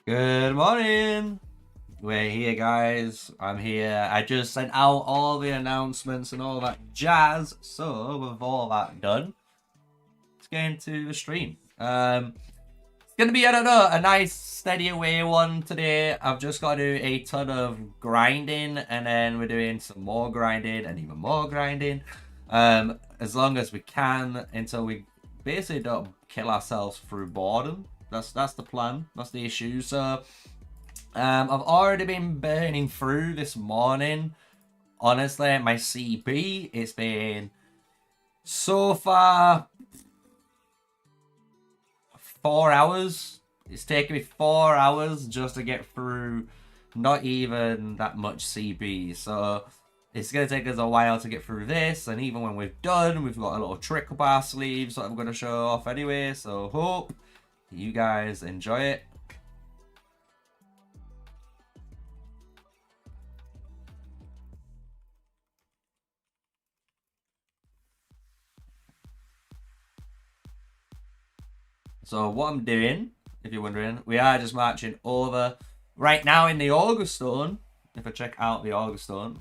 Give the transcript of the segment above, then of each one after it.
Good morning. We're here, guys. I'm here. I just sent out all the announcements and all that jazz. So with all that done, let's get into the stream. It's gonna be, I don't know, a nice steady away one today. I've just got to do a ton of grinding, and then we're doing some more grinding and even more grinding. As long as we can until we basically don't kill ourselves through boredom. That's the plan. That's the issue. So I've already been burning through this morning. Honestly, my CP, it's been so far 4 hours. It's taken me 4 hours just to get through not even that much CP. So it's going to take us a while to get through this. And even when we're done, we've got a little trick up our sleeves that I'm going to show off anyway. So hope you guys enjoy it. So what I'm doing, if you're wondering, we are just marching over right now in the Augustone. If I check out the Augustone,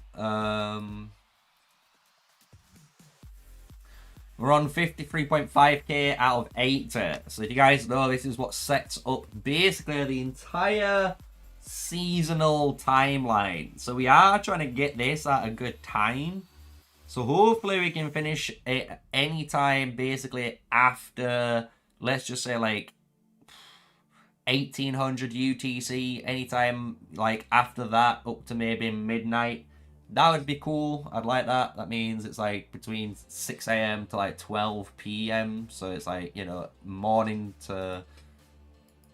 we're on 53.5k out of 80. So if you guys know, this is what sets up basically the entire seasonal timeline. So we are trying to get this at a good time. So hopefully we can finish it anytime basically after, let's just say like 1800 UTC, anytime like after that up to maybe midnight. That would be cool. I'd like that. That means it's like between 6 a.m. to like 12 p.m. So it's like, you know, morning to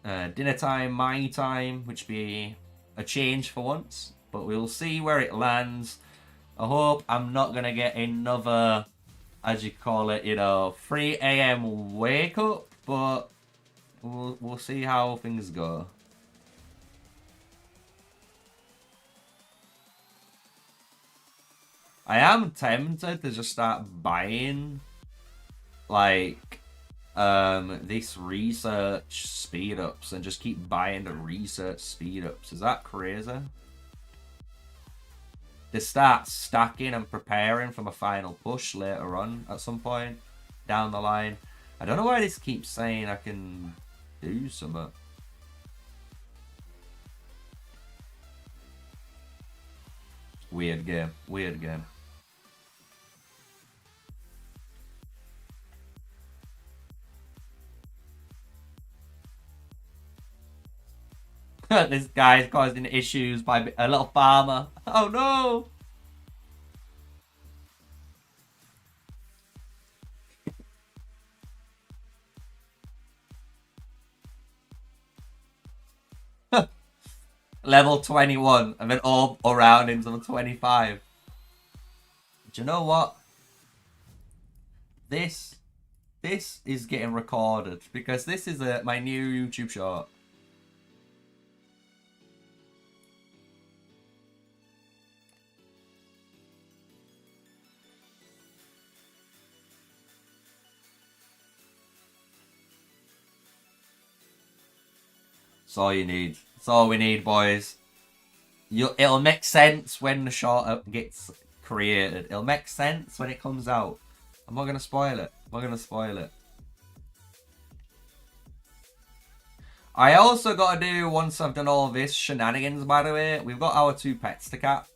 dinner time, my time, which be a change for once. But we'll see where it lands. I hope I'm not going to get another, as you call it, you know, 3 a.m. wake up. But we'll see how things go. I am tempted to just start buying like this research speed ups and just keep buying the research speed ups. Is that crazy? To start stacking and preparing for my final push later on at some point down the line. I don't know why this keeps saying I can do something. Weird game. Weird game. This guy's causing issues by a little farmer. Oh no! Level 21 and then all around him to 25. Do you know what? This is getting recorded because this is my new YouTube short. That's all you need. That's all we need, boys. It'll make sense when the short gets created. It'll make sense when it comes out. I'm not going to spoil it. I'm not going to spoil it. I also got to do, once I've done all this shenanigans, by the way, we've got our 2 pets to cap.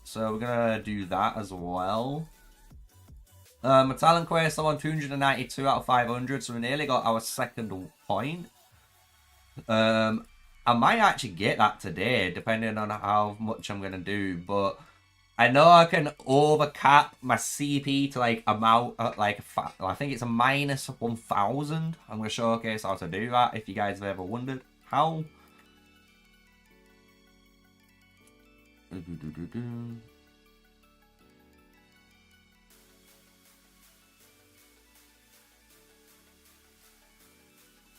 So we're going to do that as well. My talent quest, I'm on 292 out of 500, so we nearly got our 2nd point. I might actually get that today, depending on how much I'm going to do, but I know I can overcap my CP to like amount, like I think it's a minus 1000. I'm going to showcase how to do that if you guys have ever wondered how.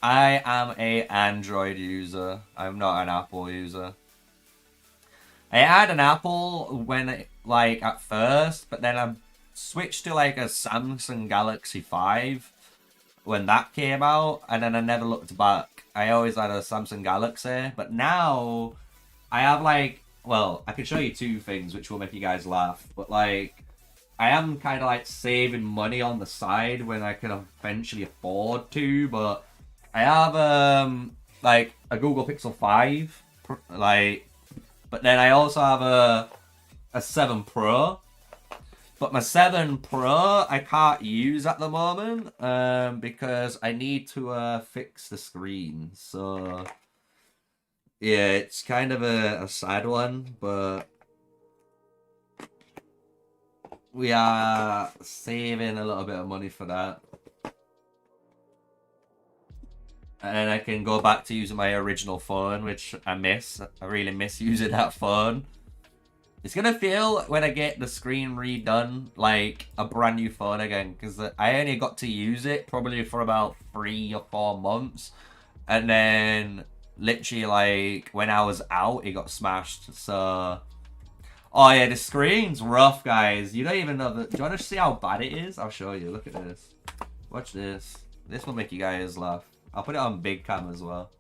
I am a Android user. I'm not an Apple user. I had an Apple when like at first, but then I switched to like a Samsung Galaxy 5 when that came out, and then I never looked back. I always had a Samsung Galaxy, but now I have like, well, I can show you two things which will make you guys laugh, but like, I am kind of like saving money on the side when I can eventually afford to, but I have like a Google Pixel 5, like, but then I also have a 7 Pro. But my 7 Pro I can't use at the moment because I need to fix the screen. So yeah, it's kind of a sad one, but we are saving a little bit of money for that. And then I can go back to using my original phone, which I miss. I really miss using that phone. It's gonna feel, when I get the screen redone, like a brand new phone again. Because I only got to use it probably for about 3 or 4 months. And then, literally, like, when I was out, it got smashed. So... oh, yeah, the screen's rough, guys. You don't even know that... do you want to see how bad it is? I'll show you. Look at this. Watch this. This will make you guys laugh. I'll put it on big cam as well.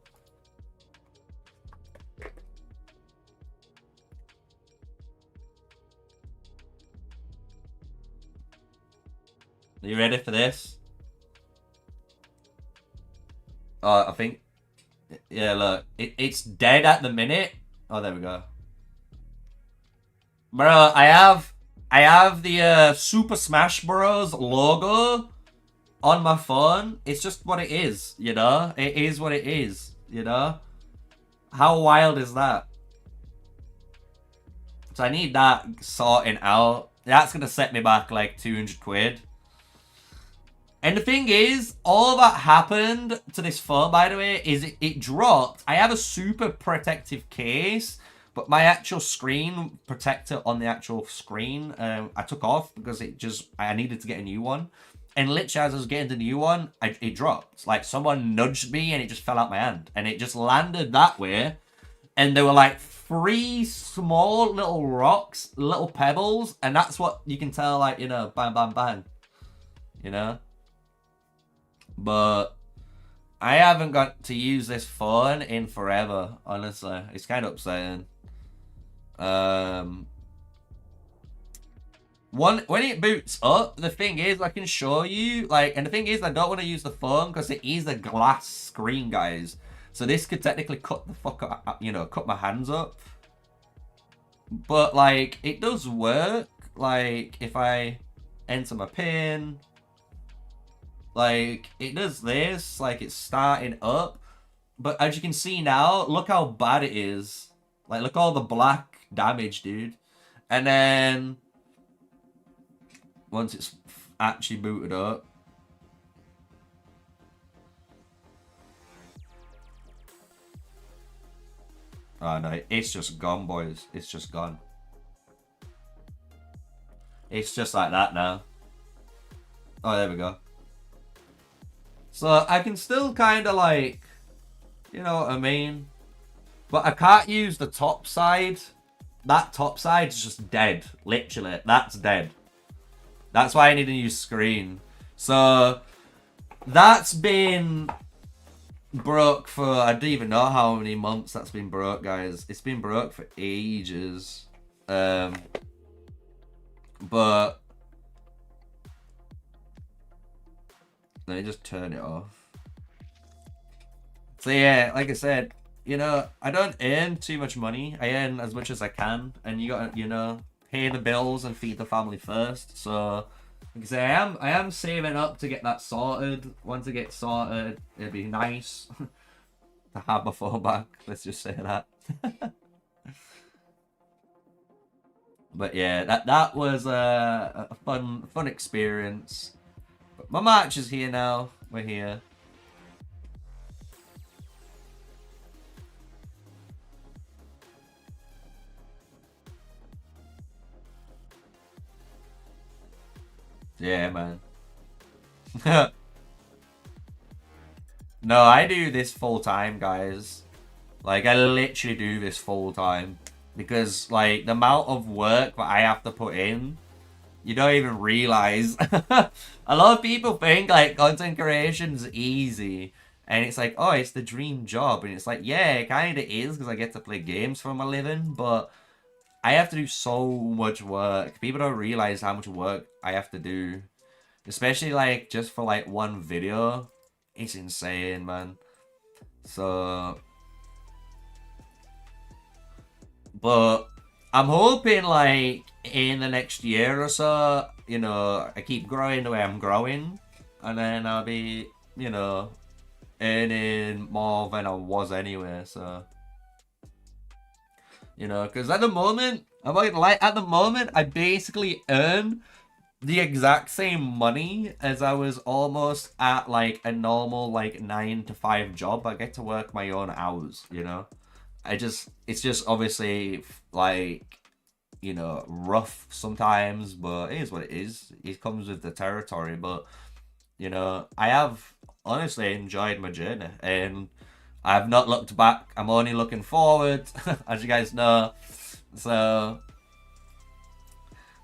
Are you ready for this? I think... yeah, look. It's dead at the minute. Oh, there we go. Bro, I have the Super Smash Bros. Logo on my phone. It's just what it is, you know? It is what it is, you know? How wild is that? So I need that sorting out. That's going to set me back like 200 quid. And the thing is, all that happened to this phone, by the way, is it dropped. I have a super protective case, but my actual screen protector on the actual screen, I took off because I needed to get a new one. And literally, as I was getting the new one, it dropped. Like, someone nudged me and it just fell out my hand. And it just landed that way. And there were like 3 small little rocks, little pebbles. And that's what you can tell, like, you know, bang, bang, bang. You know? But I haven't got to use this phone in forever, honestly. It's kind of upsetting. When it boots up, the thing is, I can show you, like, and the thing is, I don't want to use the phone because it is a glass screen, guys. So this could technically cut the fuck up, you know, cut my hands up. But, like, it does work. Like, if I enter my PIN, like, it does this, like, it's starting up. But as you can see now, look how bad it is. Like, look all the black damage, dude. And then once it's actually booted up, oh no, it's just gone, boys. It's just gone. It's just like that now. Oh, there we go. So I can still kind of, like, you know what I mean? But I can't use the top side. That top side is just dead. Literally, that's dead. That's why I need a new screen. So that's been broke for, I don't even know how many months that's been broke, guys. It's been broke for ages. But let me just turn it off. So yeah, like I said, you know, I don't earn too much money. I earn as much as I can, and you gotta, you know, pay the bills and feed the family first. So, like I say, I am saving up to get that sorted. Once it gets sorted, it'd be nice to have my phone back. Let's just say that. But yeah, that was a fun experience. But my match is here now. We're here. Yeah, man. No, I do this full time, guys. Like, I literally do this full time. Because, like, the amount of work that I have to put in, you don't even realize. A lot of people think, like, content creation's easy. And it's like, oh, it's the dream job. And it's like, yeah, it kind of is because I get to play games for my living, but I have to do so much work. People don't realize how much work I have to do. Especially, like, just for, like, one video. It's insane, man. So... But I'm hoping, like, in the next year or so, you know, I keep growing the way I'm growing. And then I'll be, you know, earning more than I was anyway, so... You know, because at the moment, I'm like, at the moment, I basically earn the exact same money as I was almost at, like, a normal, like, 9 to 5 job. I get to work my own hours, you know? It's just obviously, like, you know, rough sometimes, but it is what it is. It comes with the territory, but, you know, I have honestly enjoyed my journey, and I've not looked back. I'm only looking forward, as you guys know. So,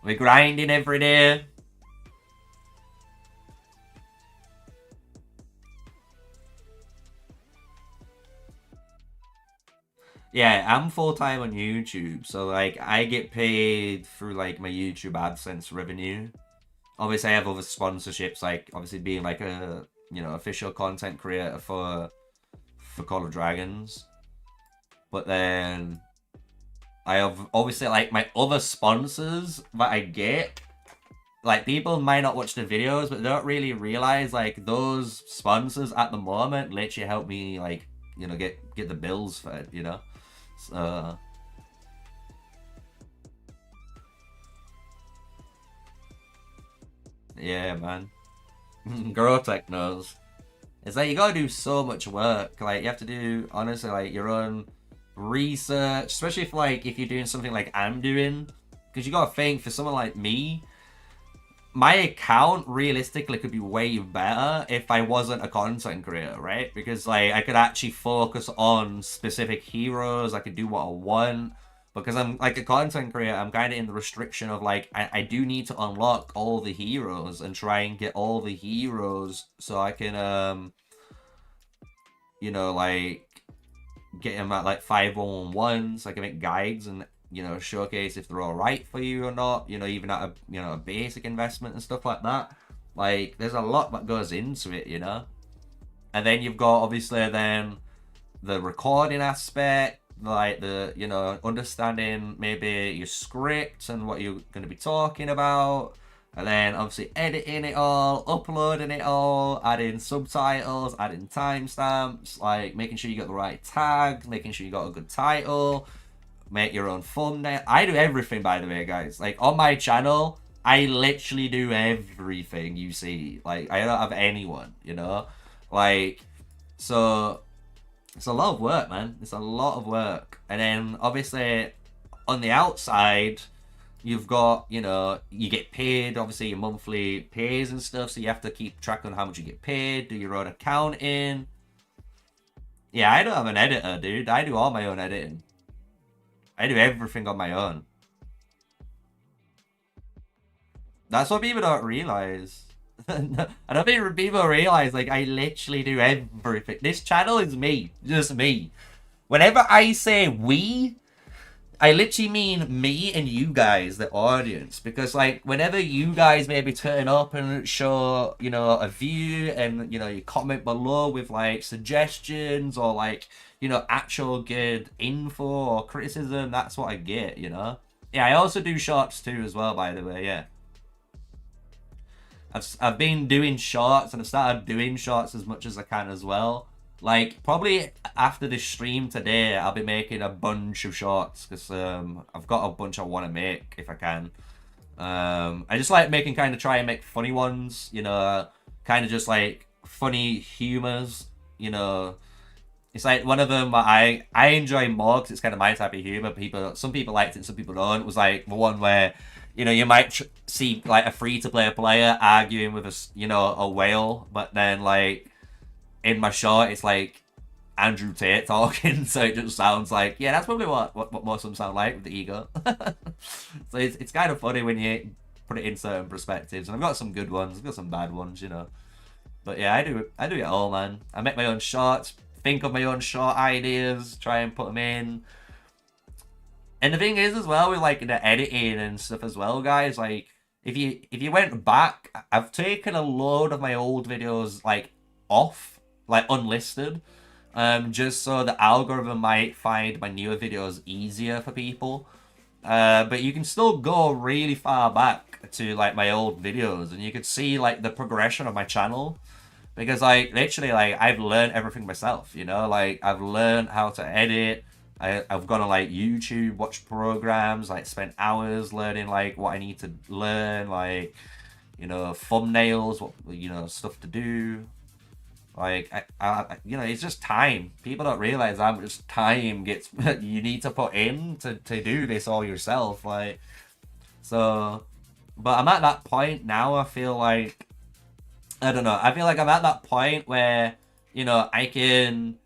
we're grinding every day. Yeah, I'm full-time on YouTube, so, like, I get paid through, like, my YouTube AdSense revenue. Obviously, I have other sponsorships, like, obviously being, like, a, you know, official content creator for Call of Dragons. But then I have, obviously, like, my other sponsors that I get. Like, people might not watch the videos, but they don't really realize, like, those sponsors at the moment literally help me, like, you know, get the bills fed, you know? So... Yeah, man. Growtech knows. It's like, you gotta do so much work. Like, you have to do, honestly, like, your own research, especially if, like, if you're doing something like I'm doing. Because you gotta think, for someone like me, my account realistically could be way better if I wasn't a content creator, right? Because, like, I could actually focus on specific heroes. I could do what I want. Because I'm, like, a content creator, I'm kind of in the restriction of, like, I do need to unlock all the heroes and try and get all the heroes so I can, you know, like, get them at, like, 5-1-1s. So I can make guides and, you know, showcase if they're all right for you or not. You know, even at a, you know, a basic investment and stuff like that. Like, there's a lot that goes into it, you know? And then you've got, obviously, then the recording aspect, like the, you know, understanding maybe your script and what you're going to be talking about, and then obviously editing it all, uploading it all, adding subtitles, adding timestamps, like making sure you got the right tags, making sure you got a good title, make your own thumbnail. I do everything, by the way, guys. Like, on my channel, I literally do everything you see. Like, I don't have anyone, you know? Like, so it's a lot of work, man. It's a lot of work. And then, obviously, on the outside, you've got, you know, you get paid, obviously, your monthly pays and stuff, so you have to keep track on how much you get paid, do your own accounting. Yeah, I don't have an editor, dude. I do all my own editing. I do everything on my own. That's what people don't realize. I don't think people realize, like, I literally do everything. This channel is me. Just me. Whenever I say we, I literally mean me and you guys, the audience. Because, like, whenever you guys maybe turn up and show, you know, a view and, you know, you comment below with, like, suggestions or, like, you know, actual good info or criticism, that's what I get, you know? Yeah, I also do shorts too as well, by the way, yeah. I've been doing shorts, and I've started doing shorts as much as I can as well. Like, probably after this stream today, I'll be making a bunch of shorts, because I've got a bunch I want to make, if I can. I just like making, kind of try and make funny ones, you know, kind of just like funny humors, you know. It's like one of them that I enjoy more because it's kind of my type of humor. Some people liked it, some people don't. It was like the one where, you know, you might see like a free-to-play player arguing with a whale, but then like in my short, it's like Andrew Tate talking, so it just sounds like, yeah, that's probably what most of them sound like with the ego. So it's kind of funny when you put it in certain perspectives, and I've got some good ones, I've got some bad ones, you know. But yeah, I do it all, man. I make my own shorts, think of my own short ideas, try and put them in. And the thing is, as well, with like the editing and stuff as well, guys, like if you went back, I've taken a load of my old videos like off, like unlisted, just so the algorithm might find my newer videos easier for people. But you can still go really far back to like my old videos, and you could see like the progression of my channel. Because like literally like I've learned everything myself, you know, like I've learned how to edit. I've gone on like YouTube, watched programs, like spent hours learning like what I need to learn, like, you know, thumbnails, what, you know, stuff to do. Like you know, it's just time. People don't realize how much time gets you need to put in to do this all yourself. Like, so, but I'm at that point now. I feel like, I don't know. I feel like I'm at that point where, you know, I can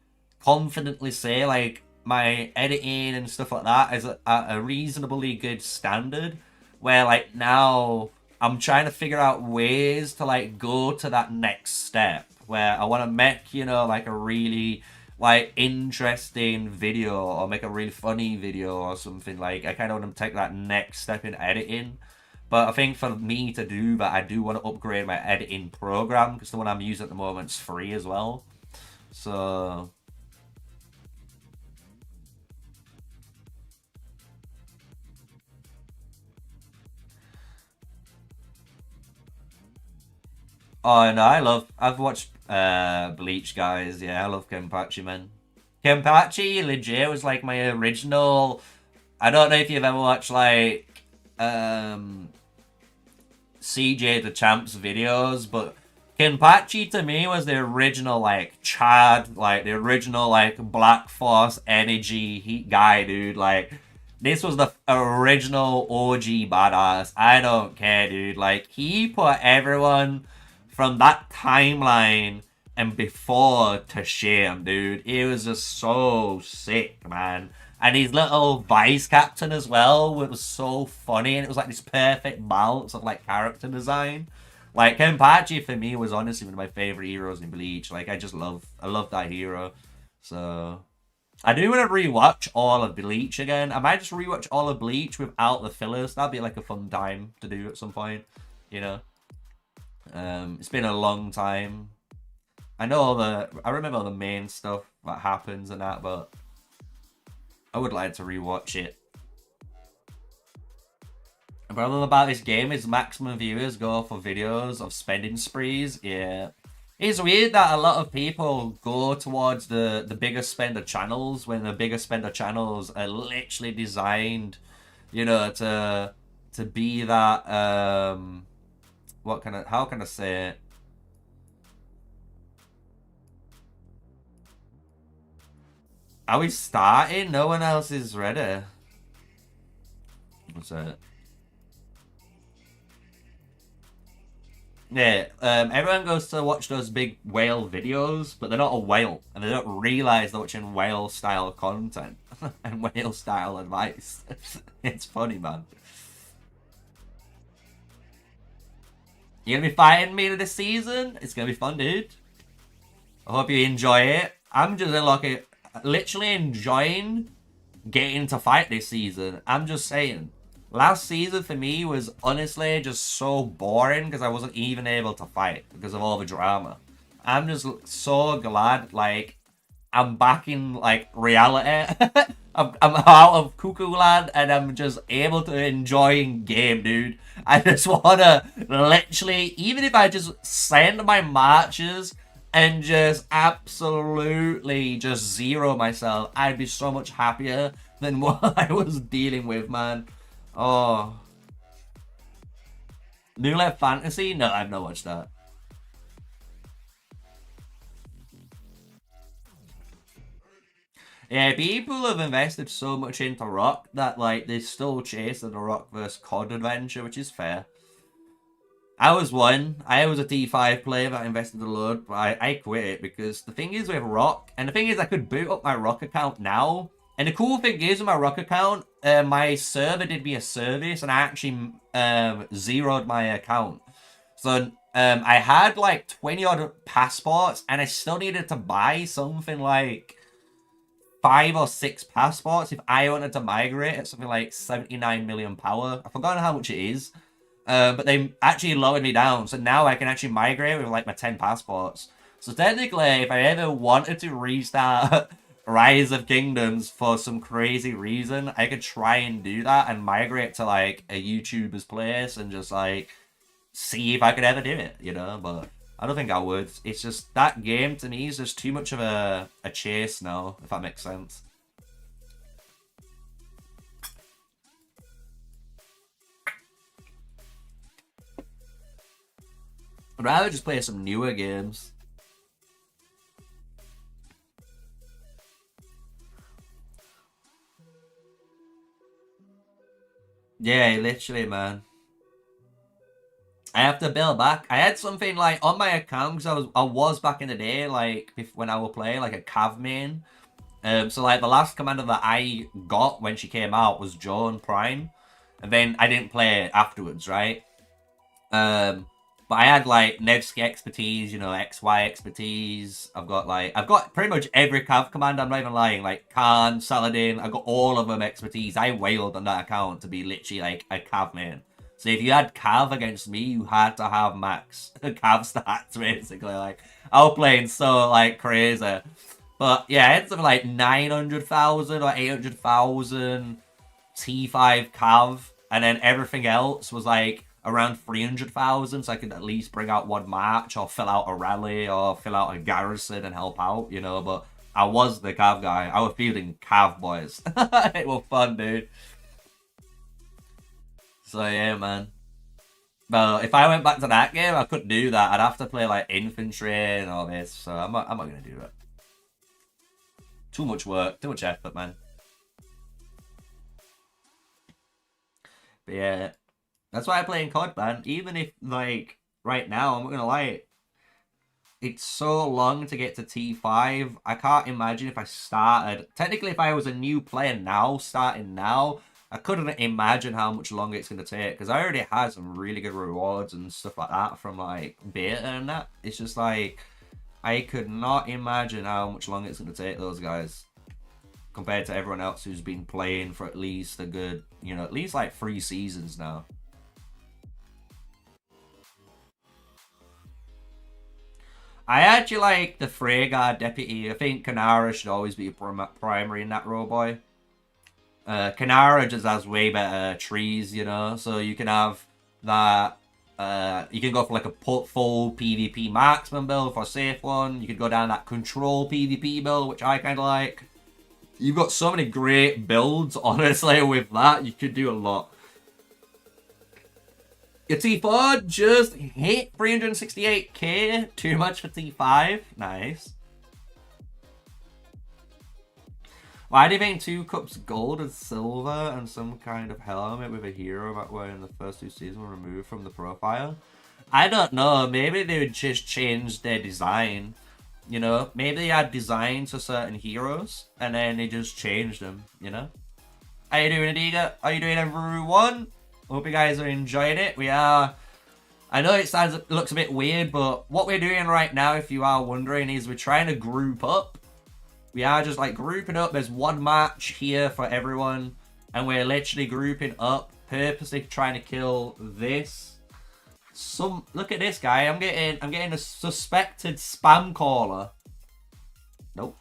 confidently say like my editing and stuff like that is at a reasonably good standard. Where like now I'm trying to figure out ways to like go to that next step where I want to make, you know, like a really like interesting video or make a really funny video or something. Like I kind of want to take that next step in editing. But I think for me to do that, I do want to upgrade my editing program because the one I'm using at the moment is free as well. So, oh no, I've watched Bleach, guys. Yeah, I love Kenpachi, man. Kenpachi legit was like my original. I don't know if you've ever watched like CJ the Champ's videos, but Kenpachi to me was the original like Chad, like the original like Black Force energy heat guy, dude. Like this was the original OG badass. I don't care, dude. Like he put everyone from that timeline and before to shame, dude. It was just so sick, man. And his little vice captain as well was so funny, and it was like this perfect balance of like character design. Like Kenpachi for me was honestly one of my favorite heroes in Bleach. Like I love that hero. So I do want to rewatch all of Bleach again. I might just rewatch all of Bleach without the fillers. That'd be like a fun time to do at some point, you know. It's been a long time. I remember all the main stuff that happens and that, but I would like to rewatch it. The problem about this game is maximum viewers go for videos of spending sprees. Yeah. It's weird that a lot of people go towards the bigger spender channels when the bigger spender channels are literally designed, you know, to be that how can I say it? Are we starting? No one else is ready. What's that? Yeah, everyone goes to watch those big whale videos, but they're not a whale, and they don't realize they're watching whale-style content and whale-style advice. It's funny, man. You're gonna be fighting me this season? It's gonna be fun, dude. I hope you enjoy it. I'm just like literally enjoying getting to fight this season. I'm just saying. Last season for me was honestly just so boring because I wasn't even able to fight because of all the drama. I'm just so glad, like, I'm back in, like, reality. I'm out of Cuckoo Land and I'm just able to enjoy game, dude. I just want to literally, even if I just send my marches and just absolutely just zero myself, I'd be so much happier than what I was dealing with, man. Oh. New Life Fantasy? No, I've not watched that. Yeah, people have invested so much into Rock that, like, they still chasing the Rock vs. COD adventure, which is fair. I was one. I was a T5 player that invested a load, but I quit it because the thing is with Rock, and the thing is I could boot up my Rock account now, and the cool thing is with my Rock account, my server did me a service and I actually zeroed my account. So I had like 20 odd passports, and I still needed to buy something like 5 or 6 passports if I wanted to migrate at something like 79 million power. I've forgotten how much it is. But they actually lowered me down, so now I can actually migrate with like my 10 passports. So technically, if I ever wanted to restart Rise of Kingdoms for some crazy reason, I could try and do that and migrate to like a YouTuber's place and just like see if I could ever do it, you know? But I don't think I would. It's just that game to me is just too much of a chase now, if that makes sense. I'd rather just play some newer games. Yeah, literally, man. I have to build back. I had something like on my account because I was back in the day, like when I was playing like a Cav main. So like the last commander that I got when she came out was Joan Prime, and then I didn't play it afterwards, right? But I had like Nevsky expertise, you know, XY expertise. I've got pretty much every Cav commander. I'm not even lying. Like Khan, Saladin, I got all of them expertise. I wailed on that account to be literally like a Cav main. So if you had Cav against me, you had to have max Cav stats, basically. Like, I was playing so, like, crazy. But, yeah, I had something like 900,000 or 800,000 T5 Cav. And then everything else was, like, around 300,000. So I could at least bring out one march or fill out a rally or fill out a garrison and help out, you know. But I was the Cav guy. I was fielding Cav boys. It was fun, dude. So yeah, man. But if I went back to that game, I couldn't do that. I'd have to play like infantry and all this. So I'm not gonna do that. Too much work, too much effort, man. But yeah, that's why I play in COD, man. Even if like right now, I'm not gonna lie, it's so long to get to T5. I can't imagine if I started. Technically, if I was a new player now, starting now, I couldn't imagine how much longer it's going to take, because I already had some really good rewards and stuff like that from like beta and that. It's just like, I could not imagine how much longer it's going to take those guys compared to everyone else who's been playing for at least a good, you know, at least like 3 seasons now. I actually like the Freyguard Deputy. I think Kanara should always be a primary in that role, boy. Kanara just has way better trees, you know, so you can have that, you can go for like a full PvP marksman build for a safe one. You could go down that control PvP build, which I kind of like. You've got so many great builds, honestly, with that. You could do a lot. Your T4 just hit 368k. Too much for T5. Nice. Why do you think 2 cups gold and silver and some kind of helmet with a hero that were in the first 2 seasons were removed from the profile? I don't know. Maybe they would just change their design. You know, maybe they had designs for certain heroes and then they just changed them, you know? How you doing, Adiga? How you doing, everyone? Hope you guys are enjoying it. We are... I know it looks a bit weird, but what we're doing right now, if you are wondering, is we're trying to group up. We are just like grouping up. There's one match here for everyone. And we're literally grouping up, purposely trying to kill this. Look at this guy. I'm getting a suspected spam caller. Nope.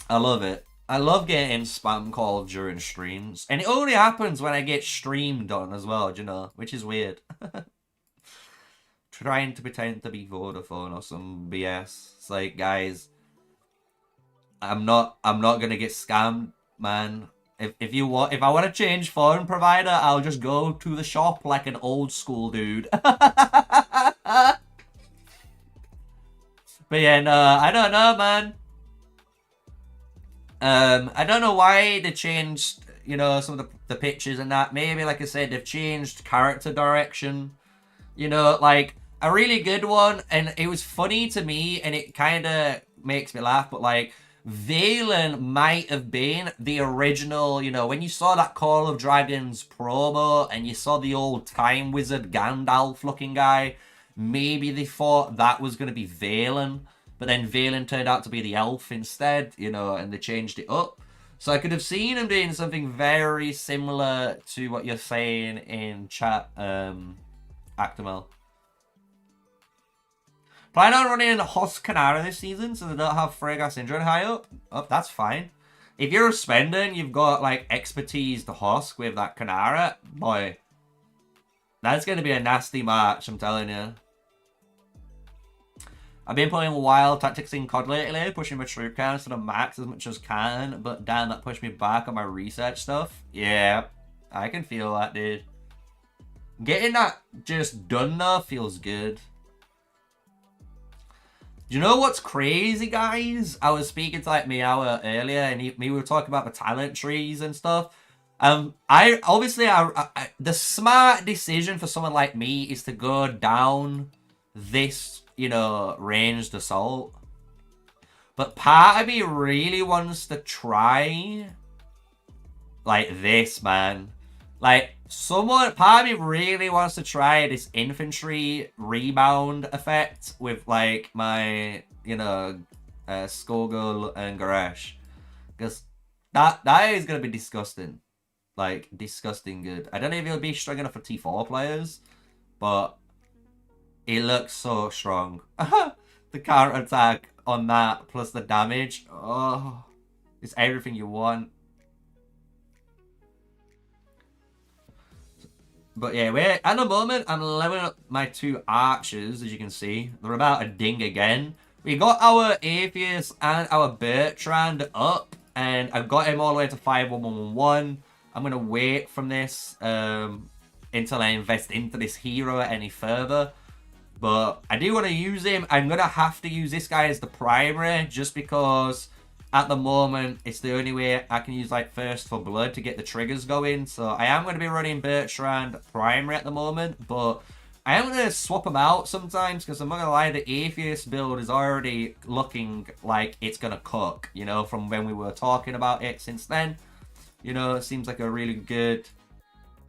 I love it. I love getting spam called during streams. And it only happens when I get streamed on as well, you know, which is weird. Trying to pretend to be Vodafone or some BS. It's like, guys, I'm not gonna get scammed, man. If I want to change phone provider, I'll just go to the shop like an old school dude. But yeah, no, I don't know, man. I don't know why they changed, you know, some of the pictures and that. Maybe, like I said, they've changed character direction. You know, like, a really good one, and it was funny to me, and it kind of makes me laugh, but, like, Valen might have been the original, you know, when you saw that Call of Dragons promo and you saw the old Time Wizard Gandalf looking guy, maybe they thought that was going to be Valen, but then Valen turned out to be the elf instead, you know, and they changed it up. So I could have seen him doing something very similar to what you're saying in chat, Actimel. Plan on running Host Canara this season so they don't have Fregas Syndrome high up? Oh, that's fine. If you're a spender and you've got, like, expertise to Husk with that Canara, boy, that's going to be a nasty match, I'm telling you. I've been playing wild tactics in COD lately, pushing my troop counts to the max as much as can, but damn, that pushed me back on my research stuff. Yeah, I can feel that, dude. Getting that just done though feels good. Do you know what's crazy, guys? I was speaking to like Meow earlier, and we were talking about the talent trees and stuff. The smart decision for someone like me is to go down this, you know, ranged assault. But part of me really wants to try like this, man. Like, part of me really wants to try this infantry rebound effect with, like, my, you know, Skogul and Garesh. Because that is going to be disgusting. Like, disgusting good. I don't know if it'll be strong enough for T4 players, but it looks so strong. The counter attack on that plus the damage. Oh, it's everything you want. But yeah, at the moment, I'm leveling up my 2 archers, as you can see. They're about a ding again. We got our Atheist and our Bertrand up, and I've got him all the way to 51111. I'm going to wait from this until I invest into this hero any further. But I do want to use him. I'm going to have to use this guy as the primary, just because at the moment, it's the only way I can use, like, Thirst for Blood to get the triggers going. So I am going to be running Bertrand primary at the moment, but I am going to swap them out sometimes, because I'm not going to lie, the Atheist build is already looking like it's going to cook, you know, from when we were talking about it since then. You know, it seems like a really good,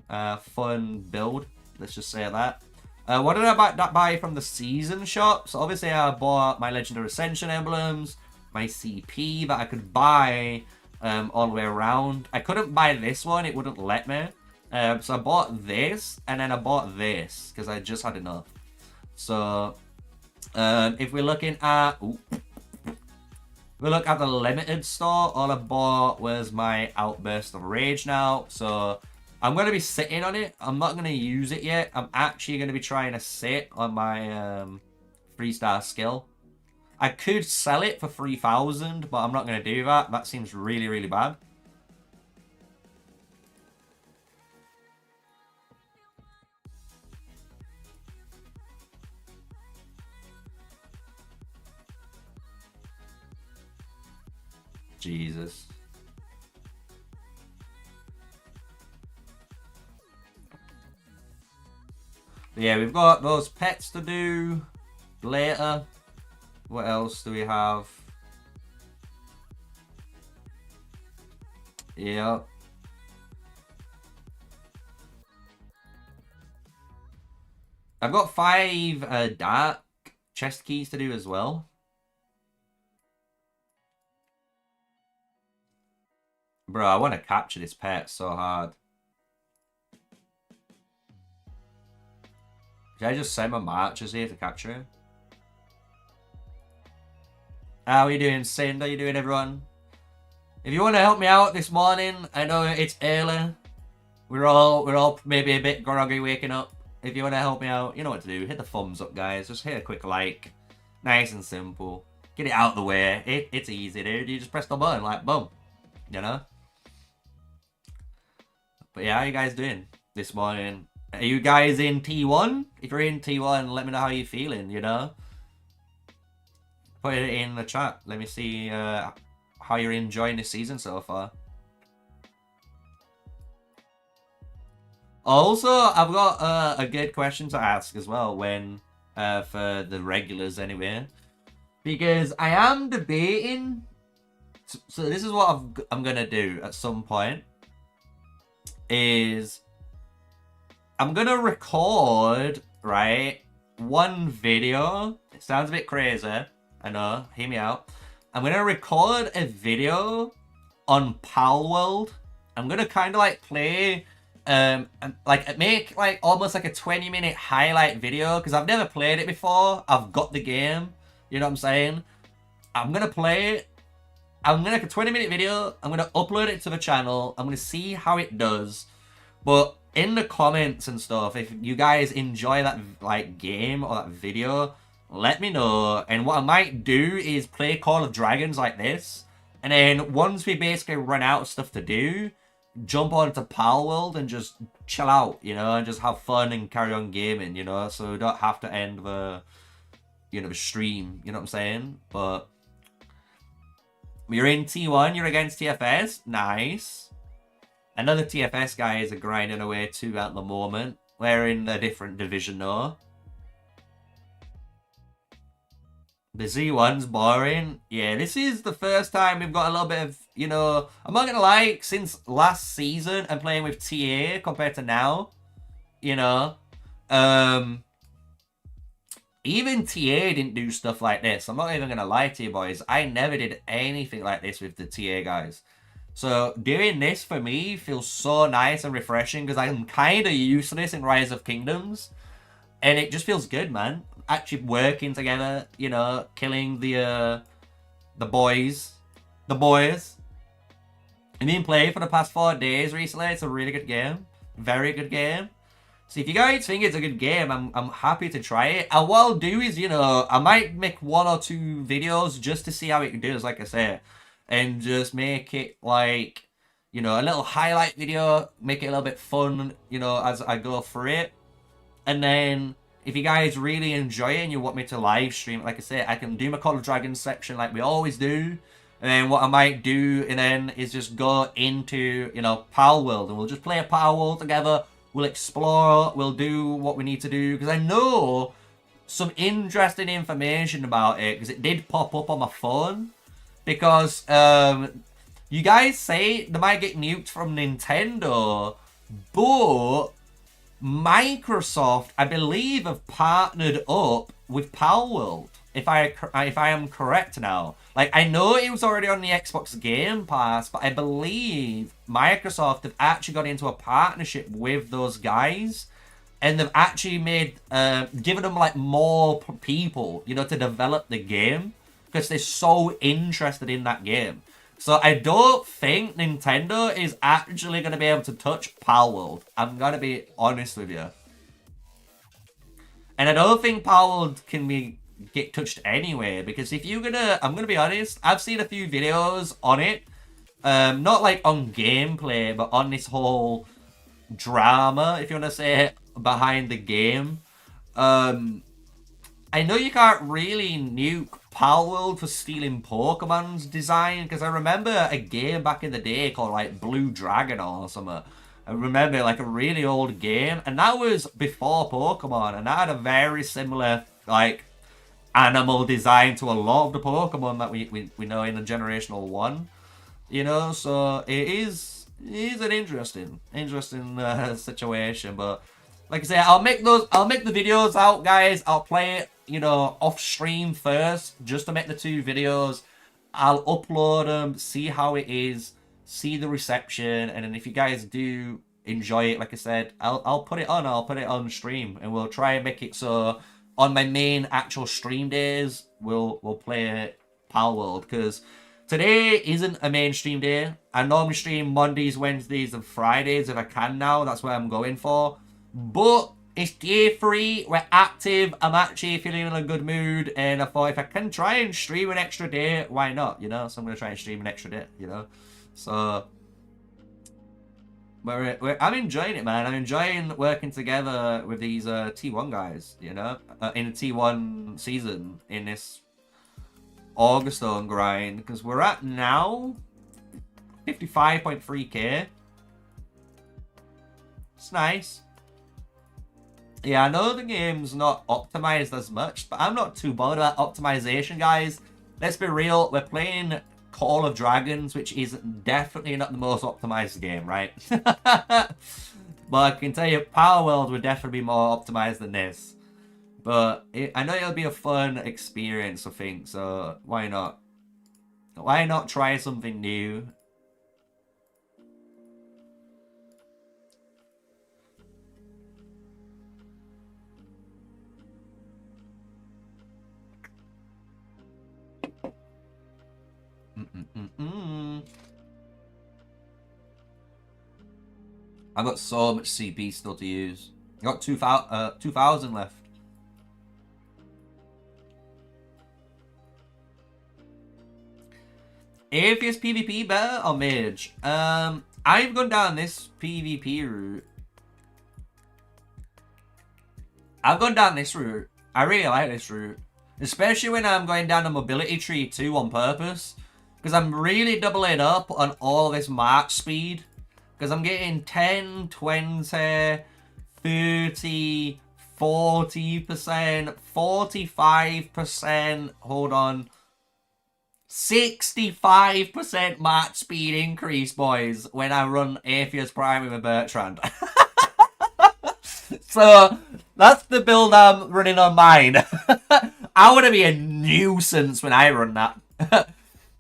fun build. Let's just say that. What did I buy from the season shop? So obviously I bought my Legendary Ascension emblems, my CP that I could buy all the way around. I couldn't buy this one, it wouldn't let me. So I bought this, and then I bought this, because I just had enough. So, if we're looking at... we look at the limited store, all I bought was my Outburst of Rage now. So, I'm going to be sitting on it. I'm not going to use it yet. I'm actually going to be trying to sit on my 3-star skill. I could sell it for 3,000, but I'm not going to do that. That seems really, really bad. Jesus. But yeah, we've got those pets to do later. What else do we have? Yeah. I've got 5 dark chest keys to do as well. Bro, I want to capture this pet so hard. Should I just send my marchers here to capture him? How are you doing, Sind? How you doing, everyone? If you want to help me out this morning, I know it's early. We're all maybe a bit groggy waking up. If you want to help me out, you know what to do. Hit the thumbs up, guys. Just hit a quick like. Nice and simple. Get it out of the way. It's easy, dude. You just press the button, like, boom. You know? But yeah, how you guys doing this morning? Are you guys in T1? If you're in T1, let me know how you're feeling, you know? Put it in the chat. Let me see how you're enjoying this season so far. Also, I've got a good question to ask as well when for the regulars anyway. Because I am debating So this is what I'm gonna do at some point. Is I'm gonna record, right, one video. It sounds a bit crazy, I know, hear me out. I'm gonna record a video on Palworld. I'm gonna kind of like play, like make like almost like a 20-minute highlight video, because I've never played it before. I've got the game, you know what I'm saying? I'm gonna play it. I'm gonna make a 20-minute video. I'm gonna upload it to the channel. I'm gonna see how it does. But in the comments and stuff, if you guys enjoy that like game or that video, let me know. And what I might do is play Call of Dragons like this, and then once we basically run out of stuff to do, jump onto Palworld and just chill out, you know, and just have fun and carry on gaming, you know, so we don't have to end the, you know, the stream, you know what I'm saying? But you're in T1, you're against TFS, nice. Another TFS guys are grinding away too at the moment. We're in a different division though. The Z1's boring. Yeah, this is the first time we've got a little bit of, you know, I'm not gonna lie, since last season I'm playing with TA compared to now, you know. Even TA didn't do stuff like this. I'm not even gonna lie to you boys. I never did anything like this with the TA guys. So doing this for me feels so nice and refreshing, because I'm kind of used to this in Rise of Kingdoms. And it just feels good, man. Actually working together, you know, killing the boys. The boys. I've been playing for the past 4 days recently. It's a really good game. Very good game. So if you guys think it's a good game, I'm happy to try it. And what I'll do is, you know, I might make 1 or 2 videos just to see how it does, like I say. And just make it like, you know, a little highlight video. Make it a little bit fun, you know, as I go through it. And then if you guys really enjoy it and you want me to live stream it, like I say, I can do my Call of Dragons section like we always do. And then what I might do and then is just go into, you know, Palworld. And we'll just play a Palworld together. We'll explore. We'll do what we need to do. Because I know some interesting information about it. Because it did pop up on my phone. Because you guys say they might get nuked from Nintendo. But Microsoft, I believe, have partnered up with Palworld. If I am correct now. Like, I know it was already on the Xbox Game Pass, but I believe Microsoft have actually got into a partnership with those guys, and they've actually made, given them like more people, you know, to develop the game, because they're so interested in that game. So I don't think Nintendo is actually going to be able to touch Palworld. I'm going to be honest with you. And I don't think Palworld can get touched anyway, because if you're gonna, I'm gonna be honest, I've seen a few videos on it, not like on gameplay, but on this whole drama, if you want to say it, behind the game. I know you can't really nuke Palworld for stealing Pokemon's design, because I remember a game back in the day called like Blue Dragon or something. I remember like a really old game, and that was before Pokemon, and that had a very similar like animal design to a lot of the Pokemon that we know in the Generational 1, you know, so it is an interesting situation. But like I say, I'll make the videos out, guys. I'll play it, you know, off stream first, just to make the 2 videos. I'll upload them, see how it is, see the reception, and then if you guys do enjoy it, like I said, I'll put it on stream, and we'll try and make it so on my main actual stream days, we'll play Palworld, because today isn't a mainstream day. I normally stream Mondays, Wednesdays, and Fridays if I can now. That's what I'm going for. But it's day 3. We're active. I'm actually feeling in a good mood, and I thought if I can try and stream an extra day, why not? You know, so I'm gonna try and stream an extra day. You know, so. I'm enjoying it, man. I'm enjoying working together with these T1 guys, you know, in the T1 season in this Augustone grind, because we're at now 55.3k. It's nice. Yeah, I know the game's not optimized as much, but I'm not too bothered about optimization, guys. Let's be real. We're playing Call of Dragons, which is definitely not the most optimized game, right? But I can tell you, Power World would definitely be more optimized than this. But I know it'll be a fun experience, I think, so why not? Why not try something new? I've got so much CP still to use. I got 2,000 left. Atheist PvP better or mage? I've gone down this PvP route. I've gone down this route. I really like this route. Especially when I'm going down the mobility tree too on purpose. Because I'm really doubling up on all this march speed. Because I'm getting 10, 20, 30, 40%, 45%, hold on. 65% march speed increase, boys, when I run Atheist Prime with a Bertrand. So, that's the build I'm running on mine. I want to be a nuisance when I run that.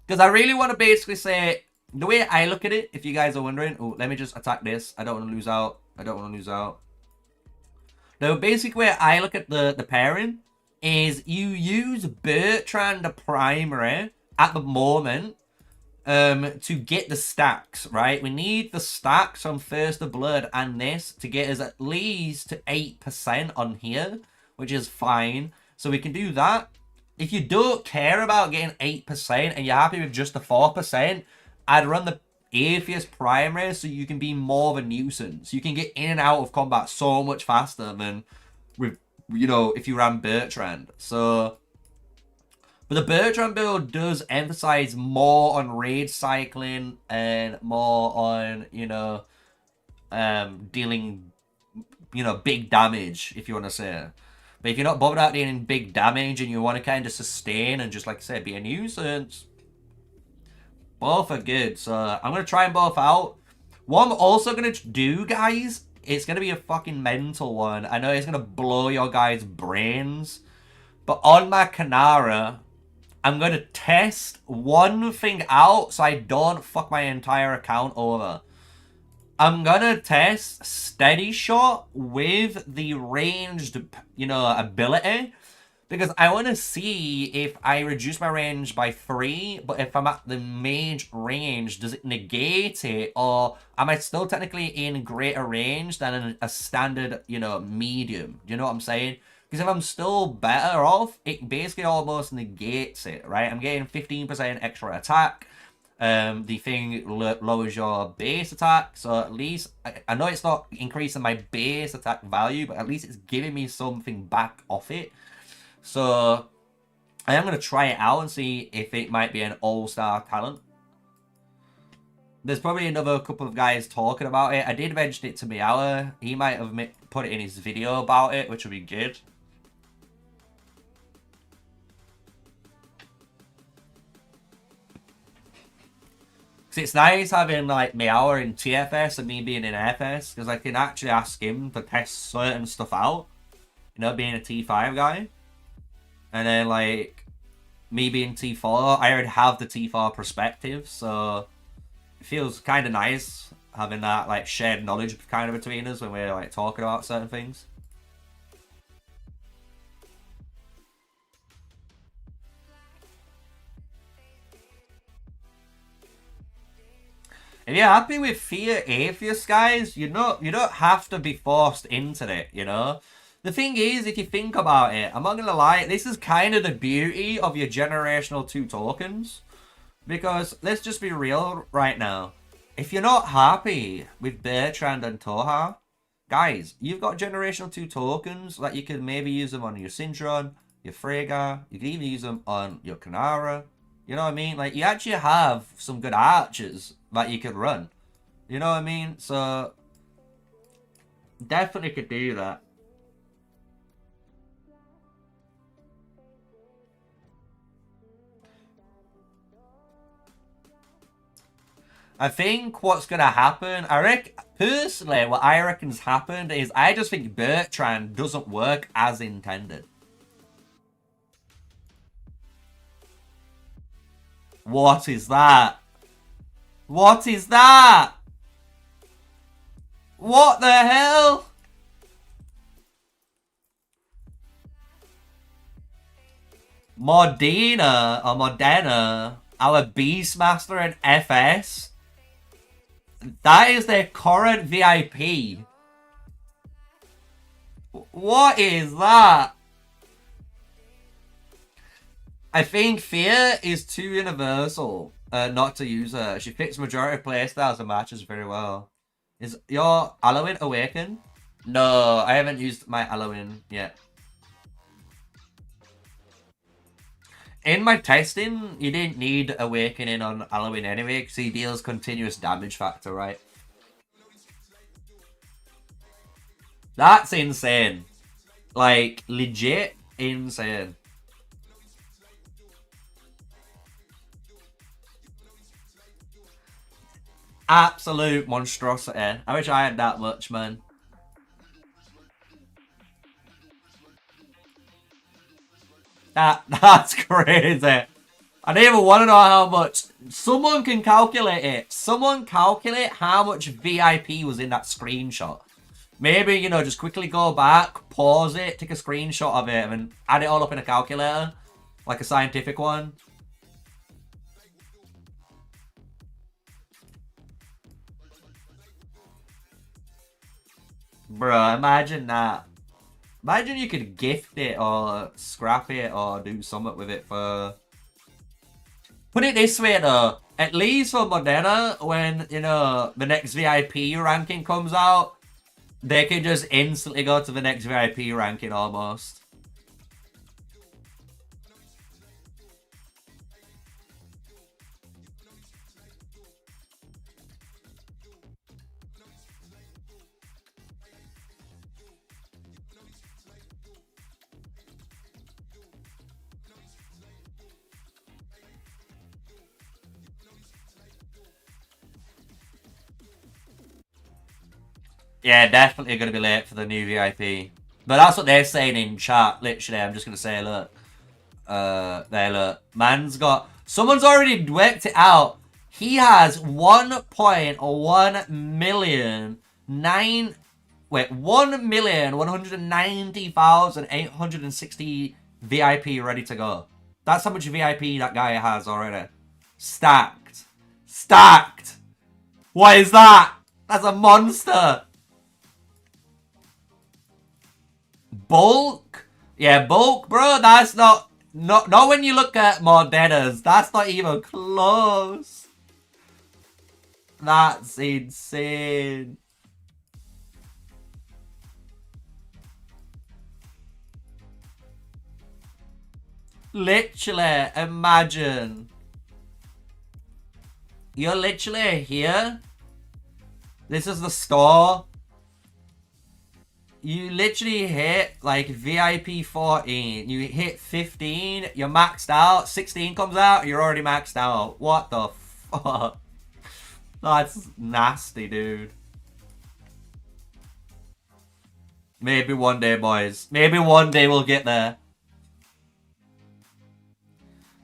Because I really want to basically say, the way I look at it, if you guys are wondering, oh, let me just attack this. I don't want to lose out. I don't want to lose out. The basic way I look at the pairing is you use Bertrand Primary at the moment to get the stacks, right? We need the stacks on First of Blood and this to get us at least to 8% on here, which is fine. So we can do that. If you don't care about getting 8% and you're happy with just the 4%, I'd run the Atheist Primary so you can be more of a nuisance. You can get in and out of combat so much faster than with, you know, if you ran Bertrand. So, but the Bertrand build does emphasize more on raid cycling and more on, you know, dealing, you know, big damage, if you want to say. But if you're not bothered about dealing big damage and you want to kind of sustain and just, like I said, be a nuisance, both are good. So I'm going to try them both out. What I'm also going to do, guys, it's going to be a fucking mental one. I know it's going to blow your guys' brains. But on my Canara, I'm going to test one thing out so I don't fuck my entire account over. I'm going to test Steady Shot with the ranged, you know, ability. Because I want to see if I reduce my range by 3, but if I'm at the mage range, does it negate it? Or am I still technically in greater range than a standard, you know, medium? Do you know what I'm saying? Because if I'm still better off, it basically almost negates it, right? I'm getting 15% extra attack. The thing lowers your base attack, so at least, I know it's not increasing my base attack value, but at least it's giving me something back off it. So, I am going to try it out and see if it might be an all-star talent. There's probably another couple of guys talking about it. I did mention it to Meower. He might have put it in his video about it, which would be good. Because it's nice having, like, Meower in TFS and me being in FS, because I can actually ask him to test certain stuff out. You know, being a T5 guy. And then, like, me being T4, I already have the T4 perspective, so it feels kind of nice having that, like, shared knowledge kind of between us when we're, like, talking about certain things. If you're happy with Fear Atheist, guys, you don't have to be forced into it, you know? The thing is, if you think about it, I'm not going to lie, this is kind of the beauty of your generational 2 tokens. Because, let's just be real right now. If you're not happy with Bertrand and Toha, guys, you've got generational 2 tokens, like you could maybe use them on your Syndron, your Freyga, you could even use them on your Kanara. You know what I mean? Like, you actually have some good archers that you could run. You know what I mean? So, definitely could do that. I think what's gonna happen, personally, what I reckon's happened is I just think Bertrand doesn't work as intended. What is that? What is that? What the hell? Modena, our Beastmaster and FS. That is their current VIP. What is that? I think Fear is too universal not to use her. She fits majority of playstyles and matches very well. Is your Halloween Awakened? No, I haven't used my Halloween yet. In my testing, you didn't need Awakening on Halloween anyway, because he deals continuous damage factor, right? That's insane. Like, legit insane. Absolute monstrosity. I wish I had that much, man. That's crazy. I don't even want to know how much. Someone can calculate it. Someone calculate how much VIP was in that screenshot. Maybe, you know, just quickly go back, pause it, take a screenshot of it, and add it all up in a calculator. Like a scientific one. Bruh, imagine that. Imagine you could gift it or scrap it or do something with it for... Put it this way though, at least for Modena, when, you know, the next VIP ranking comes out, they can just instantly go to the next VIP ranking almost. Yeah, definitely going to be late for the new VIP. But that's what they're saying in chat, literally. I'm just going to say, look. There, look. Man's got... Someone's already worked it out. He has 1.1 million... 1,190,860 VIP ready to go. That's how much VIP that guy has already. Stacked. Stacked! What is that? That's a monster! Bulk? Yeah, bulk, bro. That's not when you look at Modenas. That's not even close. That's insane. Literally, imagine. You're literally here. This is the store. You literally hit like VIP 14. You hit 15. You're maxed out. 16 comes out. You're already maxed out. What the fuck? That's nasty, dude. Maybe one day, boys. Maybe one day we'll get there.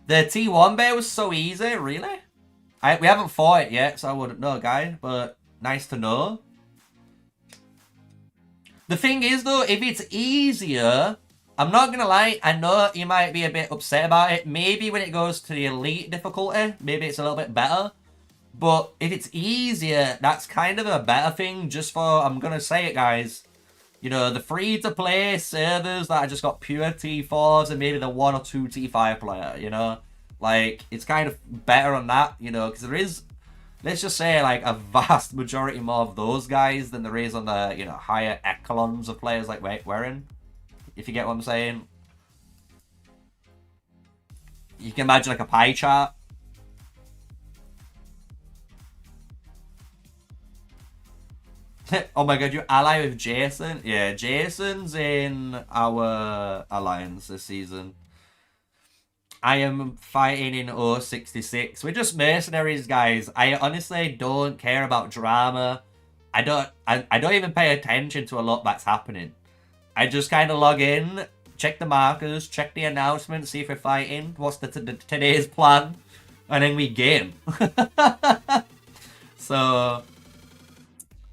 The T1 bear was so easy, really? We haven't fought it yet, so I wouldn't know, guy. But nice to know. The thing is, though, if it's easier, I'm not going to lie, I know you might be a bit upset about it. Maybe when it goes to the elite difficulty, maybe it's a little bit better. But if it's easier, that's kind of a better thing just for, I'm going to say it, guys. You know, the free-to-play servers that I just got pure T4s and maybe the 1 or 2 T5 player, you know? Like, it's kind of better on that, you know, because there is... Let's just say, like, a vast majority more of those guys than there is on the, you know, higher echelons of players like Wearing. If you get what I'm saying. You can imagine, like, a pie chart. Oh my god, you ally with Jason? Yeah, Jason's in our alliance this season. I am fighting in 066. We're just mercenaries, guys. I honestly don't care about drama. I don't even pay attention to a lot that's happening. I just kind of log in, check the markers, check the announcement, see if we're fighting, what's the today's plan, and then we game. So,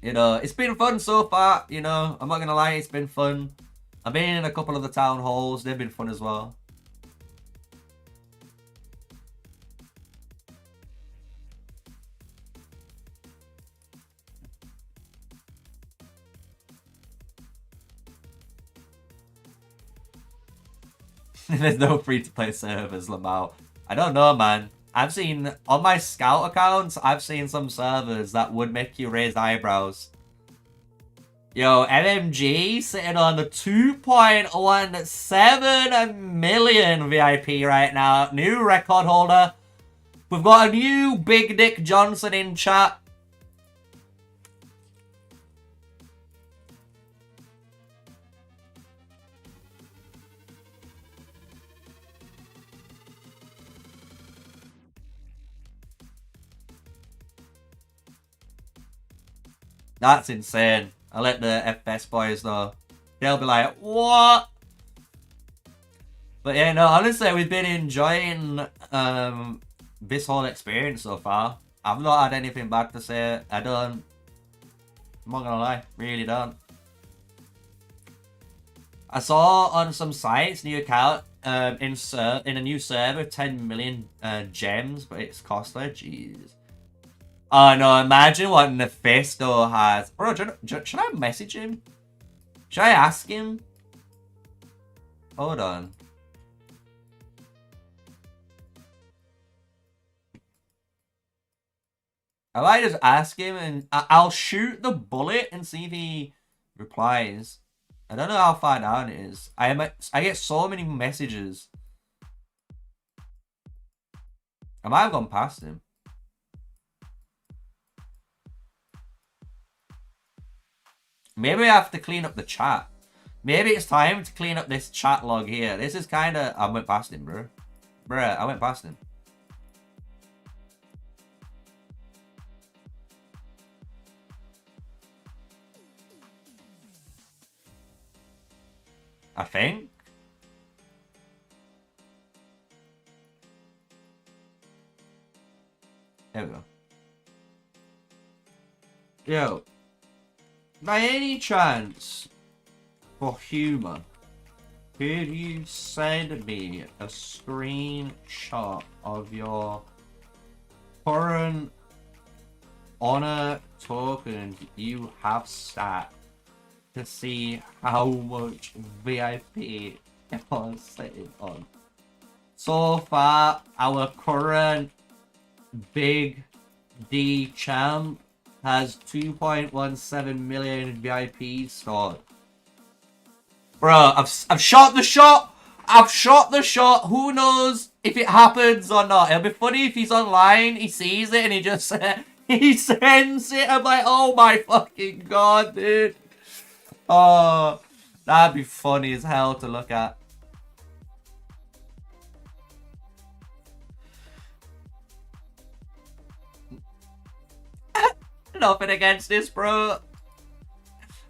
you know, it's been fun so far, you know, I'm not gonna lie, it's been fun. I've been in a couple of the town halls, they've been fun as well. There's no free-to-play servers, Lamau. I don't know, man. I've seen, on my scout accounts, I've seen some servers that would make you raise eyebrows. Yo, MMG sitting on the 2.17 million VIP right now. New record holder. We've got a new Big Dick Johnson in chat. That's insane. I let the FPS boys know. They'll be like, what? But yeah, no, honestly, we've been enjoying this whole experience so far. I've not had anything bad to say. I'm not gonna lie, really don't. I saw on some sites, new account, in a new server, 10 million gems, but it's costly. Jeez. Oh no, imagine what Nephisto has. Bro, should I message him? Should I ask him? Hold on. I might just ask him and I'll shoot the bullet and see if he replies. I don't know how far down it is. I get so many messages. I might have gone past him. Maybe I have to clean up the chat. Maybe it's time to clean up this chat log here. This is kind of... I went past him, bro. Bruh, I went past him. I think. There we go. Yo. By any chance, for humor, could you send me a screenshot of your current honor token you have stacked to see how much VIP you're sitting on? So far, our current Big D champ has 2.17 million VIP stored. Bro, I've shot the shot. I've shot the shot. Who knows if it happens or not? It'll be funny if he's online, he sees it, and he just he sends it. I'm like, oh my fucking god, dude. Oh, that'd be funny as hell to look at. Nothing against this, bro.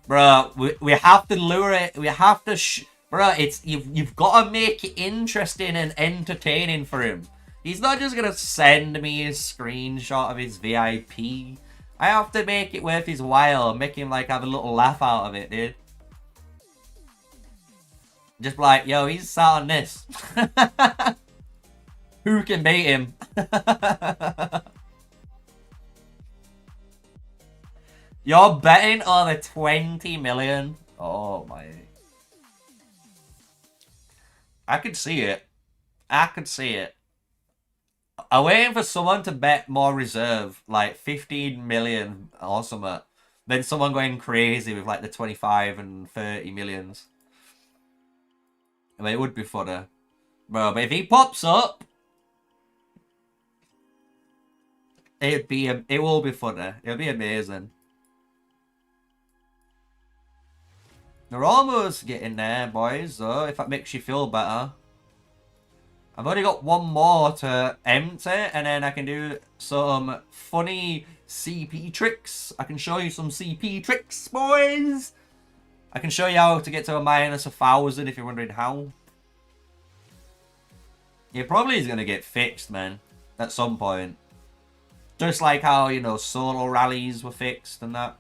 Bro, we have to lure it. We have to, bro. It's you've got to make it interesting and entertaining for him. He's not just gonna send me a screenshot of his VIP. I have to make it worth his while. Make him like have a little laugh out of it, dude. Just like, yo, he's sat on this. Who can beat him? You're betting on the 20 million? Oh my. I could see it. I could see it. I'm waiting for someone to bet more reserve, like 15 million or something. Then someone going crazy with like the 25 and 30 millions. I mean, it would be funner. Bro, but if he pops up, it will be funner. It'll be amazing. We're almost getting there, boys, though, if that makes you feel better. I've only got one more to empty, and then I can do some funny CP tricks. I can show you some CP tricks, boys. I can show you how to get to a -1,000 if you're wondering how. It probably is going to get fixed, man, at some point. Just like how, you know, solo rallies were fixed and that.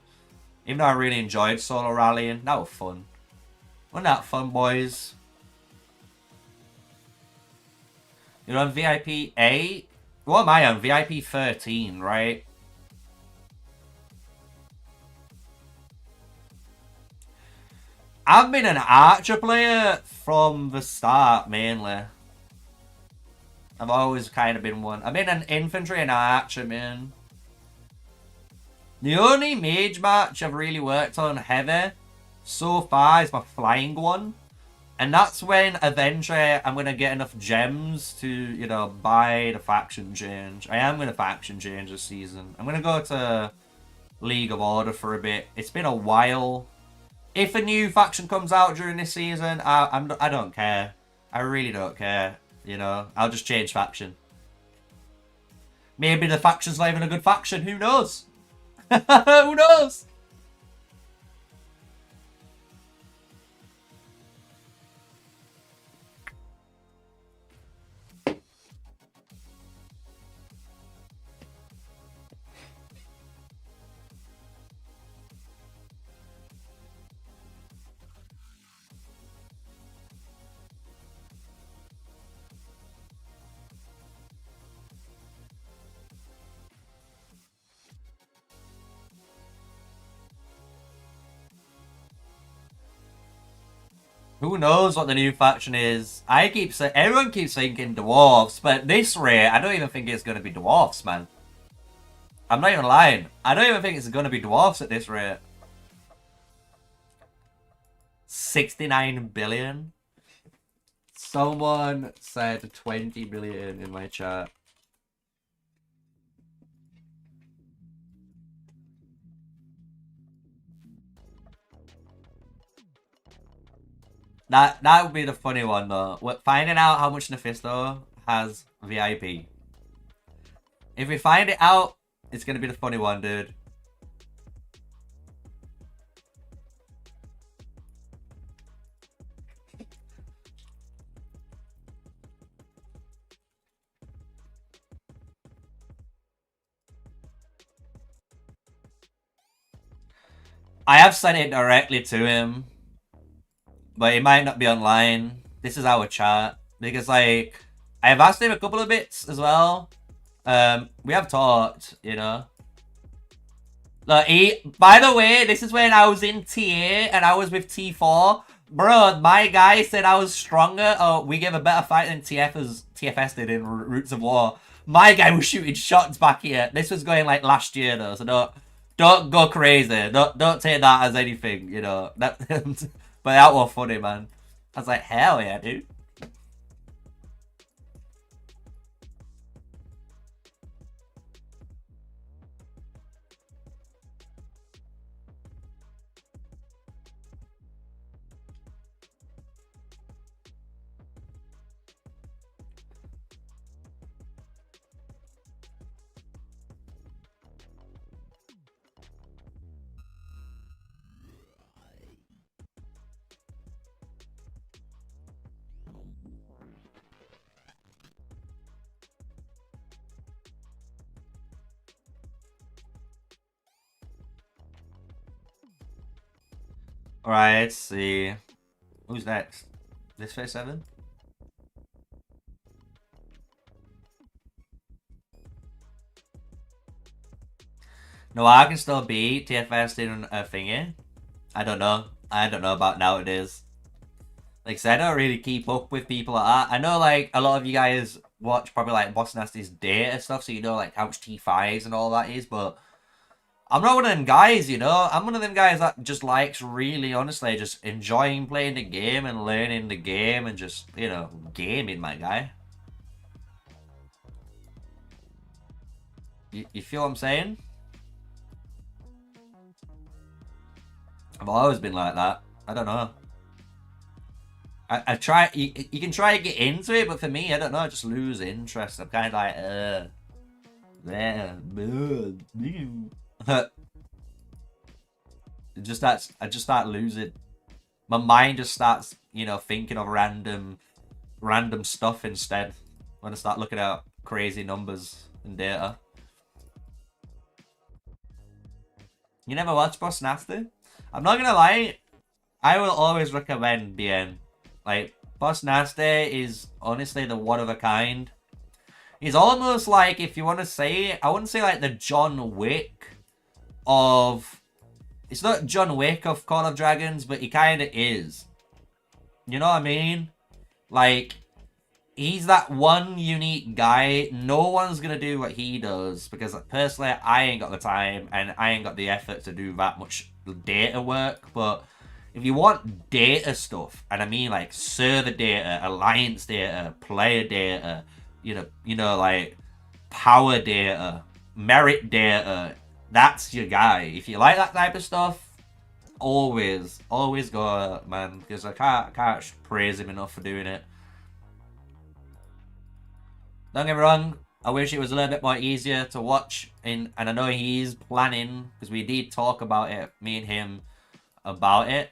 Even though I really enjoyed solo rallying, that was fun. Wasn't that fun, boys? You're on VIP 8? What am I on? VIP 13, right? I've been an archer player from the start, mainly. I've always kind of been one. I've been an infantry and archer, man. The only mage match I've really worked on heavy so far is my flying one. And that's when eventually I'm going to get enough gems to, you know, buy the faction change. I am going to faction change this season. I'm going to go to League of Order for a bit. It's been a while. If a new faction comes out during this season, I don't care. I really don't care. You know, I'll just change faction. Maybe the faction's not even a good faction. Who knows? Who knows? Who knows what the new faction is? Everyone keeps thinking dwarves, but this rate, I don't even think it's going to be dwarves, man. I'm not even lying. I don't even think it's going to be dwarves at this rate. 69 billion? Someone said 20 billion in my chat. That would be the funny one, though. Finding out how much Nephisto has VIP. If we find it out, it's going to be the funny one, dude. I have sent it directly to him. But it might not be online. This is our chat. Because, like, I have asked him a couple of bits as well. We have talked, you know. Look, by the way, this is when I was in TA and I was with T4. Bro, my guy said I was stronger. Oh, we gave a better fight than TFS did in Roots of War. My guy was shooting shots back here. This was going, like, last year, though. So don't go crazy. Don't take that as anything, you know. But that was funny, man. I was like, hell yeah, dude. Alright, let's see. Who's next? This phase 7? No, I can still beat TFS in a thingy. I don't know. I don't know about nowadays. Like I said, I don't really keep up with people like that. I know, like, a lot of you guys watch probably, like, Boss Nasty's data stuff, so you know, like, how much T5s and all that is, but I'm not one of them guys, you know? I'm one of them guys that just likes really, honestly, just enjoying playing the game and learning the game and just, you know, gaming, my guy. You feel what I'm saying? I've always been like that. I don't know. I try. You can try to get into it, but for me, I don't know. I just lose interest. I'm kind of like, I just start losing. My mind just starts, thinking of random stuff instead when I start looking at crazy numbers and data. You never watched Boss Nasty? I'm not gonna lie, I will always recommend BN. Like, Boss Nasty is honestly the one of a kind. He's almost like, if you want to say, I wouldn't say like the John Wick of... It's not John Wick of Call of Dragons, but he kind of is. You know what I mean? Like, he's that one unique guy. No one's going to do what he does, because personally, I ain't got the time and I ain't got the effort to do that much data work. But if you want data stuff, and I mean like server data, alliance data, player data, like power data, merit data, that's your guy. If you like that type of stuff, always go, man, because I can't praise him enough for doing it. Don't get me wrong, I wish it was a little bit more easier to watch, and I know he's planning, because we did talk about it, me and him, about it.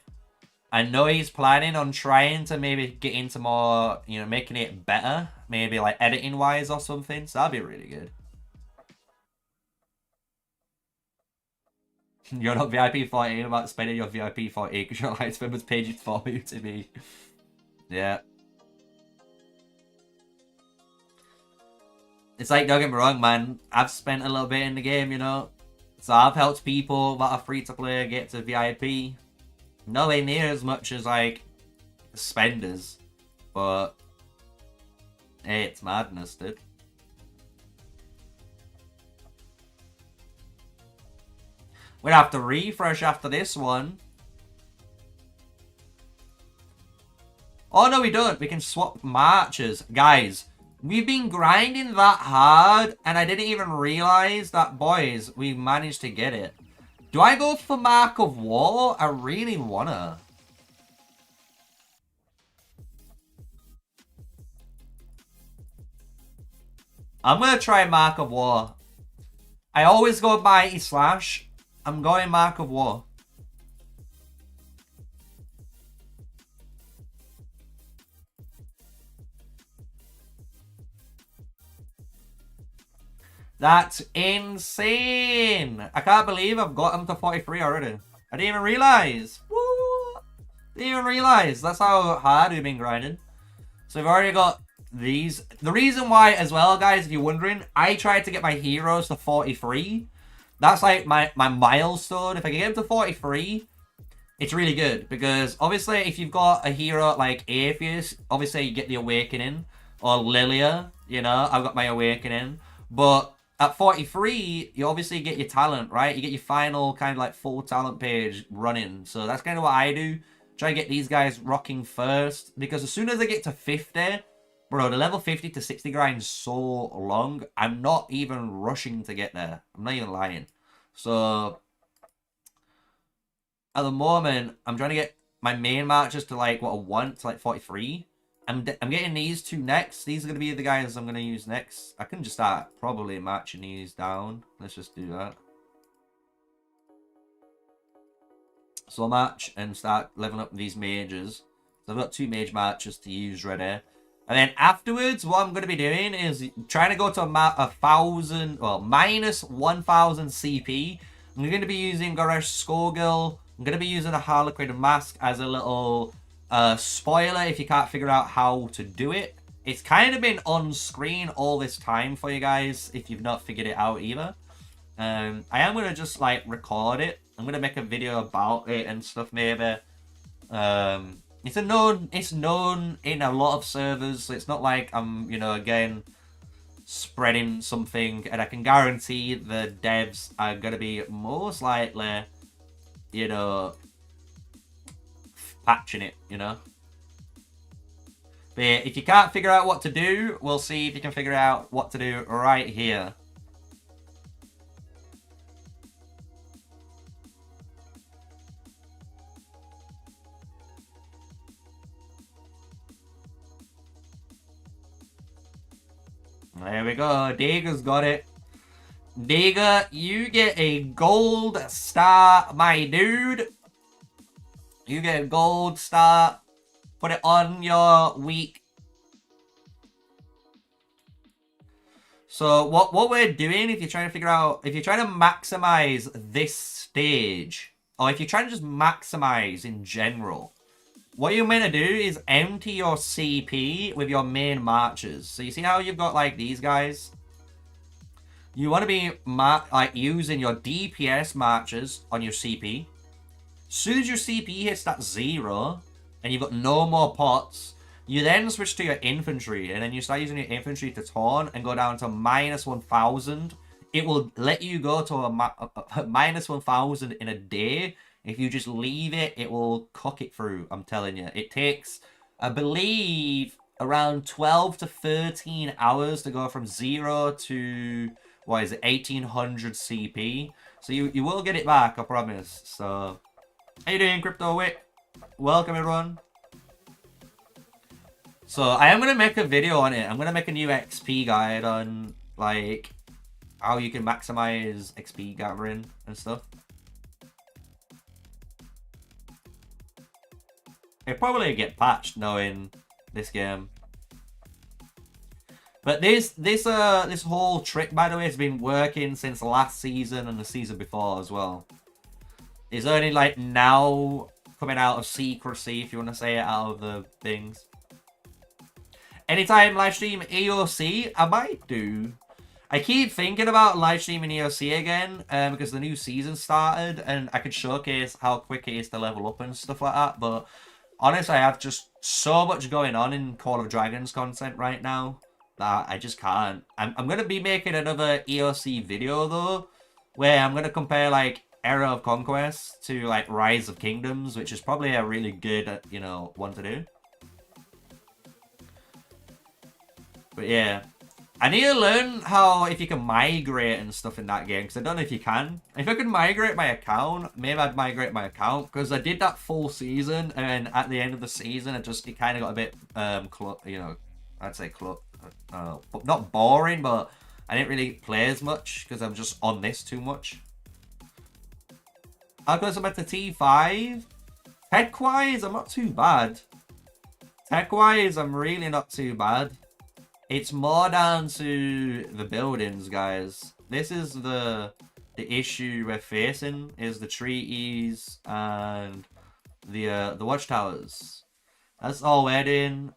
I know he's planning on trying to maybe get into more, making it better, maybe like editing wise or something, so that'd be really good. You're not VIP 48 about spending your VIP 48 because your light members paid you for you to be. Yeah. It's like, don't get me wrong, man. I've spent a little bit in the game, So I've helped people that are free to play get to VIP. Nowhere near as much as, like, spenders. But, hey, it's madness, dude. We'd have to refresh after this one. Oh, no, we don't. We can swap marches. Guys, we've been grinding that hard, and I didn't even realize that, boys, we managed to get it. Do I go for Mark of War? I really wanna. I'm gonna try Mark of War. I always go Mighty Slash. I'm going Mark of War. That's insane. I can't believe I've got him to 43 already. I didn't even realize. Woo! Didn't even realize. That's how hard we've been grinding. So we've already got these. The reason why as well, guys, if you're wondering, I tried to get my heroes to 43. That's like my milestone. If I can get them to 43, it's really good. Because obviously if you've got a hero like Atheist, obviously you get the Awakening. Or Lilia, I've got my Awakening. But at 43, you obviously get your talent, right? You get your final kind of like full talent page running. So that's kind of what I do. Try to get these guys rocking first. Because as soon as I get to 50, bro, the level 50 to 60 grind is so long. I'm not even rushing to get there. I'm not even lying. So, at the moment, I'm trying to get my main matches to like what I want, to like 43. I'm getting these two next. These are going to be the guys I'm going to use next. I can just start probably matching these down. Let's just do that. So match and start leveling up these mages. So I've got 2 mage matches to use ready. And then afterwards, what I'm going to be doing is trying to go to minus 1000 CP. I'm going to be using Goresh Skogul. I'm going to be using a Harlequin Mask as a little spoiler if you can't figure out how to do it. It's kind of been on screen all this time for you guys if you've not figured it out either. I am going to just like record it. I'm going to make a video about it and stuff maybe. It's known in a lot of servers, so it's not like I'm, again, spreading something. And I can guarantee the devs are going to be most likely, patching it, But if you can't figure out what to do, we'll see if you can figure out what to do right here. There we go. Dega's got it. Dega, you get a gold star, my dude. You get a gold star. Put it on your week. So what we're doing, if you're trying to figure out, if you're trying to maximize this stage, or if you're trying to just maximize in general, what you're meant to do is empty your CP with your main marches. So you see how you've got like these guys? You want to be like using your DPS marches on your CP. As soon as your CP hits that 0 and you've got no more pots, you then switch to your infantry, and then you start using your infantry to taunt and go down to -1000. It will let you go to a -1000 in a day. If you just leave it, it will cook it through. I'm telling you. It takes, I believe, around 12 to 13 hours to go from 0 to, what is it, 1800 CP. So you will get it back, I promise. So, how you doing, Crypto Wit? Welcome, everyone. So, I am going to make a video on it. I'm going to make a new XP guide on, like, how you can maximize XP gathering and stuff. It'll probably get patched knowing this game. But this whole trick, by the way, has been working since last season and the season before as well. It's only like now coming out of secrecy, if you want to say it, out of the things. Anytime live stream EOC, I might do. I keep thinking about live streaming EOC again because the new season started and I could showcase how quick it is to level up and stuff like that. But honestly, I have just so much going on in Call of Dragons content right now that I just can't. I'm going to be making another EOC video though, where I'm going to compare like Era of Conquest to like Rise of Kingdoms, which is probably a really good, you know, one to do. But yeah, I need to learn how, if you can migrate and stuff in that game, because I don't know if you can. If I could migrate my account, maybe I'd migrate my account, because I did that full season, and at the end of the season, it kind of got a bit, you know, I'd say not boring, but I didn't really play as much, because I'm just on this too much. I'll go some at the T5. Tech-wise, I'm not too bad. Tech-wise, I'm really not too bad. It's more down to the buildings, guys. This is the issue we're facing, is the treaties and the watchtowers. That's all we're doing.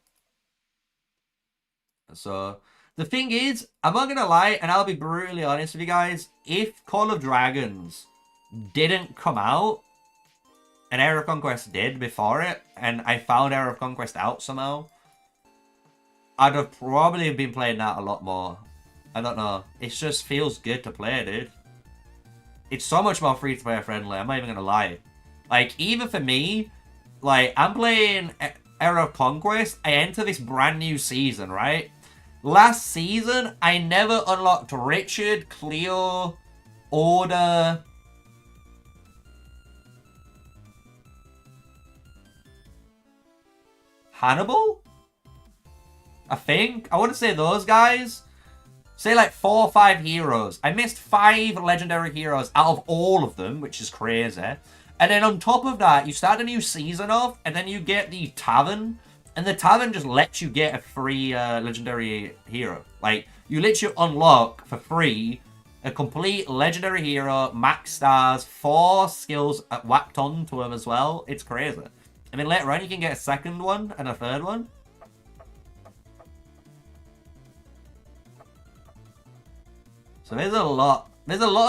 So the thing is, I'm not gonna lie, and I'll be brutally honest with you guys, if Call of Dragons didn't come out and Era of Conquest did before it, and I found Era of Conquest out somehow, I'd have probably been playing that a lot more. I don't know. It just feels good to play, dude. It's so much more free-to-play friendly. I'm not even gonna lie. Like, even for me, like, I'm playing Era of Conquest. I enter this brand new season, right? Last season, I never unlocked Richard, Cleo, Order. Hannibal? I think. I wouldn't say those guys. Say like 4 or 5 heroes. I missed 5 legendary heroes out of all of them, which is crazy. And then on top of that, you start a new season off, and then you get the Tavern. And the Tavern just lets you get a free legendary hero. Like, you literally unlock for free a complete legendary hero, max stars, 4 skills whacked onto him as well. It's crazy. And then later on, you can get a second one and a third one. So there's a lot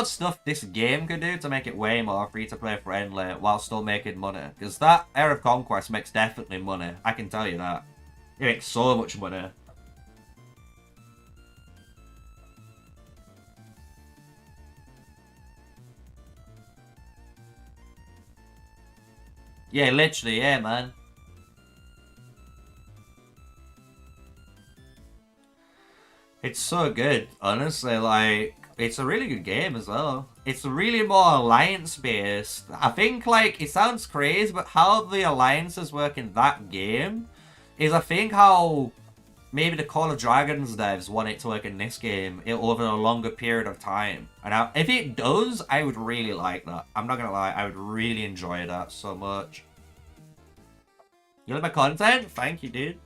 of stuff this game could do to make it way more free-to-play friendly while still making money. Because that Era of Conquest makes definitely money. I can tell you that. It makes so much money. Yeah, literally, yeah, man. It's so good, honestly. Like, it's a really good game as well. It's really more alliance-based. I think, like, it sounds crazy, but how the alliances work in that game is, I think, how maybe the Call of Dragons devs want it to work in this game over a longer period of time. And if it does, I would really like that. I'm not gonna lie, I would really enjoy that so much. You like my content? Thank you, dude.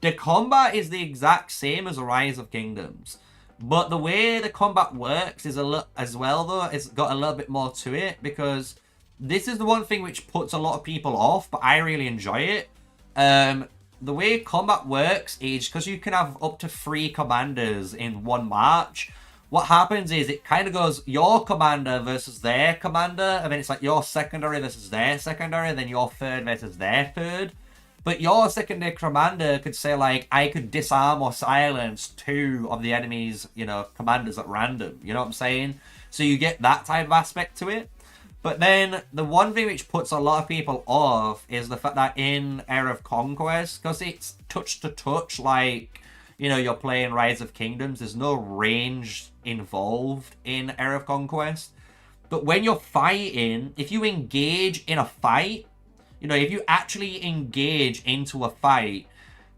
The combat is the exact same as Rise of Kingdoms, but the way the combat works is a lot as well, though. It's got a little bit more to it, because this is the one thing which puts a lot of people off, but I really enjoy it. The way combat works is because you can have up to 3 commanders in one march. What happens is it kind of goes your commander versus their commander, and then it's like your secondary versus their secondary, and then your third versus their third. But your secondary commander could say, like, I could disarm or silence 2 of the enemy's, you know, commanders at random. You know what I'm saying? So you get that type of aspect to it. But then the one thing which puts a lot of people off is the fact that in Era of Conquest, because it's touch to touch, like, you know, you're playing Rise of Kingdoms, there's no range involved in Era of Conquest. But when you're fighting, if you engage in a fight, you know, if you actually engage into a fight,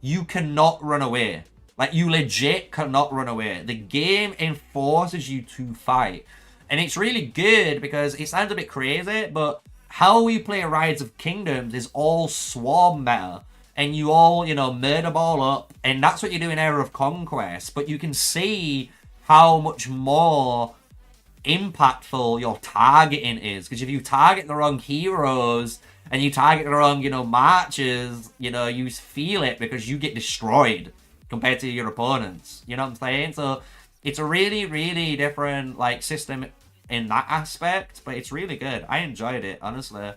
you cannot run away. Like, you legit cannot run away. The game enforces you to fight. And it's really good because it sounds a bit crazy, but how we play Rise of Kingdoms is all swarm meta. And you all, you know, murder ball up. And that's what you do in Era of Conquest. But you can see how much more impactful your targeting is. Because if you target the wrong heroes and you target the wrong, you know, marches, you know, you feel it because you get destroyed compared to your opponents. You know what I'm saying? So it's a really, really different, like, system in that aspect, but it's really good. I enjoyed it, honestly.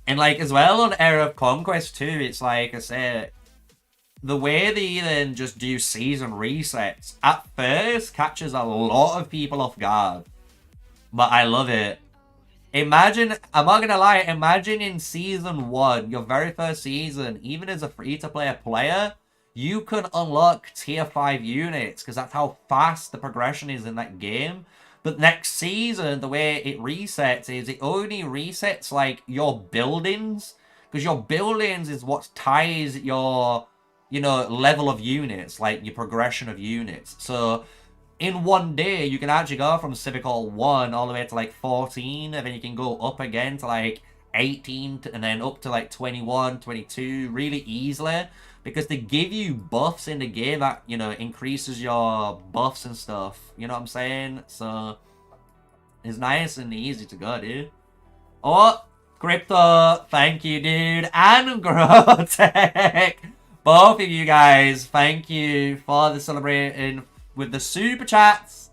And, like, as well on Era of Conquest too, it's like I said, the way they even just do season resets at first catches a lot of people off guard. But I love it. Imagine, I'm not gonna lie, imagine in season 1, your very first season, even as a free-to-play player, you can unlock tier 5 units, because that's how fast the progression is in that game. But next season, the way it resets is it only resets, like, your buildings, because your buildings is what ties your, you know, level of units, like your progression of units. So in one day, you can actually go from Civic Hall 1 all the way to, like, 14, and then you can go up again to, like, 18, and then up to, like, 21, 22, really easily. Because they give you buffs in the game that, you know, increases your buffs and stuff. You know what I'm saying? So it's nice and easy to go, dude. Oh, Crypto, thank you, dude. And Grotech. Both of you guys, thank you for the celebrating with the super chats.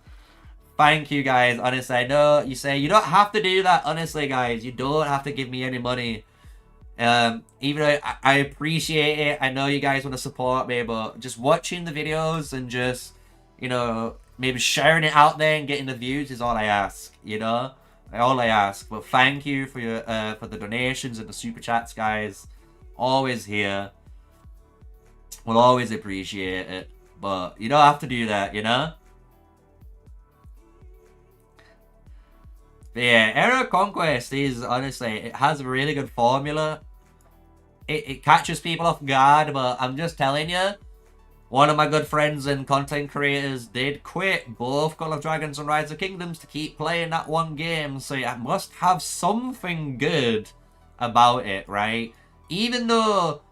Thank you, guys. Honestly, I know you say you don't have to do that. Honestly, guys, you don't have to give me any money. Even though I appreciate it, I know you guys want to support me, but just watching the videos and just, you know, maybe sharing it out there and getting the views is all I ask, you know, all I ask. But thank you for your for the donations and the super chats, guys. Always here. We'll always appreciate it, but you don't have to do that, you know. But yeah, Era of Conquest is, honestly, it has a really good formula. It catches people off guard, but I'm just telling you, one of my good friends and content creators did quit both Call of Dragons and Rise of Kingdoms to keep playing that one game, so it must have something good about it, right? Even though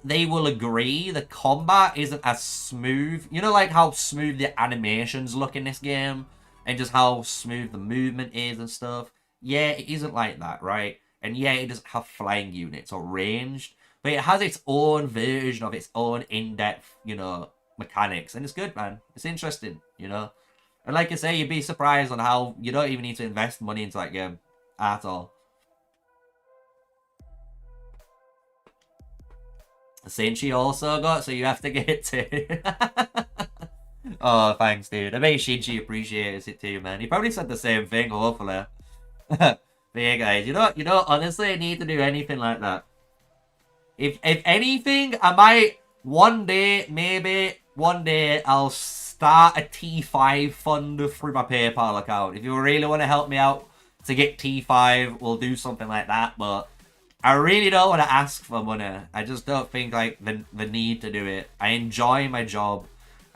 they will agree the combat isn't as smooth. You know, like how smooth the animations look in this game? And just how smooth the movement is and stuff. Yeah, it isn't like that, right? And yeah, it doesn't have flying units or ranged. But it has its own version of its own in-depth, you know, mechanics. And it's good, man. It's interesting, you know? And like I say, you'd be surprised on how you don't even need to invest money into that game. At all. Sinchi also got, so you have to get it too. Oh, thanks, dude. I bet Shinji appreciates it too, man. He probably said the same thing, hopefully. But yeah, guys, you know, honestly, I need to do anything like that. If anything, I might one day, maybe one day, I'll start a T5 fund through my PayPal account. If you really want to help me out to get T5, we'll do something like that. But I really don't want to ask for money. I just don't think like the need to do it. I enjoy my job.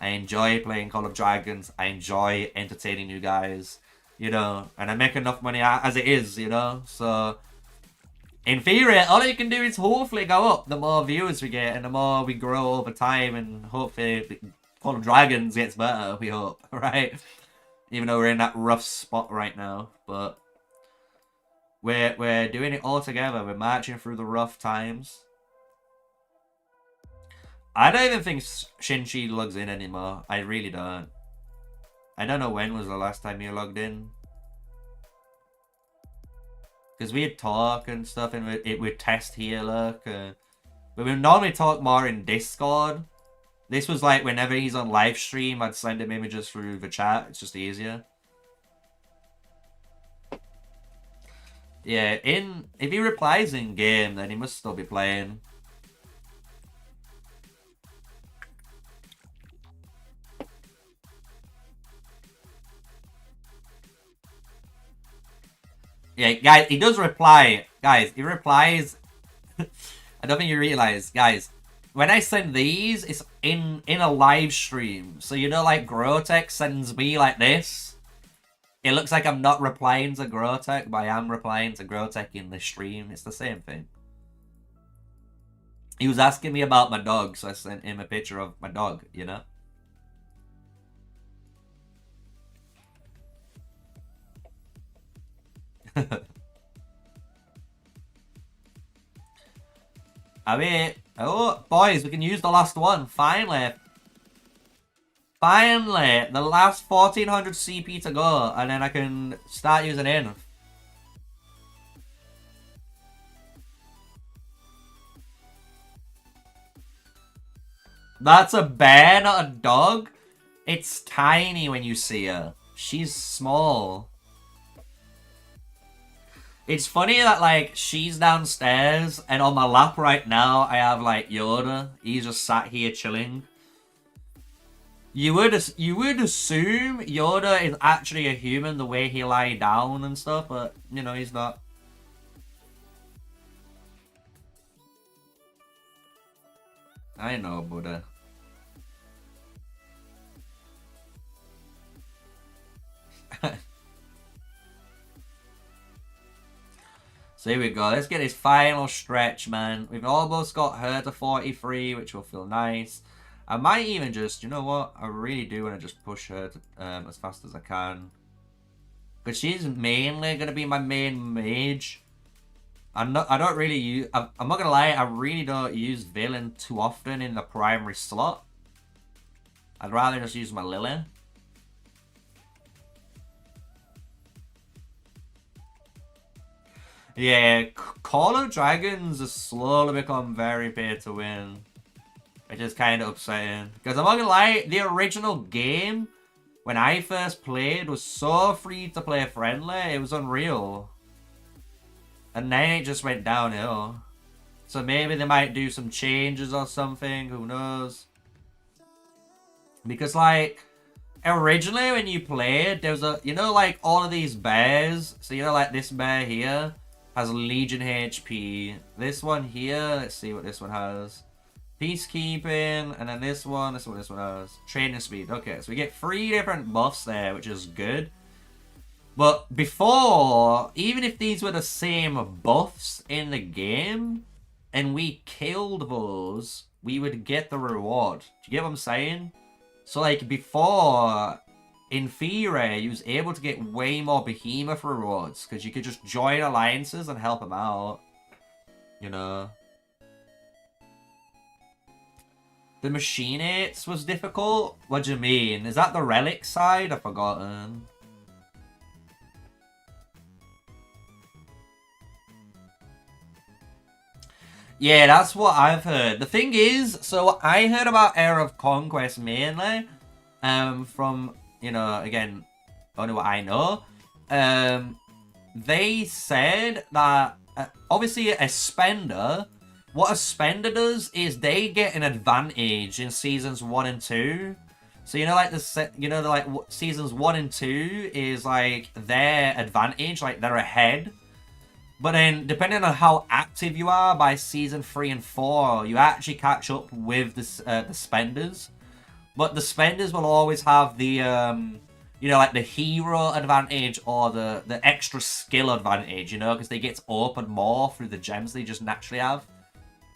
I enjoy playing Call of Dragons. I enjoy entertaining you guys, you know, and I make enough money as it is, you know. So in theory, all you can do is hopefully go up the more viewers we get and the more we grow over time, and hopefully Call of Dragons gets better, we hope, right? Even though we're in that rough spot right now, but we're doing it all together. We're marching through the rough times. I don't even think Shinji logs in anymore. I really don't. I don't know when was the last time you logged in. Because we'd talk and stuff, and it would test here, look. But we normally talk more in Discord. This was like whenever he's on live stream, I'd send him images through the chat. It's just easier. Yeah, if he replies in game, then he must still be playing. Yeah, guys, he does reply. Guys, he replies. I don't think you realize, guys. When I send these, it's in a live stream. So you know, like Grotech sends me like this. It looks like I'm not replying to Grotech, but I am replying to Grotech in the stream. It's the same thing. He was asking me about my dog, so I sent him a picture of my dog, you know? I mean, oh, boys, we can use the last one, finally. Finally, the last 1400 CP to go, and then I can start using it. That's a bear, not a dog. It's tiny when you see her. She's small. It's funny that, like, she's downstairs, and on my lap right now, I have, like, Yoda. He's just sat here chilling. You would assume Yoda is actually a human the way he lie down and stuff, but, you know, he's not. I know, Buddha. So here we go. Let's get this final stretch, man. We've almost got her to 43, which will feel nice. I might even just, you know what? I really do want to just push her to, as fast as I can. Because she's mainly going to be my main mage. I don't really use... I'm not going to lie, I really don't use villain too often in the primary slot. I'd rather just use my Lily. Yeah, Call of Dragons has slowly become very pay to win. Which is kind of upsetting. Because I'm not gonna lie, the original game, when I first played, was so free to play friendly, it was unreal. And then it just went downhill. So maybe they might do some changes or something, who knows. Because like, originally when you played, there was a, you know, like all of these bears. So you know, like this bear here has Legion HP. This one here, let's see what this one has. Peacekeeping, and then this one has. Training speed. Okay, so we get 3 different buffs there, which is good. But before, even if these were the same buffs in the game, and we killed those, we would get the reward. Do you get what I'm saying? So like before, in theory, you was able to get way more behemoth rewards, because you could just join alliances and help them out. You know? The Machinates was difficult? What do you mean? Is that the relic side? I've forgotten. Yeah, that's what I've heard. The thing is, so I heard about Era of Conquest mainly from, you know, again, only what I know. They said that, obviously a spender... What a spender does is they get an advantage in seasons 1 and 2. So you know, like seasons 1 and 2 is like their advantage, like they're ahead. But then, depending on how active you are by season 3 and 4, you actually catch up with the spenders. But the spenders will always have the, like the hero advantage or the extra skill advantage, because they get to open more through the gems they just naturally have.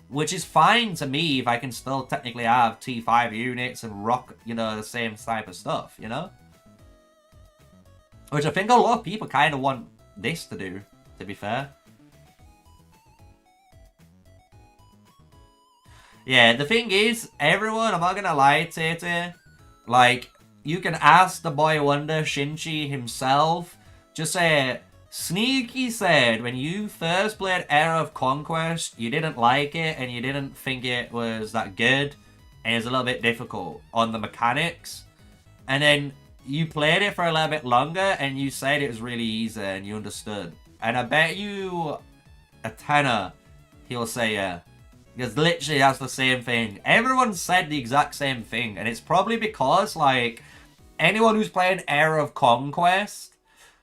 Which is fine to me if I can still technically have T5 units and rock, the same type of stuff, Which I think a lot of people kind of want this to do, to be fair. Yeah, the thing is, everyone, I'm not gonna lie, Tete, like, you can ask the boy wonder, Shinji himself, just say, Sneaky said, when you first played Era of Conquest, you didn't like it, and you didn't think it was that good, and it was a little bit difficult on the mechanics, and then you played it for a little bit longer, and you said it was really easy, and you understood. And I bet you a tenner, he'll say, yeah. Because literally that's the same thing. Everyone said the exact same thing. And it's probably because, like, anyone who's playing Era of Conquest,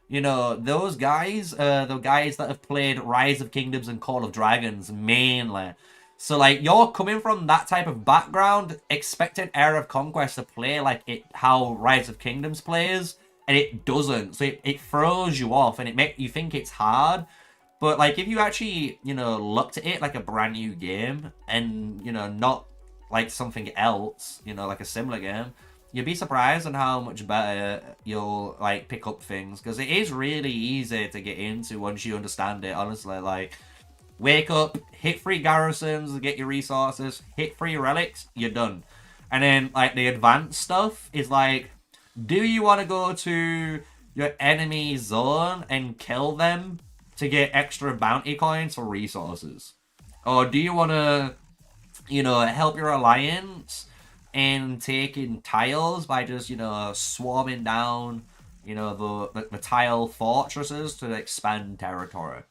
those guys, the guys that have played Rise of Kingdoms and Call of Dragons mainly. So, like, you're coming from that type of background, expecting Era of Conquest to play like how Rise of Kingdoms plays, and it doesn't. So it throws you off, and it makes you think it's hard. But, like, if you actually, looked at it like a brand new game and, not like something else, like a similar game, you'd be surprised on how much better you'll, like, pick up things. Because it is really easy to get into once you understand it, honestly. Like, wake up, hit 3 garrisons, get your resources, hit 3 relics, you're done. And then, like, the advanced stuff is, like, do you want to go to your enemy zone and kill them to get extra bounty coins or resources? Or do you want to, help your alliance in taking tiles by just, swarming down, the tile fortresses to expand territory?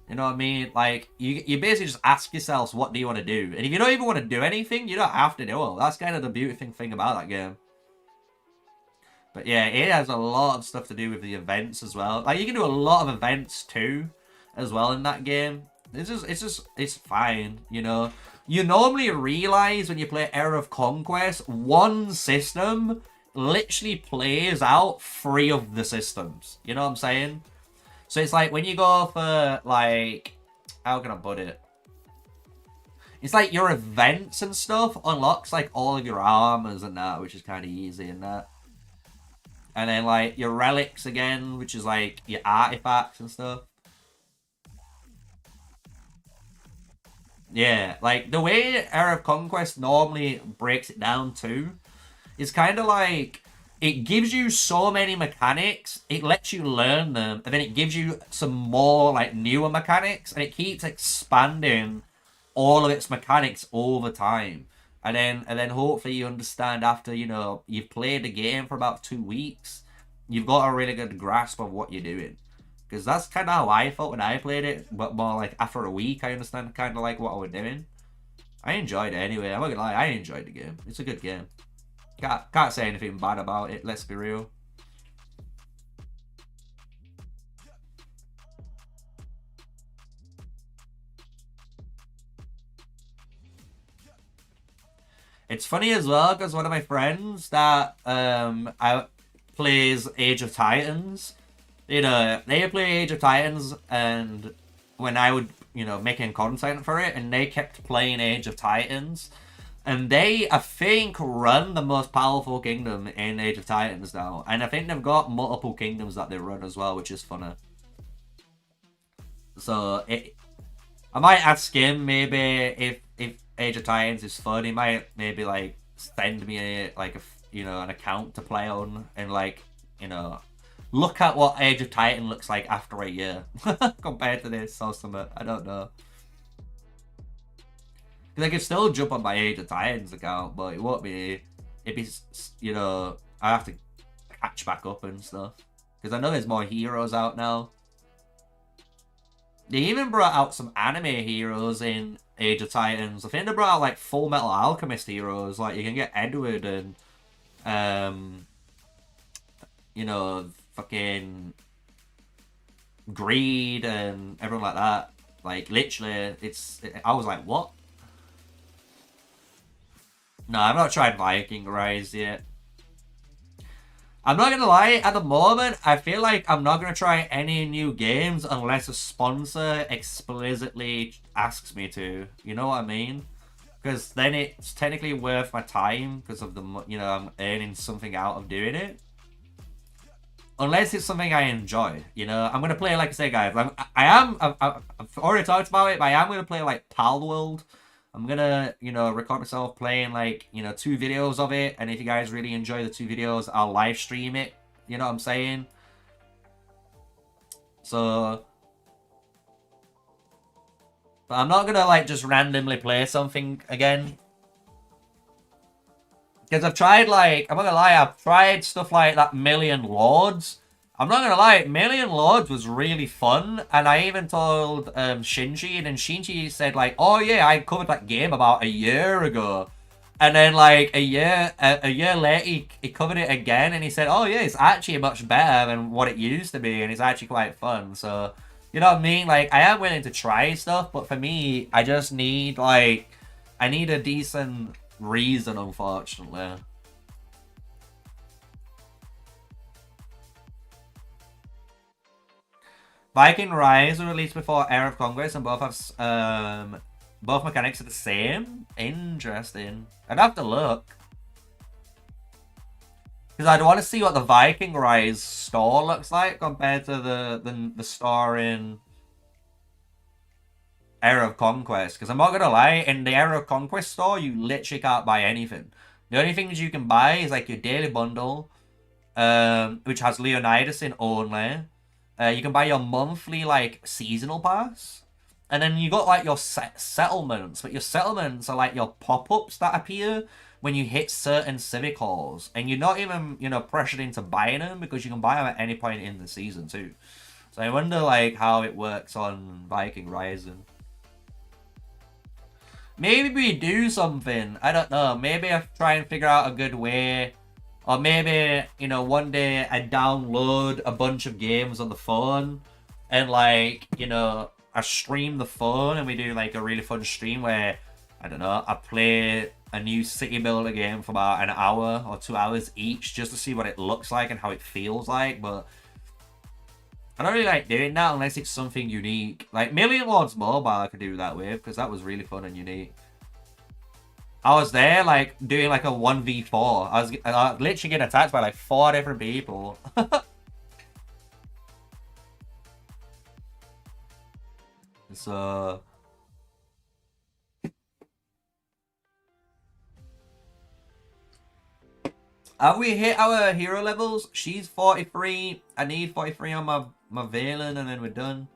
You know what I mean? Like, you basically just ask yourselves, what do you want to do? And if you don't even want to do anything, you don't have to do it. That's kind of the beautiful thing about that game. But yeah, it has a lot of stuff to do with the events as well. Like, you can do a lot of events too, as well in that game. It's fine, You normally realize when you play Era of Conquest, one system literally plays out 3 of the systems. You know what I'm saying? So it's like when you go for, like, how can I put it? It's like your events and stuff unlocks, like, all of your armors and that, which is kind of easy and that. And then, like, your relics again, which is, like, your artifacts and stuff. Yeah, like, the way Era of Conquest normally breaks it down too is kind of like, it gives you so many mechanics, it lets you learn them, and then it gives you some more, like, newer mechanics, and it keeps expanding all of its mechanics over time. And then hopefully you understand after, you've played the game for about 2 weeks, you've got a really good grasp of what you're doing. Because that's kind of how I felt when I played it, but more like after a week, I understand kind of like what I was doing. I enjoyed it anyway. I'm not gonna lie, I enjoyed the game. It's a good game. Can't say anything bad about it, let's be real. It's funny as well, because one of my friends that plays Age of Titans, they play Age of Titans, and when I would, making content for it, and they kept playing Age of Titans, and they, I think, run the most powerful kingdom in Age of Titans now, and I think they've got multiple kingdoms that they run as well, which is funny. So, I might ask him, maybe, if Age of Titans is fun, he might maybe, like, send me an account to play on, and, like, look at what Age of Titan looks like after a year compared to this or something. I don't know. Because I can still jump on my Age of Titans account, but it won't be. It'd be, I have to catch back up and stuff. Because I know there's more heroes out now. They even brought out some anime heroes in Age of Titans. I think they brought out, like, Full Metal Alchemist heroes. Like, you can get Edward and, fucking greed and everyone like that. Like, literally, I was like, what? No, I've not tried Viking Rise yet. I'm not gonna lie, at the moment, I feel like I'm not gonna try any new games unless a sponsor explicitly asks me to. You know what I mean? Because then it's technically worth my time because of the, I'm earning something out of doing it. Unless it's something I enjoy, I'm gonna play, like I say, guys. I've already talked about it, but I am gonna play like Pal World. I'm gonna, record myself playing like, 2 videos of it, and if you guys really enjoy the 2 videos, I'll live stream it. You know what I'm saying? So, but I'm not gonna like just randomly play something again. Because I've tried, like, I'm not gonna lie, I've tried stuff like that Million Lords. I'm not gonna lie, Million Lords was really fun, and I even told Shinji, and Shinji said, like, oh yeah, I covered that game about a year ago. And then, like, a year later, he covered it again, and he said, oh yeah, it's actually much better than what it used to be, and it's actually quite fun. So, you know what I mean? Like, I am willing to try stuff, but for me, I just need, like, I need a decent reason, unfortunately. Viking Rise were released before Era of Conquest, and both mechanics are the same. Interesting. I'd have to look. Because I'd want to see what the Viking Rise store looks like compared to the store in Era of Conquest. Because I'm not going to lie, in the Era of Conquest store, you literally can't buy anything. The only things you can buy is like your daily bundle, which has Leonidas in only. You can buy your monthly, like, seasonal pass. And then you got, like, your settlements. But your settlements are, like, your pop-ups that appear when you hit certain civic halls. And you're not even, pressured into buying them because you can buy them at any point in the season, too. So I wonder, like, how it works on Viking Rising. Maybe we do something. I don't know. Maybe I try and figure out a good way. Or maybe, one day I download a bunch of games on the phone. And, like, I stream the phone and we do, like, a really fun stream where, I don't know, I play a new city builder game for about an hour or 2 hours each just to see what it looks like and how it feels like. But I don't really like doing that unless it's something unique. Like, Million Lords Mobile I could do that with because that was really fun and unique. I was there, like, doing, like, a 1v4. I was literally getting attacked by, like, 4 different people. So... have we hit our hero levels? She's 43. I need 43 on my Valen, and then we're done.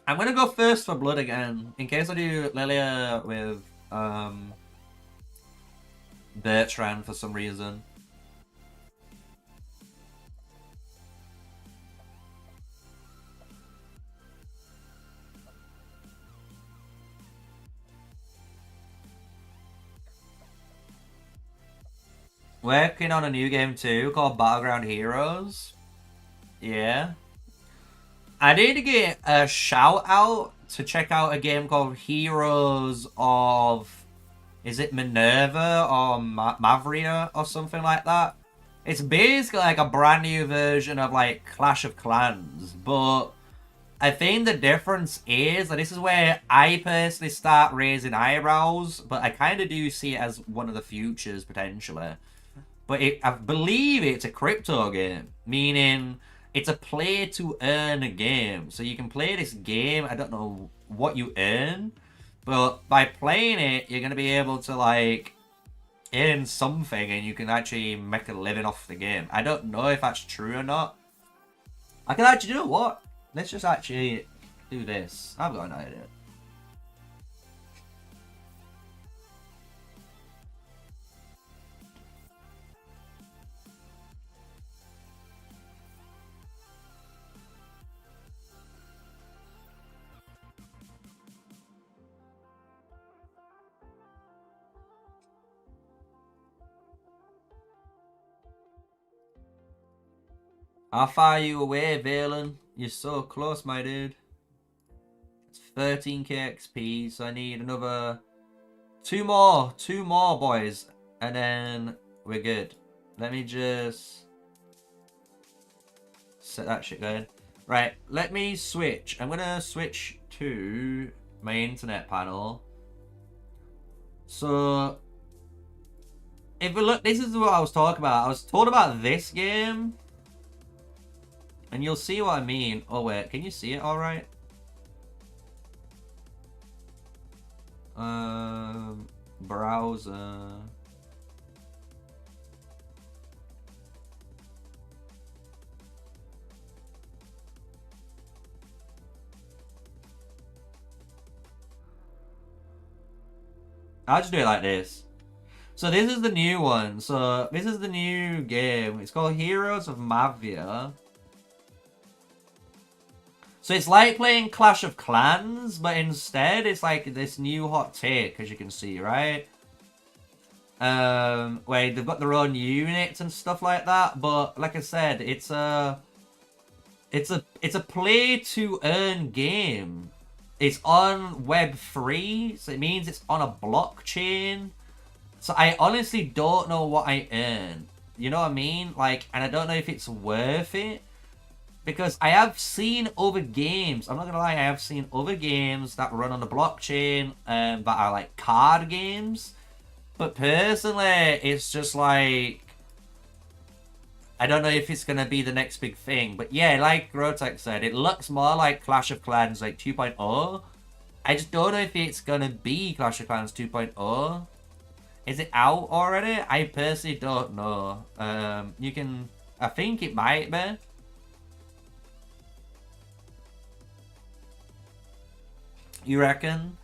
I'm gonna go first for blood again, in case I do Lilia with Bertrand for some reason. Working on a new game too called Battleground Heroes. Yeah. I need to get a shout out to check out a game called Heroes of... is it Minerva or Mavria or something like that? It's basically like a brand new version of like Clash of Clans, but I think the difference is, and this is where I personally start raising eyebrows, but I kind of do see it as one of the futures potentially. But I believe it's a crypto game, meaning it's a play to earn a game. So you can play this game, I don't know what you earn, but by playing it, you're going to be able to like earn something and you can actually make a living off the game. I don't know if that's true or not. I can actually do what? Let's just actually do this. I've got an idea. How far are you away, Valen? You're so close, my dude. It's 13k XP, so I need another two more, boys, and then we're good. Let me just set that shit going. Right, let me switch. I'm gonna switch to my internet panel. So, if we look, this is what I was talking about. I was talking about this game, and you'll see what I mean. Oh wait, can you see it all right? Browser. I'll just do it like this. So this is the new one. So this is the new game. It's called Heroes of Mavia. So it's like playing Clash of Clans, but instead it's like this new hot take, as you can see, right? Where they've got their own units and stuff like that. But like I said, it's a play to earn game. It's on Web3, so it means it's on a blockchain. So I honestly don't know what I earn. You know what I mean? Like, and I don't know if it's worth it. Because I have seen other games. I'm not gonna lie, I have seen other games that run on the blockchain that are like card games. But personally, it's just like, I don't know if it's gonna be the next big thing. But yeah, like Grotek said, it looks more like Clash of Clans like 2.0. I just don't know if it's gonna be Clash of Clans 2.0. Is it out already? I personally don't know. You can, I think it might be. You reckon?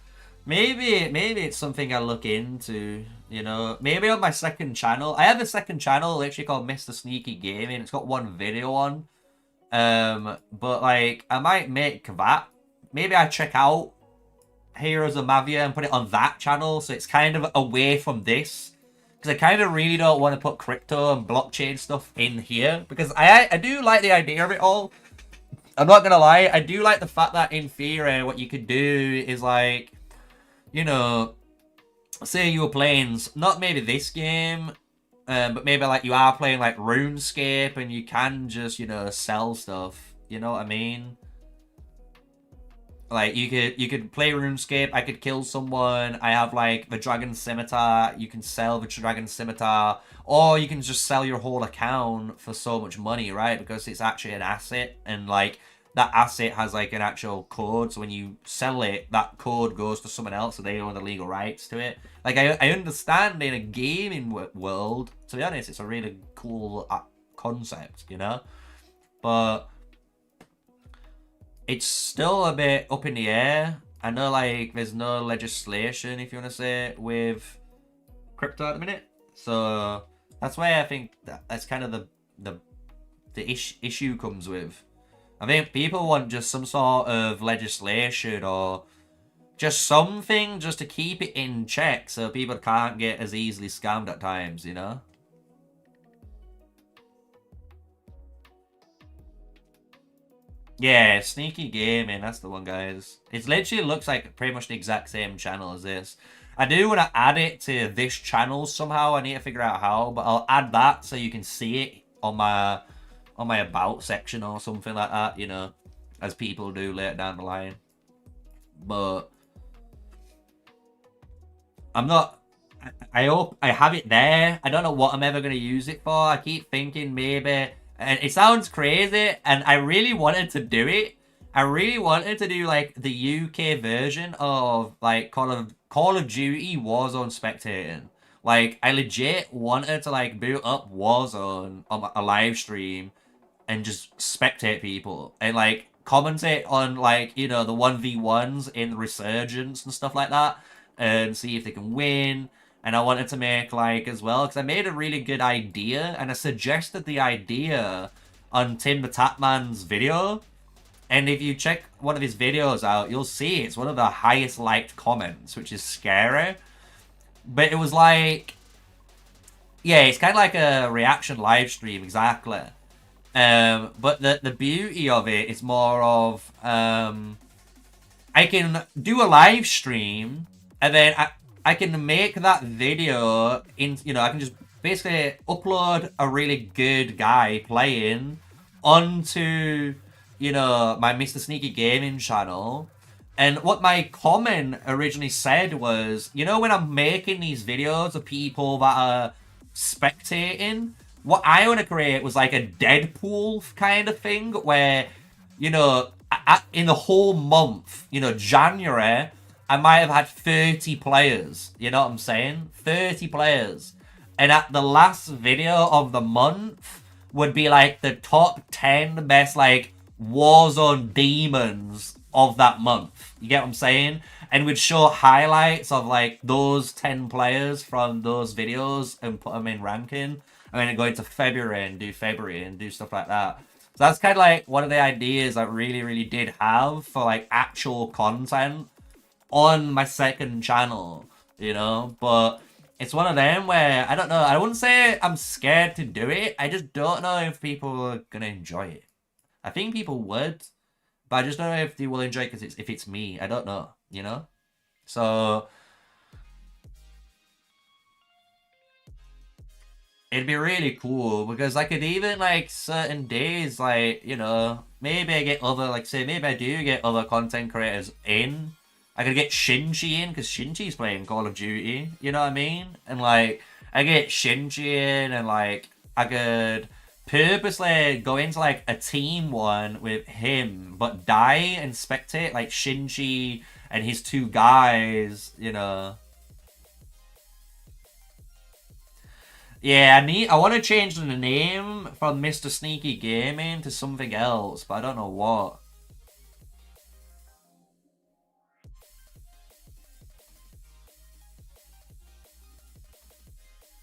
Maybe it's something I'll look into, you know. Maybe on my second channel. I have a second channel literally called Mr. Sneaky Gaming. It's got one video on. But like, I might make that. Maybe I check out Heroes of Mavia and put it on that channel, so it's kind of away from this. Because I kind of really don't want to put crypto and blockchain stuff in here. Because I do like the idea of it all. I'm not gonna lie, I do like the fact that in theory what you could do is like, you know, say you were playing, not maybe this game, but maybe like you are playing like RuneScape and you can just, you know, sell stuff. You know what I mean? Like you could play RuneScape, I could kill someone, I have like the Dragon Scimitar, you can sell the Dragon Scimitar, or you can just sell your whole account for so much money, right? Because it's actually an asset, and like that asset has like an actual code, so when you sell it, that code goes to someone else, so they own the legal rights to it. Like I understand in a gaming world, to be honest, it's a really cool concept, you know? But it's still a bit up in the air. I know, like, there's no legislation, if you want to say, with crypto at the minute. So that's why I think that's kind of the issue comes with. I think people want just some sort of legislation or just something just to keep it in check so people can't get as easily scammed at times, you know? Yeah, Sneaky Gaming, that's the one, guys. It literally looks like pretty much the exact same channel as this. I do want to add it to this channel somehow. I need to figure out how, but I'll add that so you can see it on my about section or something like that, you know, as people do later down the line. But I'm not, I hope I have it there. I don't know what I'm ever going to use it for. I keep thinking maybe, and it sounds crazy, and I really wanted to do it. I really wanted to do like the UK version of like Call of Duty Warzone spectating. Like I legit wanted to like boot up Warzone on a live stream and just spectate people and like commentate on like, you know, the 1v1s in Resurgence and stuff like that and see if they can win. And I wanted to make like as well, because I made a really good idea and I suggested the idea on Tim the Tatman's video. And if you check one of his videos out, you'll see it's one of the highest liked comments, which is scary. But it was like, yeah, it's kind of like a reaction live stream, exactly. But the beauty of it is more of I can do a live stream and then I can make that video in, you know, I can just basically upload a really good guy playing onto, you know, my Mr. Sneaky Gaming channel. And what my comment originally said was, you know, when I'm making these videos of people that are spectating, what I want to create was like a Deadpool kind of thing where, you know, in the whole month, you know, January, I might have had 30 players. You know what I'm saying? 30 players. And at the last video of the month would be like the top 10 best, like, Warzone demons of that month. You get what I'm saying? And we'd show highlights of, like, those 10 players from those videos and put them in ranking. And then go into February and do stuff like that. So that's kind of like one of the ideas I really, really did have for like actual content on my second channel, you know? But it's one of them where, I don't know, I wouldn't say I'm scared to do it. I just don't know if people are going to enjoy it. I think people would, but I just don't know if they will enjoy it because if it's me. I don't know, you know? So it'd be really cool because I could even like certain days, like, you know, maybe I get other, like, say, maybe I do get other content creators in. I could get Shinji in because Shinji's playing Call of Duty, you know what I mean? And like, I get Shinji in and like, I could purposely go into like a team one with him, but die and spectate like Shinji and his two guys, you know. Yeah, I want to change the name from Mr. Sneaky Gaming to something else, but I don't know what.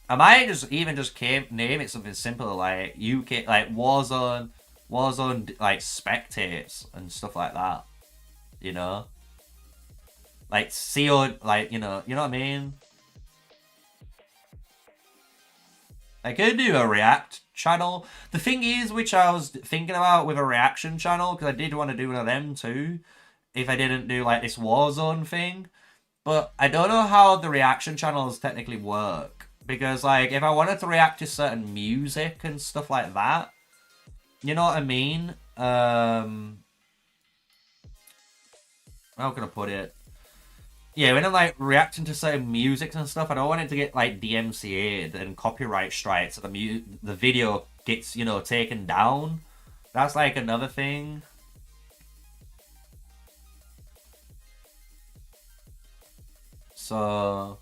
I might just name it something simple like UK, like Warzone like spectates and stuff like that. You know, like CO, like, you know what I mean. I could do a React channel. The thing is, which I was thinking about with a reaction channel, because I did want to do one of them too, if I didn't do like this Warzone thing. But I don't know how the reaction channels technically work. Because like, if I wanted to react to certain music and stuff like that, you know what I mean? How can I put it? Yeah, when I'm like reacting to certain music and stuff, I don't want it to get like DMCA'd and copyright strikes, so the video gets, you know, taken down. That's like another thing. So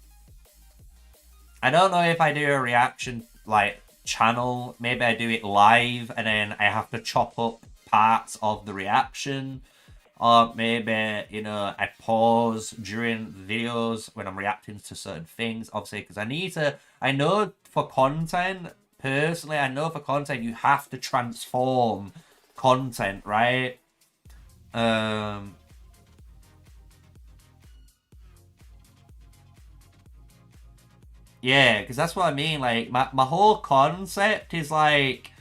I don't know if I do a reaction like channel. Maybe I do it live and then I have to chop up parts of the reaction. Or maybe, you know, I pause during videos when I'm reacting to certain things. Obviously, because I know for content, personally, I know for content you have to transform content, right? Yeah, because that's what I mean. Like, my whole concept is like,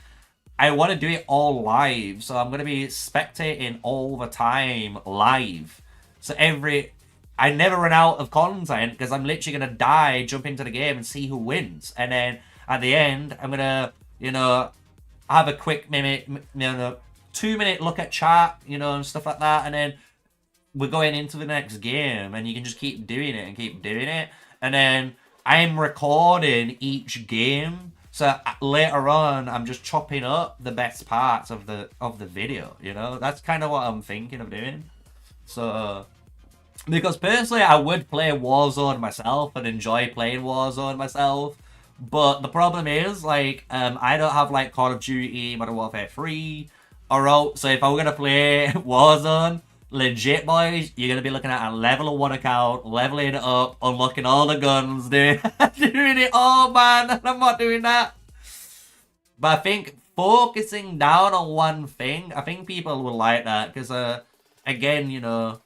I want to do it all live, so I'm going to be spectating all the time live. So I never run out of content because I'm literally going to die, jump into the game and see who wins. And then at the end, I'm going to, you know, have a quick minute, you know, 2-minute look at chat, you know, and stuff like that. And then we're going into the next game and you can just keep doing it and keep doing it. And then I'm recording each game. So later on, I'm just chopping up the best parts of the video, you know? That's kind of what I'm thinking of doing. So, because personally, I would play Warzone myself and enjoy playing Warzone myself. But the problem is, like, I don't have, like, Call of Duty, Modern Warfare 3, or else, so if I were going to play Warzone, legit, boys, you're going to be looking at a level of 1 account, leveling it up, unlocking all the guns, doing it all, man. I'm not doing that. But I think focusing down on one thing, I think people will like that. Because, again, you know,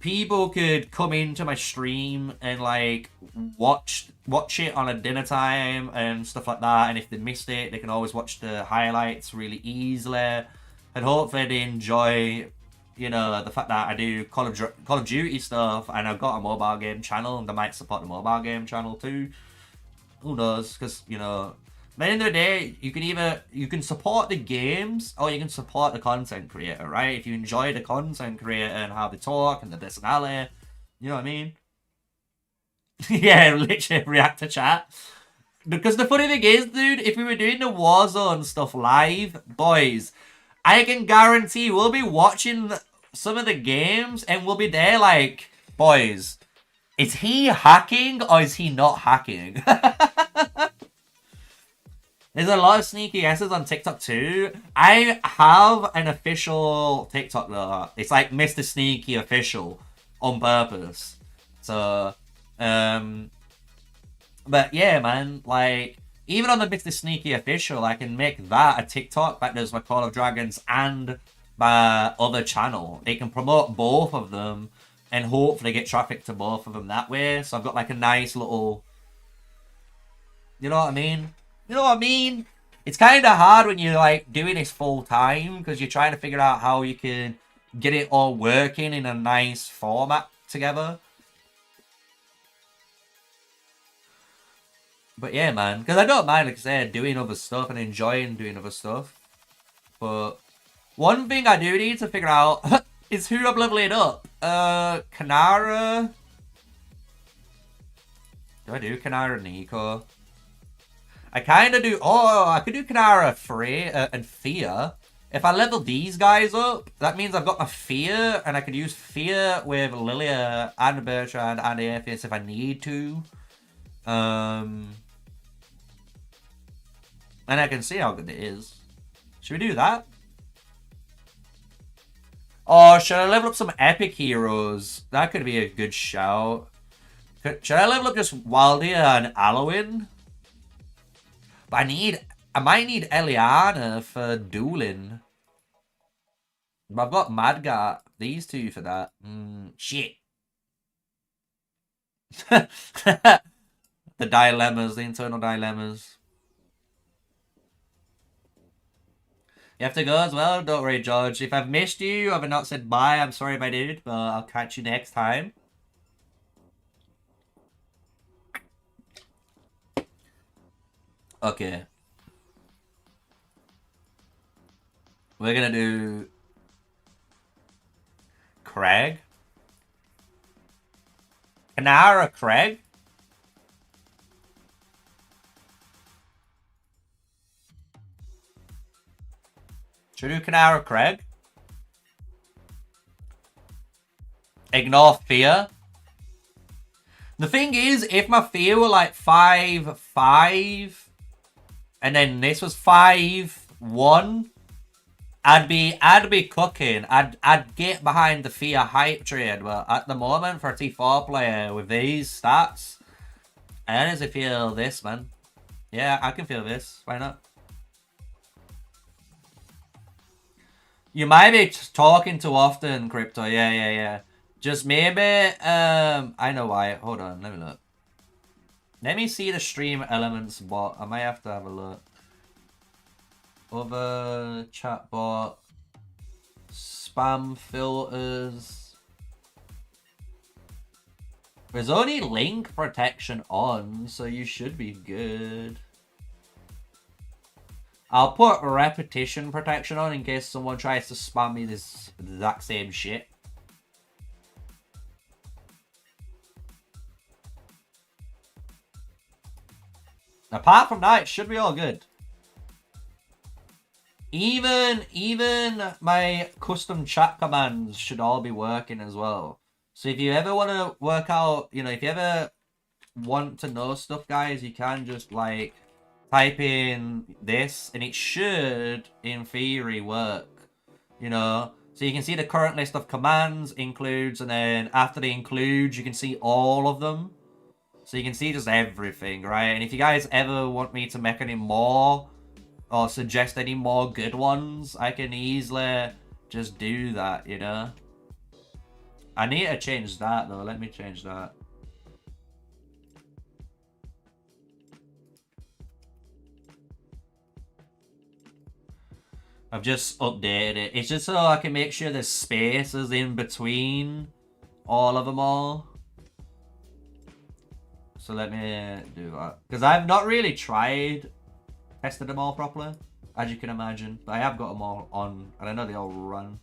people could come into my stream and like watch it on a dinner time and stuff like that, and if they missed it, they can always watch the highlights really easily, and hopefully they enjoy, you know, the fact that I do Call of Duty stuff, and I've got a mobile game channel, and they might support the mobile game channel too. Who knows? Because, you know, at the end of the day, you can support the games, or you can support the content creator, right? If you enjoy the content creator and how they talk and the personality, you know what I mean? Yeah, literally react to chat. Because the funny thing is, dude, if we were doing the Warzone stuff live, boys, I can guarantee we'll be watching some of the games and we'll be there like, boys, is he hacking or is he not hacking? There's a lot of sneaky S's on TikTok too. I have an official TikTok though. It's like Mr. Sneaky Official on purpose. So, but yeah, man, like, even on the Mr. Sneaky Official, I can make that a TikTok that does my Call of Dragons and my other channel. It can promote both of them and hopefully get traffic to both of them that way. So I've got like a nice little, you know what I mean? You know what I mean? It's kind of hard when you're like doing this full time because you're trying to figure out how you can get it all working in a nice format together. But yeah, man, because I don't mind, like I said, doing other stuff and enjoying doing other stuff. But one thing I do need to figure out is who I'm leveling up. Kanara. Do I do Kanara Nico? I kind of do. Oh, I could do Kanara Frey and Fear. If I level these guys up, that means I've got my Fear, and I could use Fear with Lilia and Bertrand and Atheist if I need to. And I can see how good it is. Should we do that? Or should I level up some epic heroes? That could be a good shout. Should I level up just Waldia and Alwyn? But I might need Eliana for dueling. But I've got Madgat, these two for that. Shit. The dilemmas, the internal dilemmas. You have to go as well? Don't worry, George. If I've missed you, or I've not said bye, I'm sorry if I did, but I'll catch you next time. Okay. We're gonna do Craig. Kanara Craig. Should we do Kanara Craig? Ignore Fear. The thing is, if my Fear were like 5-5, and then this was 5-1, I'd be cooking. I'd get behind the Fear hype trade, but at the moment for a T4 player with these stats, I honestly feel this, man. Yeah, I can feel this. Why not? You might be talking too often, Crypto. Yeah. Just maybe, I know why. Hold on, let me look. Let me see the stream elements bot. I might have to have a look. Other chatbot. Spam filters. There's only link protection on, so you should be good. I'll put repetition protection on in case someone tries to spam me this exact same shit. Apart from that, it should be all good. Even my custom chat commands should all be working as well. So if you ever want to work out, you know, if you ever want to know stuff, guys, you can just like type in this and it should, in theory, work, you know. So you can see the current list of commands, includes, and then after the includes, you can see all of them. So you can see just everything, right? And if you guys ever want me to make any more or suggest any more good ones, I can easily just do that, you know. I need to change that though. Let me change that. I've just updated it. It's just so I can make sure there's spaces in between all of them all. So let me do that. Because I've not really tried testing them all properly, as you can imagine. But I have got them all on, and I know they all run.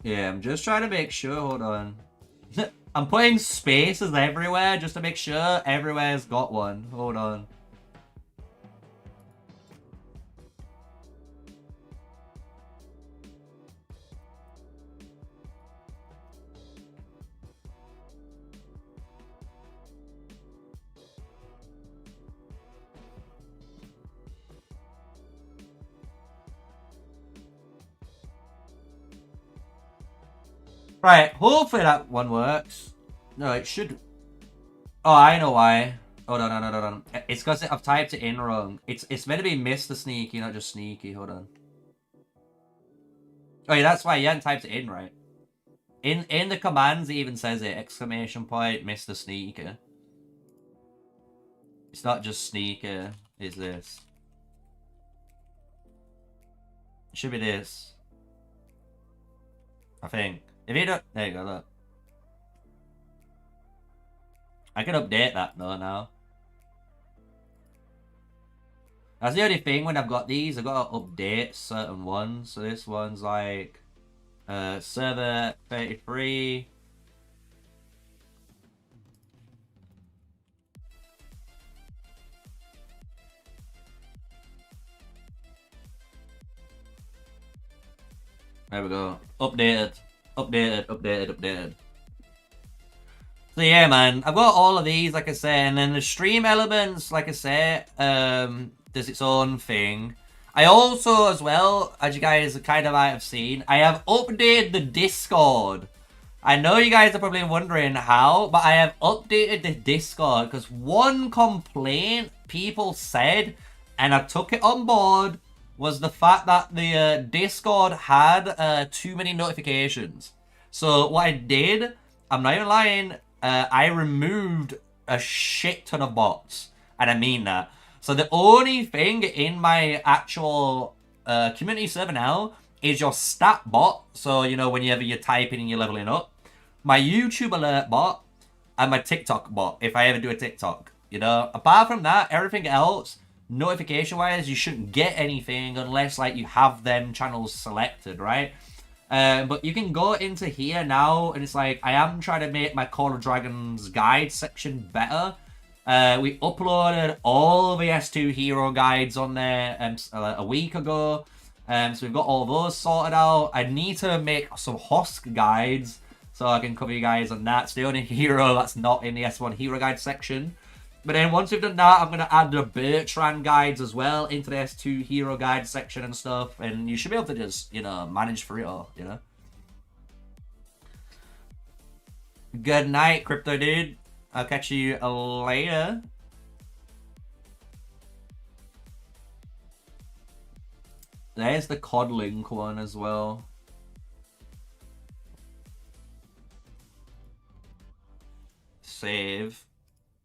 Yeah, I'm just trying to make sure. Hold on. I'm putting spaces everywhere just to make sure everywhere's got one. Hold on. Right, hopefully that one works. No, it should. Oh, I know why. Hold on, hold on. It's because I've typed it in wrong. It's meant to be Mr. Sneaky, not just Sneaky. Hold on. Oh yeah, that's why you hadn't typed it in right. In the commands, it even says it, exclamation point, Mr. Sneaky. It's not just Sneaky, it's this. It should be this. I think. If you don't, there you go, look. I can update that though now. That's the only thing when I've got these, I've got to update certain ones. So this one's like server 33. There we go. Updated. So yeah, man, I've got all of these, like I say, and then the stream elements, like I say, does its own thing. I also, as well, as you guys kind of might have seen, I have updated the Discord. I know you guys are probably wondering how, but I have updated the Discord because one complaint people said, and I took it on board, was the fact that the Discord had too many notifications. So what I did, I'm not even lying, I removed a shit ton of bots. And I mean that. So the only thing in my actual community server now is your stat bot. So, you know, whenever you're typing and you're leveling up. My YouTube alert bot and my TikTok bot, if I ever do a TikTok. You know, apart from that, everything else, notification-wise, you shouldn't get anything unless, like, you have them channels selected, right? But you can go into here now, and it's like, I am trying to make my Call of Dragons guide section better. We uploaded all the S2 hero guides on there a week ago. So we've got all those sorted out. I need to make some Husk guides so I can cover you guys on that. It's the only hero that's not in the S1 hero guide section. But then once we've done that, I'm going to add the Bertrand guides as well into the S2 hero guide section and stuff. And you should be able to just, you know, manage for it all, you know. Good night, Crypto Dude. I'll catch you later. There's the COD link one as well. Save.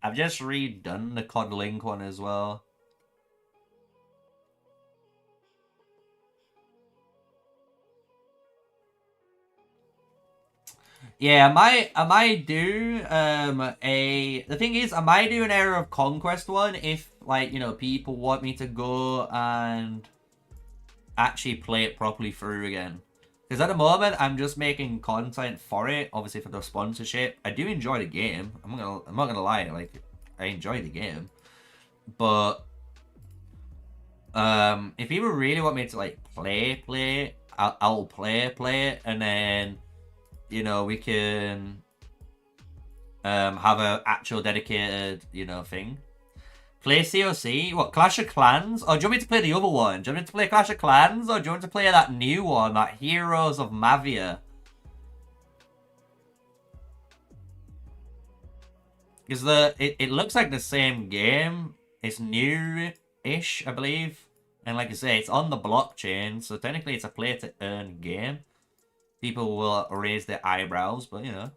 I've just redone the COD link one as well. Yeah, I might do the thing is I might do an Era of Conquest one if, like, you know, people want me to go and actually play it properly through again. Because at the moment I'm just making content for it, obviously for the sponsorship. I do enjoy the game. I'm not gonna lie, like, I enjoy the game. But If people really want me to like play it, I'll play it, and then you know we can have a actual dedicated thing. Play COC? What, Clash of Clans? Or do you want me to play the other one? Do you want me to play Clash of Clans? Or do you want to play that new one, that Heroes of Mavia? Because it looks like the same game. It's new-ish, I believe. And like I say, it's on the blockchain, so technically it's a play-to-earn game. People will raise their eyebrows, but you know.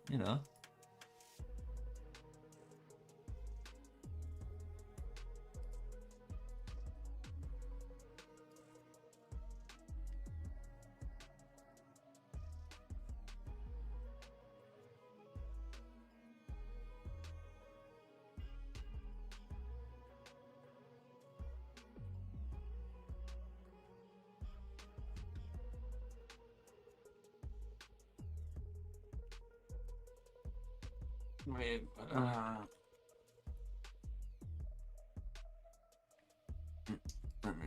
Wait, let me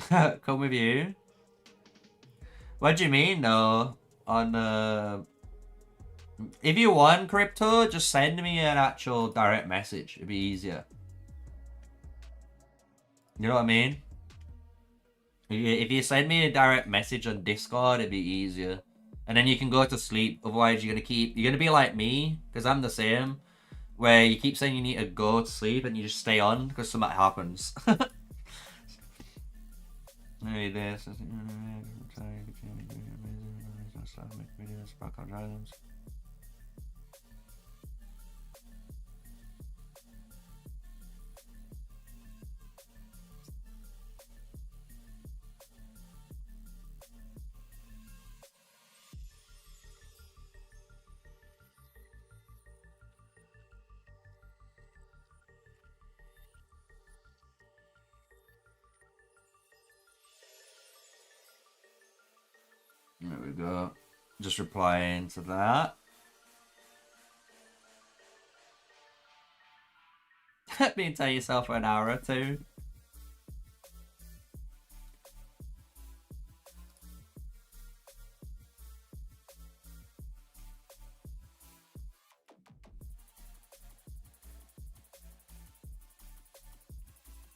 wait. Come with you? What do you mean, though? If you want crypto, just send me an actual direct message. It'd be easier. You know what I mean? If you send me a direct message on Discord, it'd be easier. And then you can go to sleep. Otherwise, you're gonna be like me, because I'm the same. Where you keep saying you need to go to sleep and you just stay on because something happens. Hey, this. There we go. Just replying to that. Being tell yourself for an hour or two.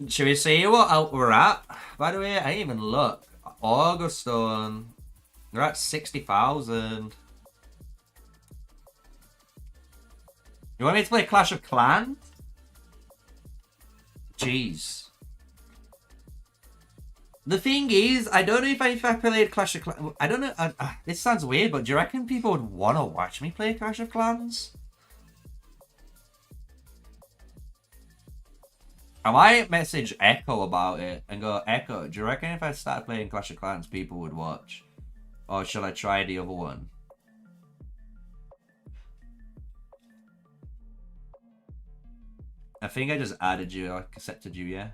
Should we see what we're at? By the way, I didn't even look. Augustone. We're at 60,000. You want me to play Clash of Clans? Jeez. The thing is, I don't know if I played Clash of Clans. I don't know. This sounds weird, but do you reckon people would want to watch me play Clash of Clans? I might message Echo about it and go, Echo, do you reckon if I started playing Clash of Clans, people would watch? Or shall I try the other one? I think I just added you, I accepted you, yeah?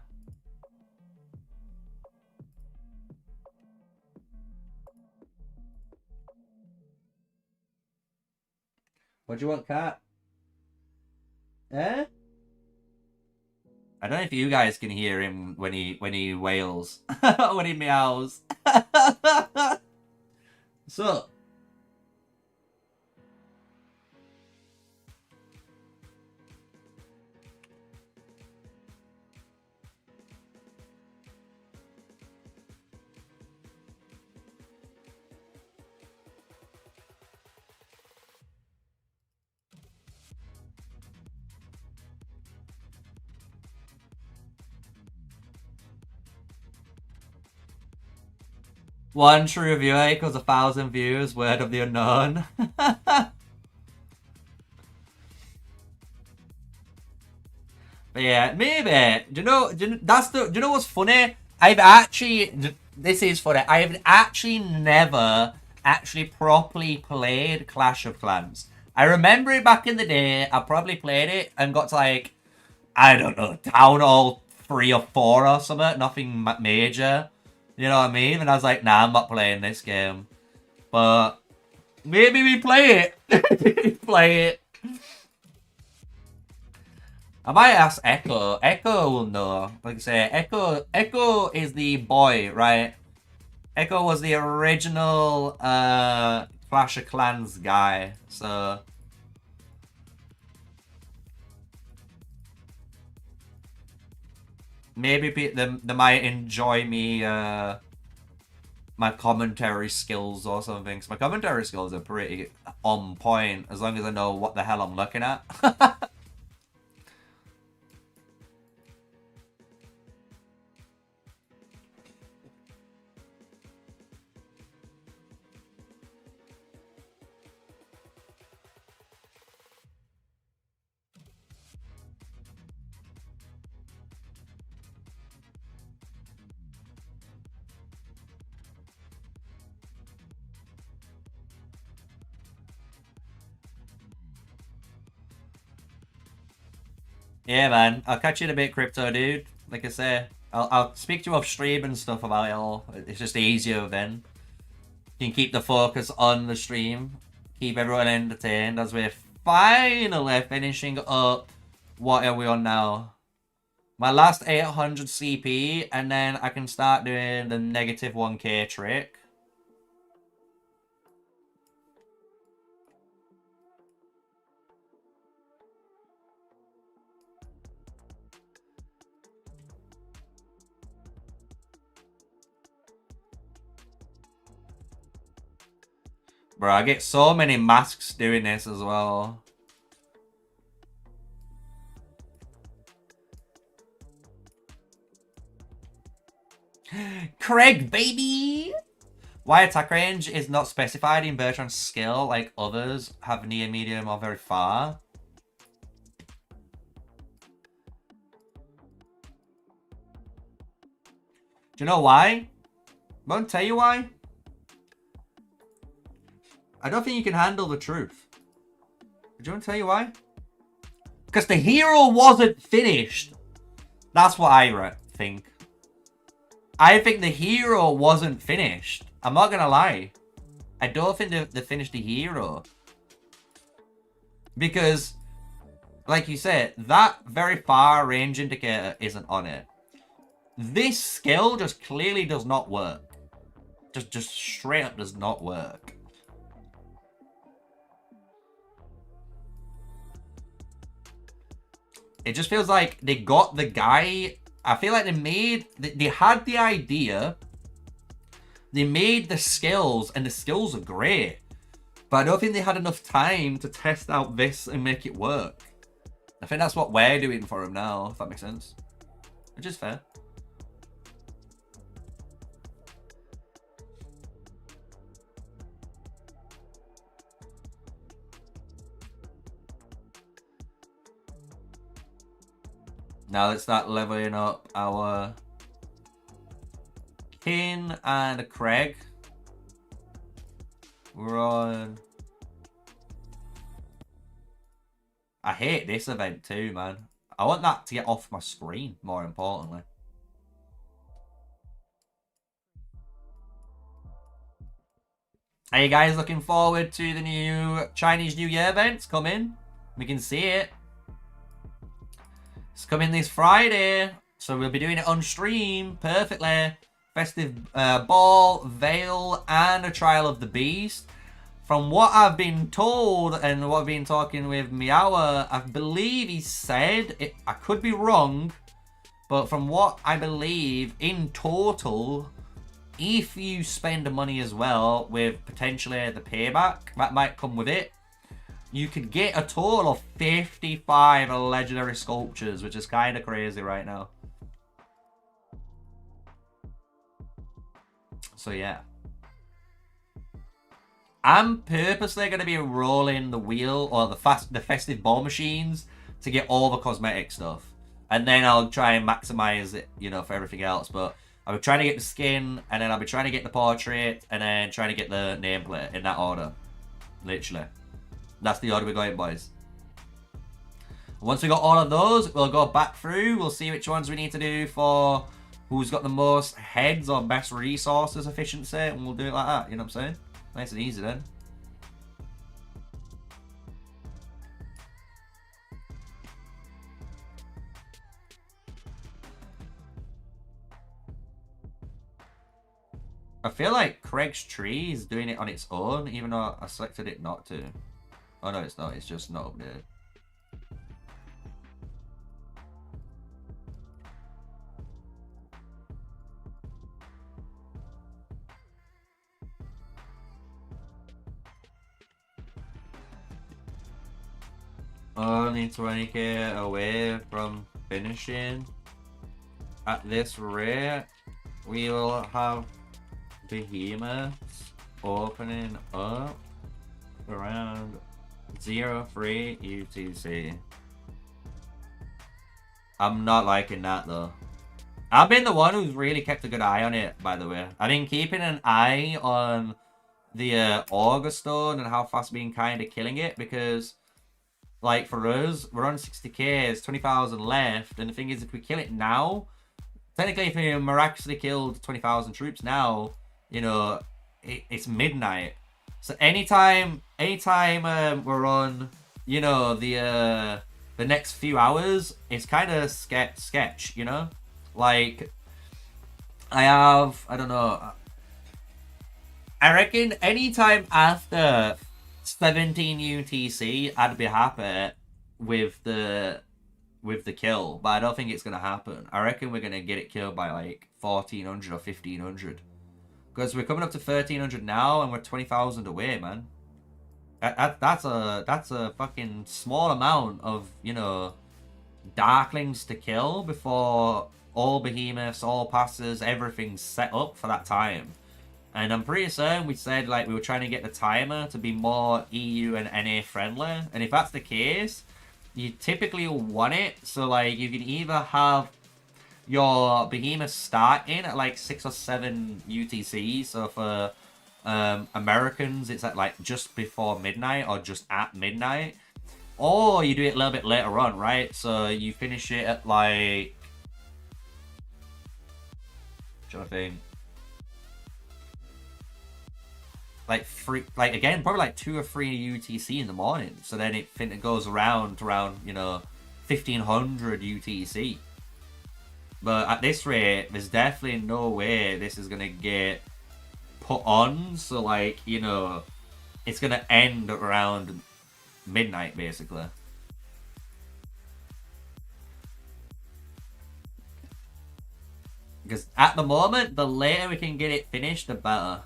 What do you want, cat? Eh? I don't know if you guys can hear him when he wails. When he meows. So. One true viewer equals 1,000 views. Word of the unknown. But yeah, maybe. Do you know what's funny? This is funny. I've actually never actually properly played Clash of Clans. I remember it back in the day. I probably played it and got to like, I don't know, Town Hall 3 or 4 or something. Nothing major. You know what I mean? And I was like, nah, I'm not playing this game. But Maybe we play it. Play it. I might ask Echo. Echo will know. Like I say, Echo is the boy, right? Echo was the original Clash of Clans guy, so maybe they might enjoy me my commentary skills or something. Cause my commentary skills are pretty on point as long as I know what the hell I'm looking at. Yeah, man. I'll catch you in a bit, Crypto, dude. Like I say, I'll speak to you off stream and stuff about it all. It's just easier then. You can keep the focus on the stream. Keep everyone entertained as we're finally finishing up. What are we on now? My last 800 CP, and then I can start doing the negative 1k trick. Bro, I get so many masks doing this as well. Craig, baby! Why attack range is not specified in Bertrand's skill like others have near, medium, or very far. Do you know why? I won't tell you why. I don't think you can handle the truth. Do you want to tell you why? Because the hero wasn't finished. That's what I think. I think the hero wasn't finished. I'm not going to lie. I don't think they finished the hero. Because, like you said, that very far range indicator isn't on it. This skill just clearly does not work. Just straight up does not work. It just feels like they got the guy. I feel like they had the idea. They made the skills, and the skills are great. But I don't think they had enough time to test out this and make it work. I think that's what we're doing for him now, if that makes sense. Which is fair. Now let's start leveling up our Kin and Craig. We're on... I hate this event too, man. I want that to get off my screen, more importantly. Are you guys looking forward to the new Chinese New Year events coming? We can see it. It's coming this Friday, so we'll be doing it on stream perfectly. Festive Ball, Veil, and a Trial of the Beast. From what I've been told and what I've been talking with Miawa, I believe he said, I could be wrong, but from what I believe, in total, if you spend the money as well with potentially the payback that might come with it, you could get a total of 55 legendary sculptures, which is kind of crazy right now. So yeah. I'm purposely going to be rolling the wheel or the festive ball machines to get all the cosmetic stuff. And then I'll try and maximize it, you know, for everything else. But I'll be trying to get the skin, and then I'll be trying to get the portrait, and then trying to get the nameplate in that order. Literally. That's the order we're going, boys. Once we got all of those, we'll go back through. We'll see which ones we need to do for who's got the most heads or best resources efficiency, and we'll do it like that. You know what I'm saying? Nice and easy then. feel like Craig's tree is doing it on its own, even though I selected it not to. Oh no, it's not. It's just not updated. Only 20k away from finishing. At this rate, we will have behemoths opening up around 03 UTC. I'm not liking that though. I've been the one who's really kept a good eye on it, by the way. I've been keeping an eye on the Auger Stone and how fast we've been kind of killing it, because like for us, we're on 60k, there's 20,000 left, and the thing is, if we kill it now, technically if we miraculously killed 20,000 troops now, you know, it's midnight. So anytime we're on, you know, the next few hours, it's kind of sketch, you know? Like, I don't know, I reckon anytime after 17 UTC, I'd be happy with the kill, but I don't think it's gonna happen. I reckon we're gonna get it killed by like 1400 or 1500, because we're coming up to 1300 now, and we're 20,000 away, man. That's a fucking small amount of, you know, Darklings to kill before all behemoths, all passes, everything's set up for that time. And I'm pretty certain we said like we were trying to get the timer to be more EU and NA friendly. And if that's the case, you typically want it so like you can either have your behemoth starting at like 6 or 7 UTC. So for Americans, it's at like just before midnight or just at midnight. Or you do it a little bit later on, right? So you finish it at like... I'm trying to think. Like again, probably like 2 or 3 UTC in the morning. So then it goes around, you know, 1500 UTC. But at this rate, there's definitely no way this is gonna get put on. So like, you know, it's gonna end around midnight basically. Because at the moment, the later we can get it finished, the better.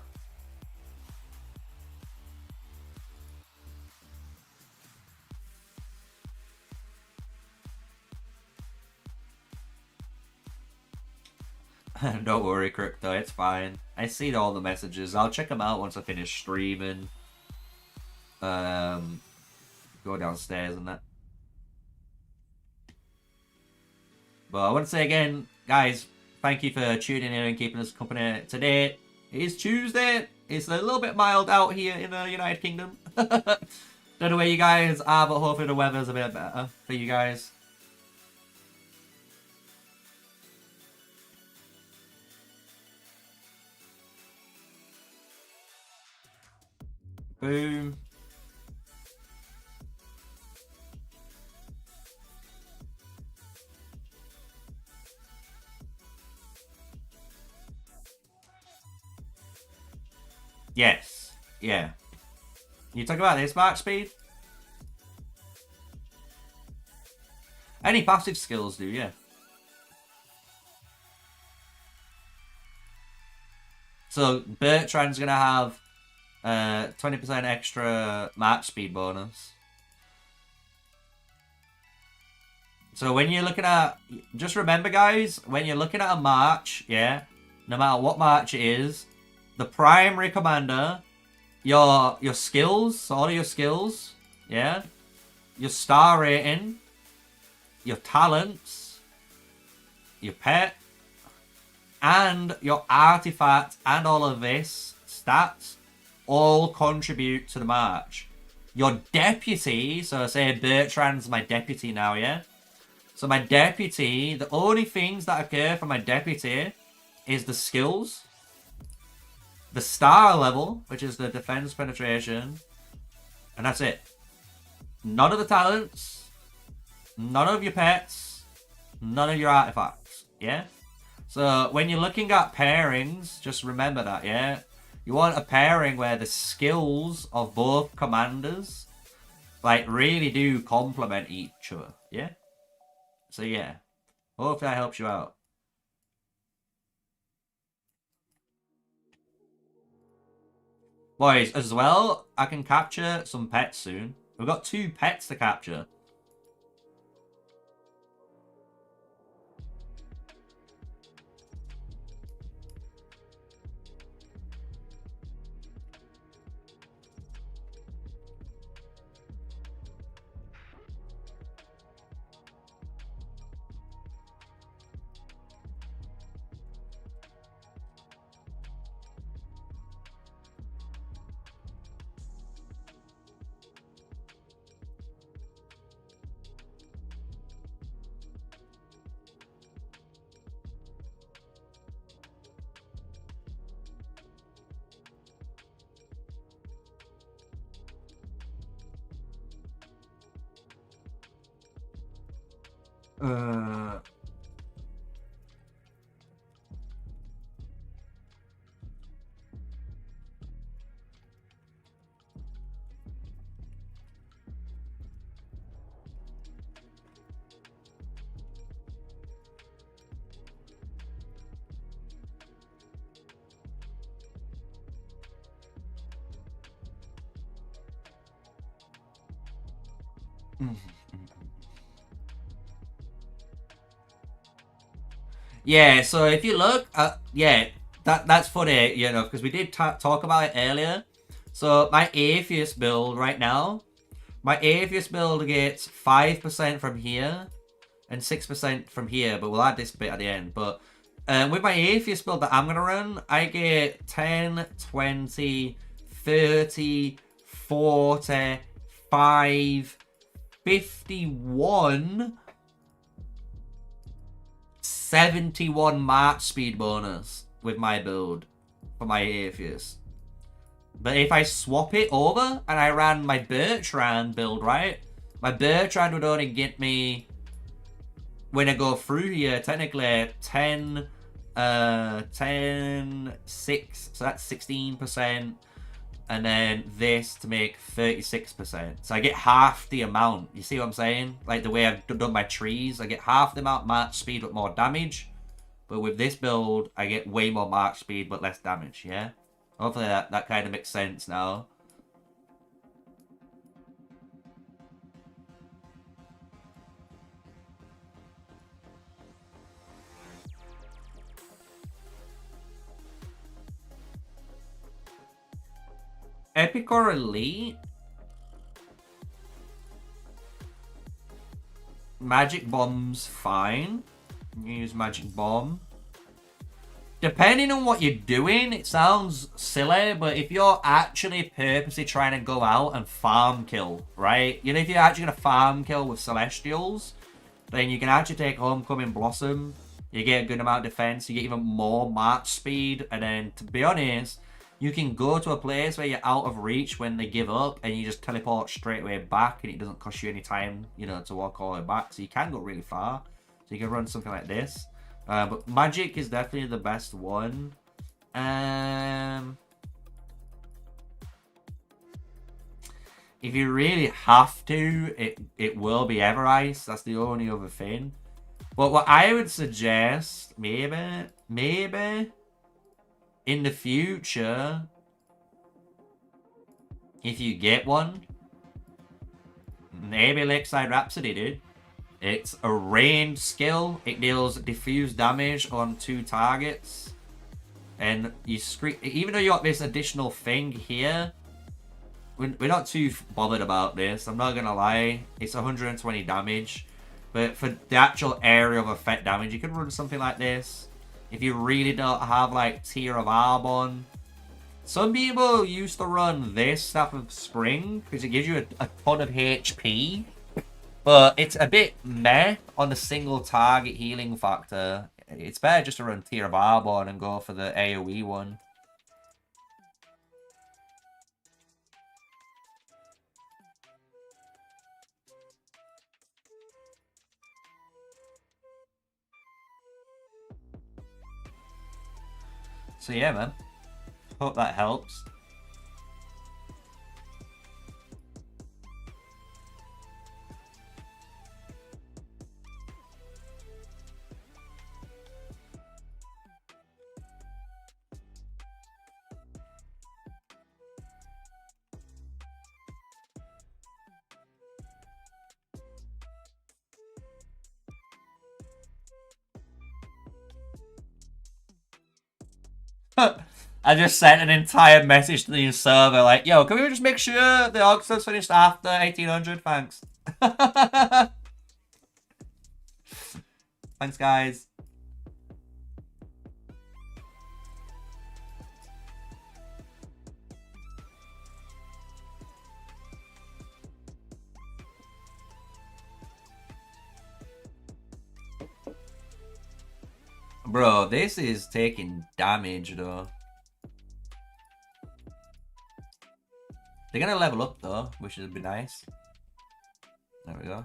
Don't worry, Crypto, it's fine. I see all the messages. I'll check them out once I finish streaming. Go downstairs and that. But I want to say again, guys, thank you for tuning in and keeping us company today. It is Tuesday. It's a little bit mild out here in the United Kingdom. Don't know where you guys are, but hopefully the weather's a bit better for you guys. Boom. Yes. Yeah. You talk about this march speed? Any passive skills do, yeah. So Bertrand's gonna have 20% extra march speed bonus. So when you're looking at, just remember guys, when you're looking at a march, yeah, no matter what march it is, the primary commander, your skills, so all of your skills, yeah, your star rating, your talents, your pet, and your artifact, and all of this stats all contribute to the march. Your deputy, so say Bertrand's my deputy now, yeah? So my deputy, the only things that occur for my deputy is the skills, the star level, which is the defense penetration, and that's it. None of the talents, none of your pets, none of your artifacts, yeah? So when you're looking at pairings, just remember that, yeah? You want a pairing where the skills of both commanders, like, really do complement each other, yeah? So yeah, hopefully that helps you out. Boys, as well, I can capture some pets soon. We've got 2 pets to capture. Uh, yeah, so if you look, yeah, that's funny, you know, because we did talk about it earlier. So my Atheist build right now, my Atheist build gets 5% from here and 6% from here, but we'll add this bit at the end. But with my Atheist build that I'm going to run, I get 10, 20, 30, 40, 5, 51, 71 march speed bonus with my build for my Atheist. But if I swap it over and I ran my Bertrand build, right? My Bertrand would only get me, when I go through here, technically 10, 10, 6. So that's 16%. And then this to make 36%. So I get half the amount. You see what I'm saying? Like the way I've done my trees. I get half the amount march speed but more damage. But with this build, I get way more march speed but less damage, yeah? Hopefully that kind of makes sense now. Epic or Elite? Magic Bomb's fine. Use Magic Bomb. Depending on what you're doing, it sounds silly, but if you're actually purposely trying to go out and farm kill, right? You know, if you're actually going to farm kill with Celestials, then you can actually take Homecoming Blossom. You get a good amount of defense. You get even more march speed. And then, to be honest, you can go to a place where you're out of reach when they give up, and you just teleport straight away back, and it doesn't cost you any time, you know, to walk all the way back. So you can go really far. So you can run something like this. But Magic is definitely the best one. If you really have to, it will be Ever Ice. That's the only other thing. But what I would suggest, maybe in the future, if you get one, maybe Lakeside Rhapsody, dude. It's a ranged skill. It deals diffuse damage on 2 targets. And you scream, even though you got this additional thing here, we're not too bothered about this. I'm not gonna lie. It's 120 damage. But for the actual area of effect damage, you could run something like this. If you really don't have like Tear of Arbon. Some people used to run this stuff of Spring because it gives you a ton of HP. But it's a bit meh on the single target healing factor. It's better just to run Tear of Arbon and go for the AoE one. So yeah, man. Hope that helps. I just sent an entire message to the server like, yo, can we just make sure the Augustus finished after 1800? Thanks. Thanks, guys. Bro, this is taking damage, though. They're gonna level up, though, which would be nice. There we go.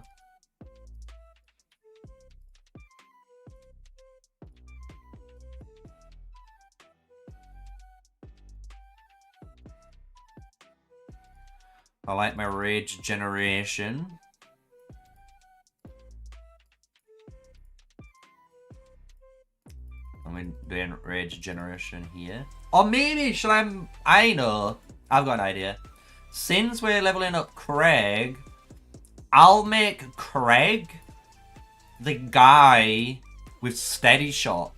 I like my rage generation. I'm doing rage generation here. Or maybe should I know. I've got an idea. Since we're leveling up Craig, I'll make Craig the guy with steady shot.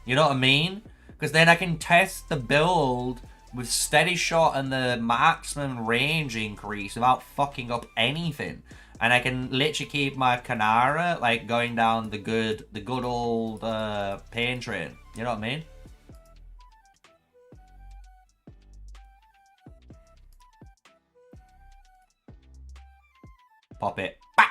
You know what I mean? Because then I can test the build with steady shot and the marksman range increase without fucking up anything. And I can literally keep my Canara like going down the good old pain train. You know what I mean? Pop it. Bah!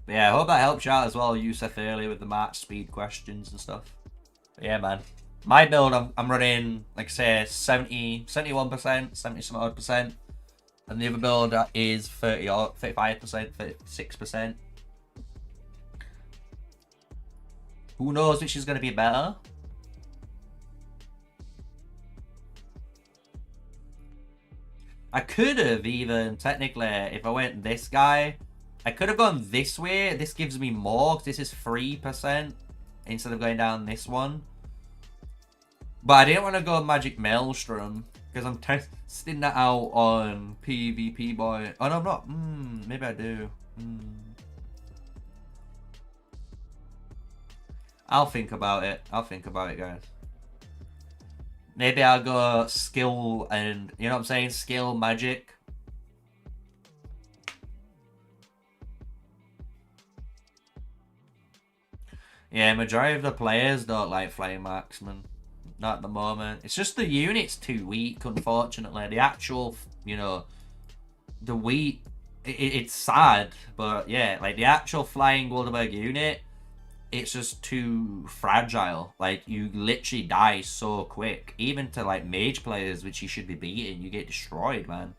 But yeah, I hope that helps you out as well, Yusuf, earlier with the March speed questions and stuff. But yeah, man. My build, I'm running, like I say, 71%, 70 odd percent. And the other build is 35%, 36%. Who knows which is going to be better? I could have even, technically, if I went this guy, I could have gone this way. This gives me more, because this is 3% instead of going down this one. But I didn't want to go Magic Maelstrom, because I'm testing that out on PvP Boy. Oh, no, I'm not. Maybe I do. I'll think about it. I'll think about it, guys. Maybe I'll go skill and, you know what I'm saying? Skill, magic. Yeah, majority of the players don't like Flying Marksman. Not at the moment. It's just the unit's too weak, unfortunately. The actual, you know, the weak, it's sad. But yeah, like the actual Flying Wilderberg unit, it's just too fragile. Like, you literally die so quick. Even to, like, mage players, which you should be beating, you get destroyed, man.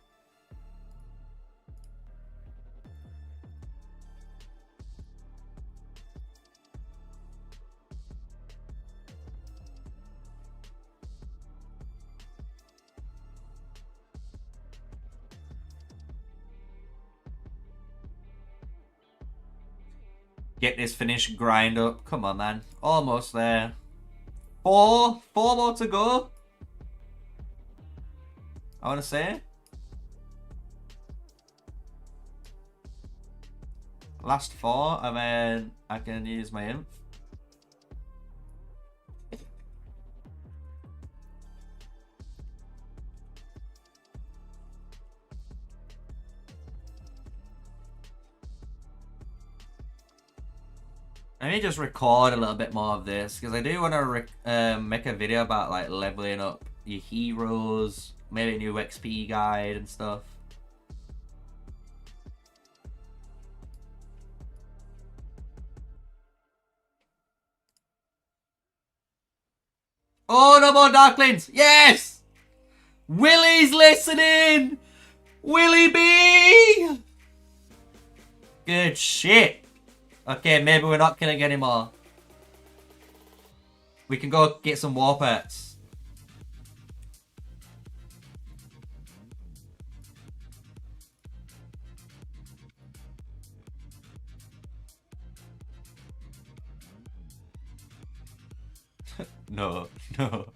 Get this finished grind up. Come on, man. Almost there. Four more to go. I want to say. Last 4, and then I can use my imp. Let me just record a little bit more of this, because I do want to make a video about like leveling up your heroes, maybe a new XP guide and stuff. Oh, no more Darklings! Yes! Willie's listening! Willie B! Good shit. Okay, maybe we're not killing anymore. We can go get some war pets. No, no.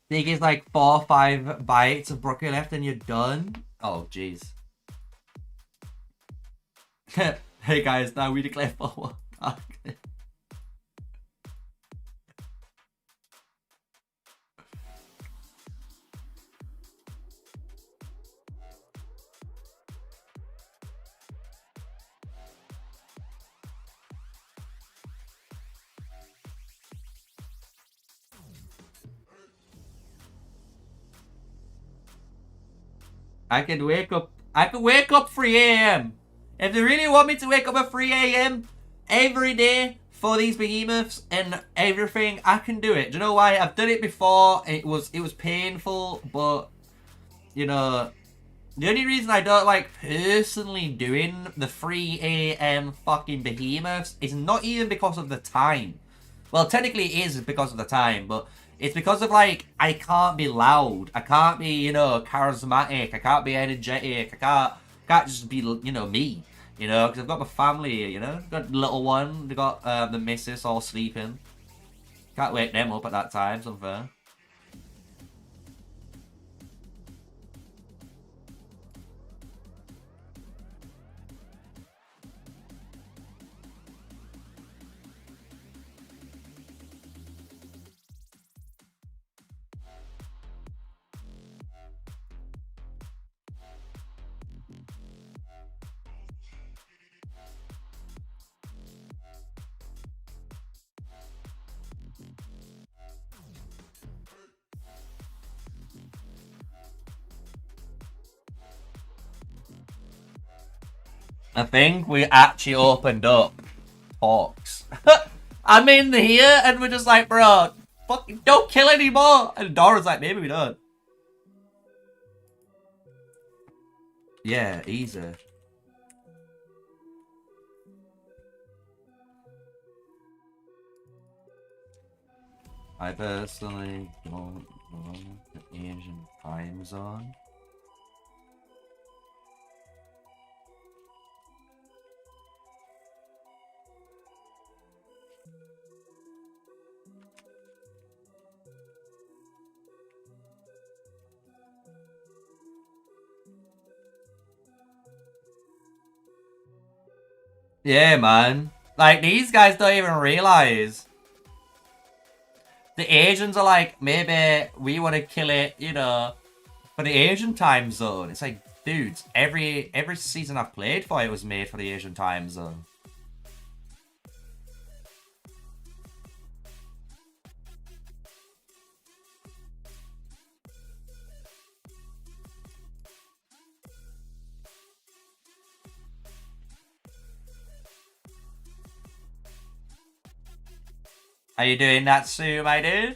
Think it's like 4 or 5 bites of broccoli left and you're done? Oh, jeez. Hey guys, now we declare for war. I could wake up 3 a.m. If they really want me to wake up at 3 a.m. every day for these behemoths and everything, I can do it. Do you know why? I've done it before. It was painful, but you know, the only reason I don't like personally doing the 3 a.m. fucking behemoths is not even because of the time. Well, technically it is because of the time, but it's because of, like, I can't be loud. I can't be, you know, charismatic. I can't be energetic. I can't just be, you know, me. You know, because I've got my family, you know. I've got the little one. They got the missus all sleeping. Can't wake them up at that time, it's unfair. I think we actually opened up talks. I'm in here and we're just like, bro, fucking don't kill anymore. And Dora's like, maybe we don't. Yeah, easy. I personally don't want the Asian time zone. Yeah, man. Like, these guys don't even realize. The Asians are like, maybe we want to kill it, you know, for the Asian time zone. It's like, dudes, every season I've played for it was made for the Asian time zone. How you doing, Natsu, my dude?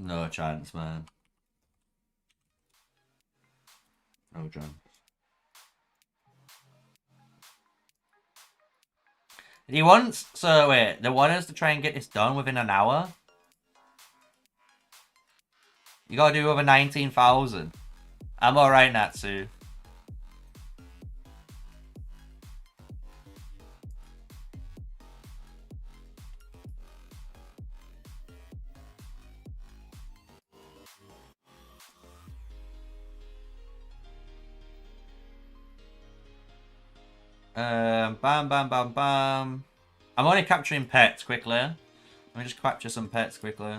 No chance, man. No chance. He wants, so wait, they want us to try and get this done within an hour? You gotta do over 19,000. I'm alright, Natsu. Bam, bam, bam, bam. I'm only capturing pets quickly. Let me just capture some pets quickly.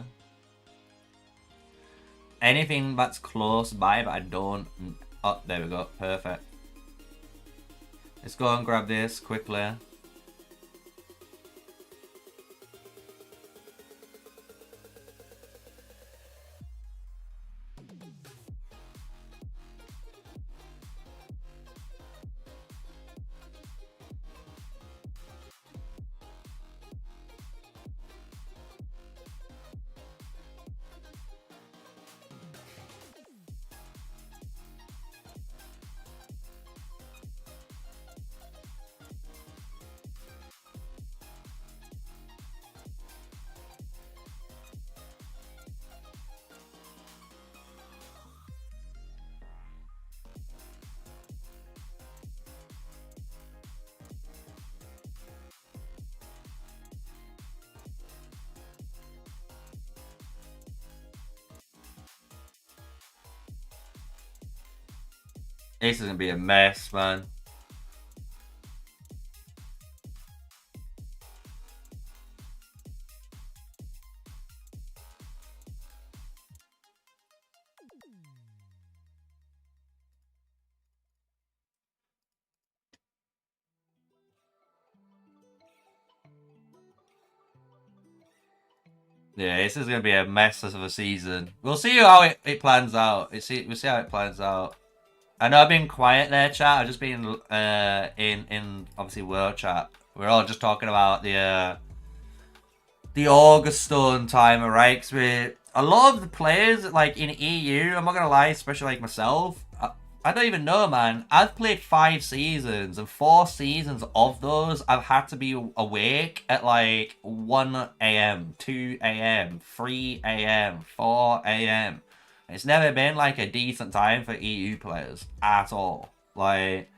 Anything that's close by, but I don't... Oh, there we go. Perfect. Let's go and grab this quickly. This is gonna be a mess, man. Yeah, this is gonna be a mess of a season. We'll see how it plans out. We'll see how it plans out. I know I've been quiet there, chat. I've just been in obviously world chat. We're all just talking about the Augustone timer, right? Because we a lot of the players like in EU. I'm not gonna lie, especially like myself. I don't even know, man. I've played 5 seasons, and 4 seasons of those, I've had to be awake at like 1 a.m., 2 a.m., 3 a.m., 4 a.m. It's never been like a decent time for EU players at all. Like,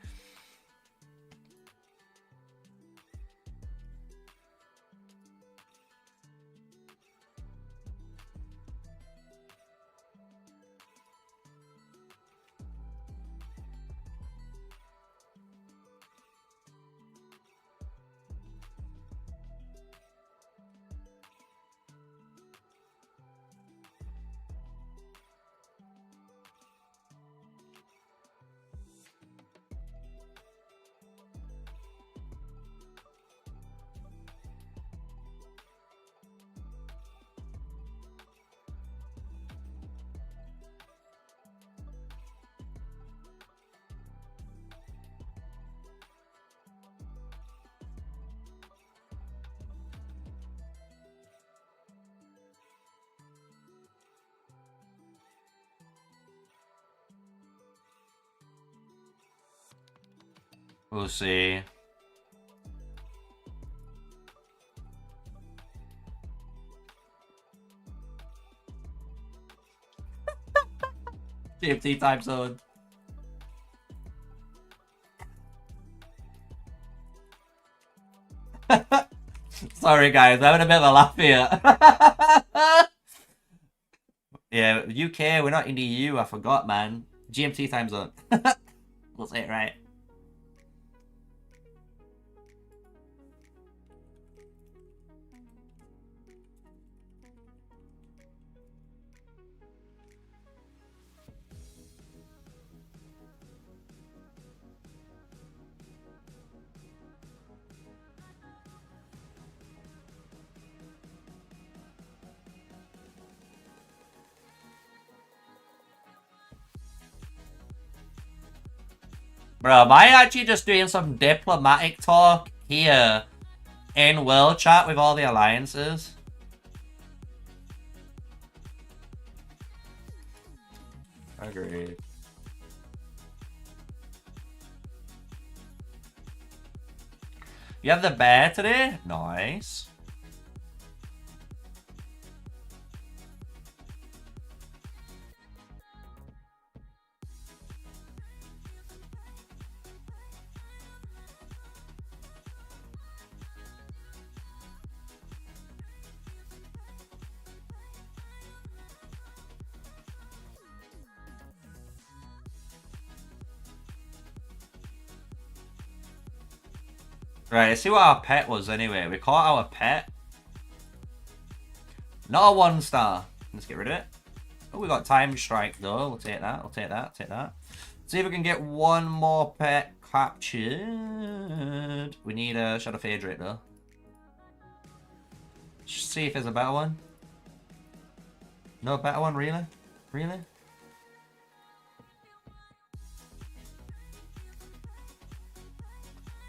We'll see. GMT time zone. Sorry guys, I'm having a bit of a laugh here. Yeah, UK, we're not in the EU, I forgot, man. GMT time zone. We'll say it right. Bro, am I actually just doing some diplomatic talk here in world chat with all the alliances? Agreed. You have the bear today? Nice. Right, let's see what our pet was anyway. We caught our pet. Not a 1-star. Let's get rid of it. Oh, we got Time Strike though. We'll take that. We'll take that. Take that. See if we can get one more pet captured. We need a Shadow Phaedrite though. Just see if there's a better one. No better one, really? Really?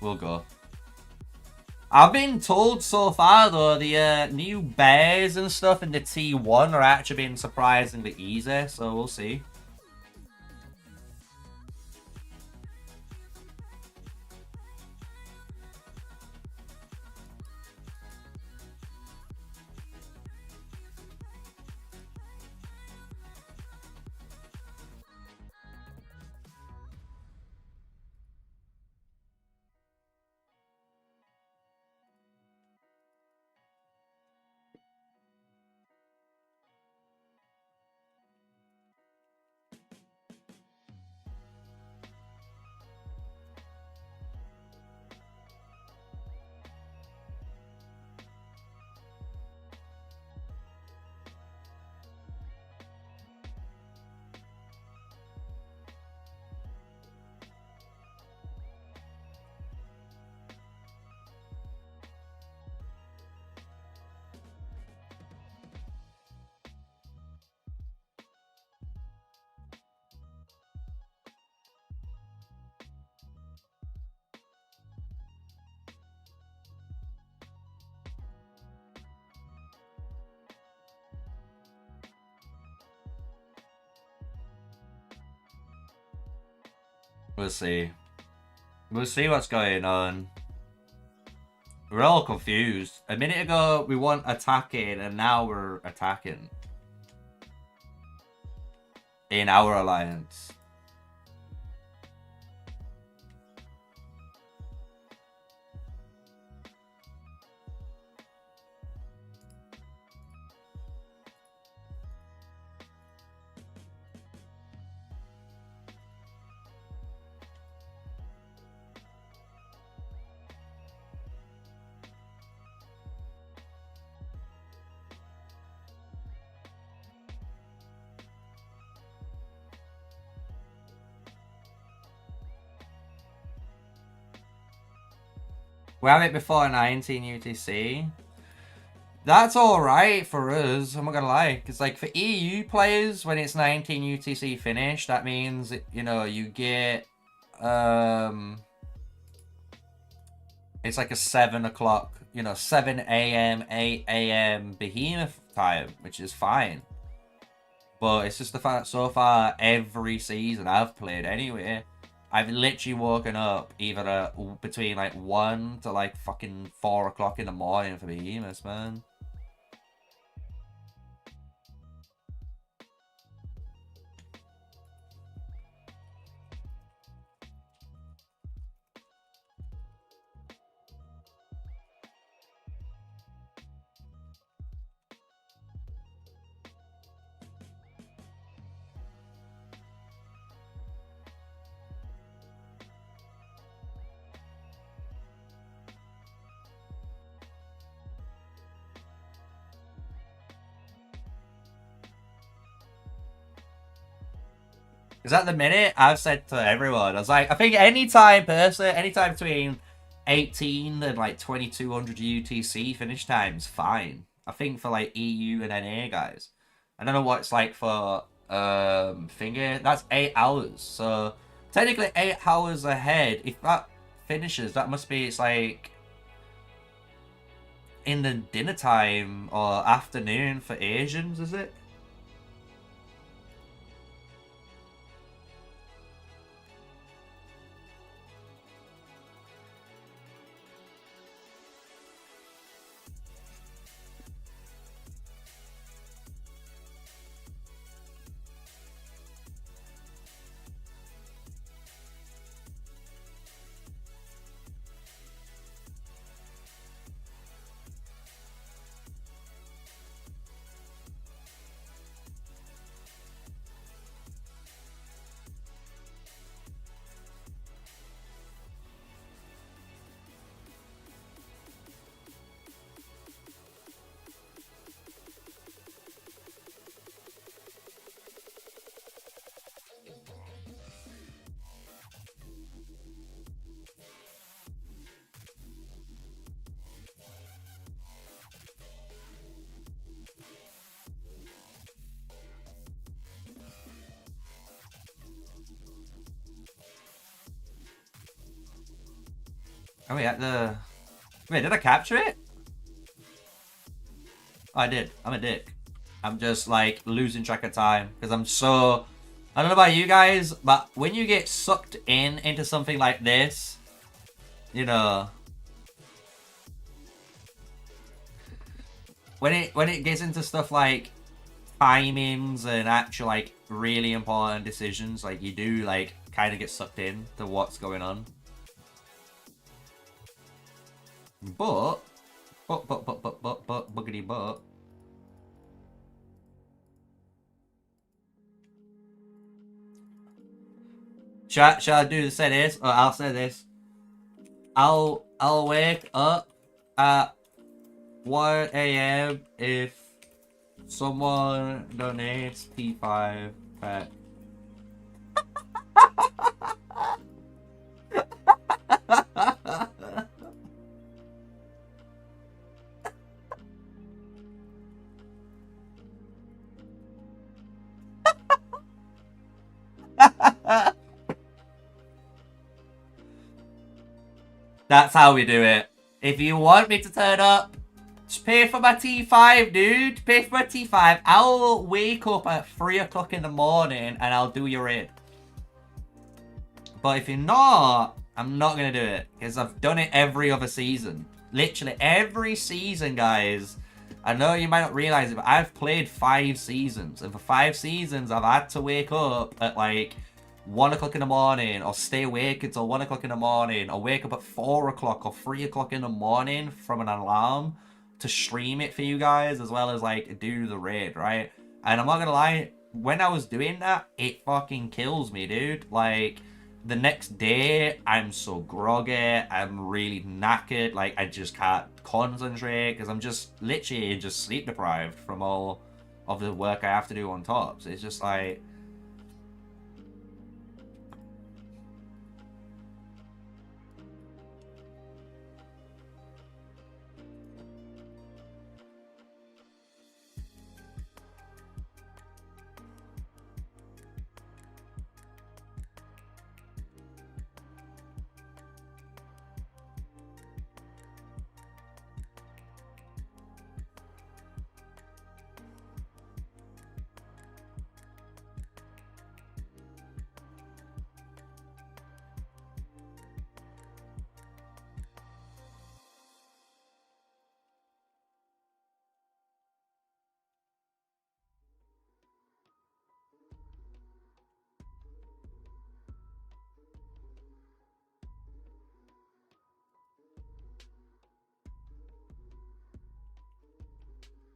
We'll go. I've been told so far though, the new bears and stuff in the T1 are actually being surprisingly easy, so we'll see. We'll see. We'll see what's going on. We're all confused. A minute ago, we weren't attacking, and now we're attacking. In our alliance. We have it before 19 UTC. That's alright for us, I'm not gonna lie. Because, like, for EU players, when it's 19 UTC finish, that means, you know, you get... it's like a 7 o'clock, you know, 7 a.m., 8 a.m. behemoth time, which is fine. But it's just the fact so far, every season I've played anyway, I've literally woken up either between like 1 to like fucking 4 o'clock in the morning for behemoths, man. Because at the minute, I've said to everyone, I was like, I think anytime between 18 and like 2200 UTC finish time's fine. I think for like EU and NA guys. I don't know what it's like for finger. That's 8 hours. So technically 8 hours ahead. If that finishes, that must be, it's like in the dinner time or afternoon for Asians, is it? Oh, wait, Wait, did I capture it? Oh, I did. I'm a dick. I'm just, like, losing track of time. Because I'm so... I don't know about you guys, but when you get sucked into something like this, you know... When it gets into stuff like timings and actual, like, really important decisions, like, you do, like, kind of get sucked in to what's going on. But, boogity but. Shall I say this? Or I'll say this. I'll wake up at 1 a.m. if someone donates P5 pack. That's how we do it. If you want me to turn up, just pay for my T5, dude. Pay for my T5. I'll wake up at 3 o'clock in the morning and I'll do your raid. But if you're not, I'm not going to do it. Because I've done it every other season. Literally every season, guys. I know you might not realize it, but I've played 5 seasons. And for 5 seasons, I've had to wake up at like 1 o'clock in the morning, or stay awake until 1 o'clock in the morning, or wake up at 4 o'clock or 3 o'clock in the morning from an alarm to stream it for you guys, as well as like do the raid, right? And I'm not gonna lie, when I was doing that, it fucking kills me, dude. Like, the next day, I'm so groggy, I'm really knackered, like, I just can't concentrate, because I'm just literally just sleep deprived from all of the work I have to do on top. So it's just like...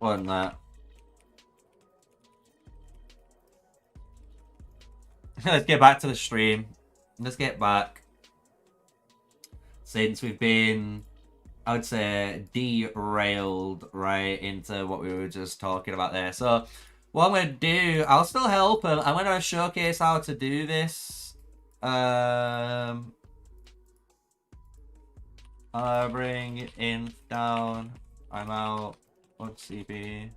on that. Let's get back to the stream. Let's get back. Since we've been, I would say, derailed right into what we were just talking about there. So, what I'm going to do, I'll still help him. I'm going to showcase how to do this. I'll bring in down. I'm out. What's CP?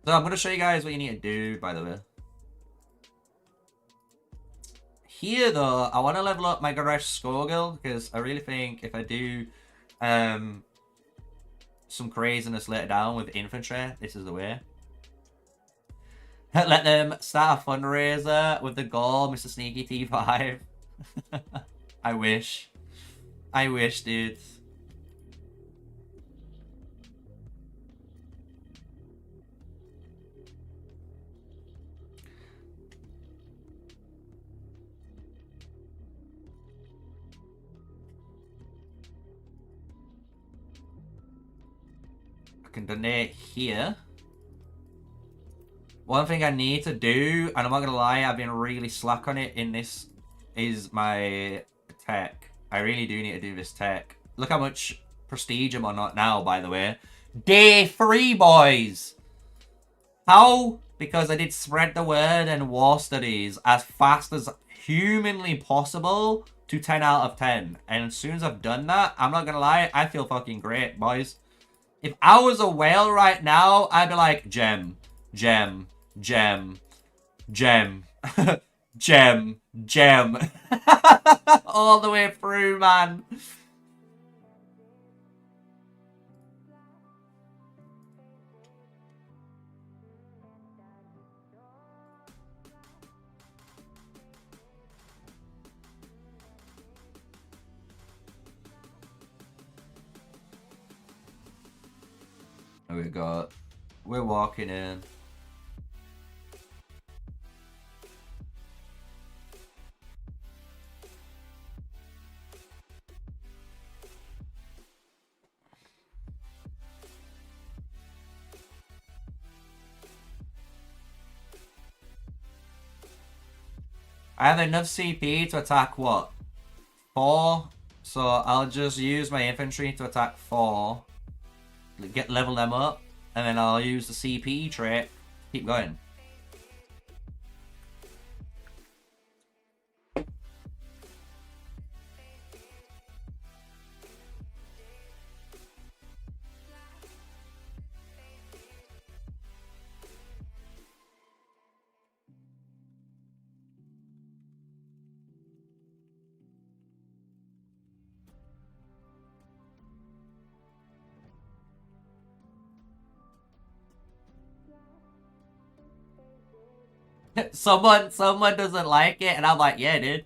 So, I'm going to show you guys what you need to do, by the way. Here, though, I want to level up my Garage Skogel, because I really think if I do some craziness later down with infantry, this is the way. Let them start a fundraiser with the goal, Mr. Sneaky T5. I wish. I wish, dude. I can donate here. One thing I need to do, and I'm not gonna lie, I've been really slack on it in this, is my tech. I really do need to do this tech. Look how much prestige I'm on now, by the way. Day 3, boys! How? Because I did spread the word and war studies as fast as humanly possible to 10 out of 10. And as soon as I've done that, I'm not gonna lie, I feel fucking great, boys. If I was a whale right now, I'd be like, gem, gem, gem, gem, gem, gem. All the way through, man. There we go. We're walking in. I have enough CP to attack what? 4? So I'll just use my infantry to attack 4. Level them up. And then I'll use the CP trait. Keep going. Someone doesn't like it, and I'm like, yeah, dude.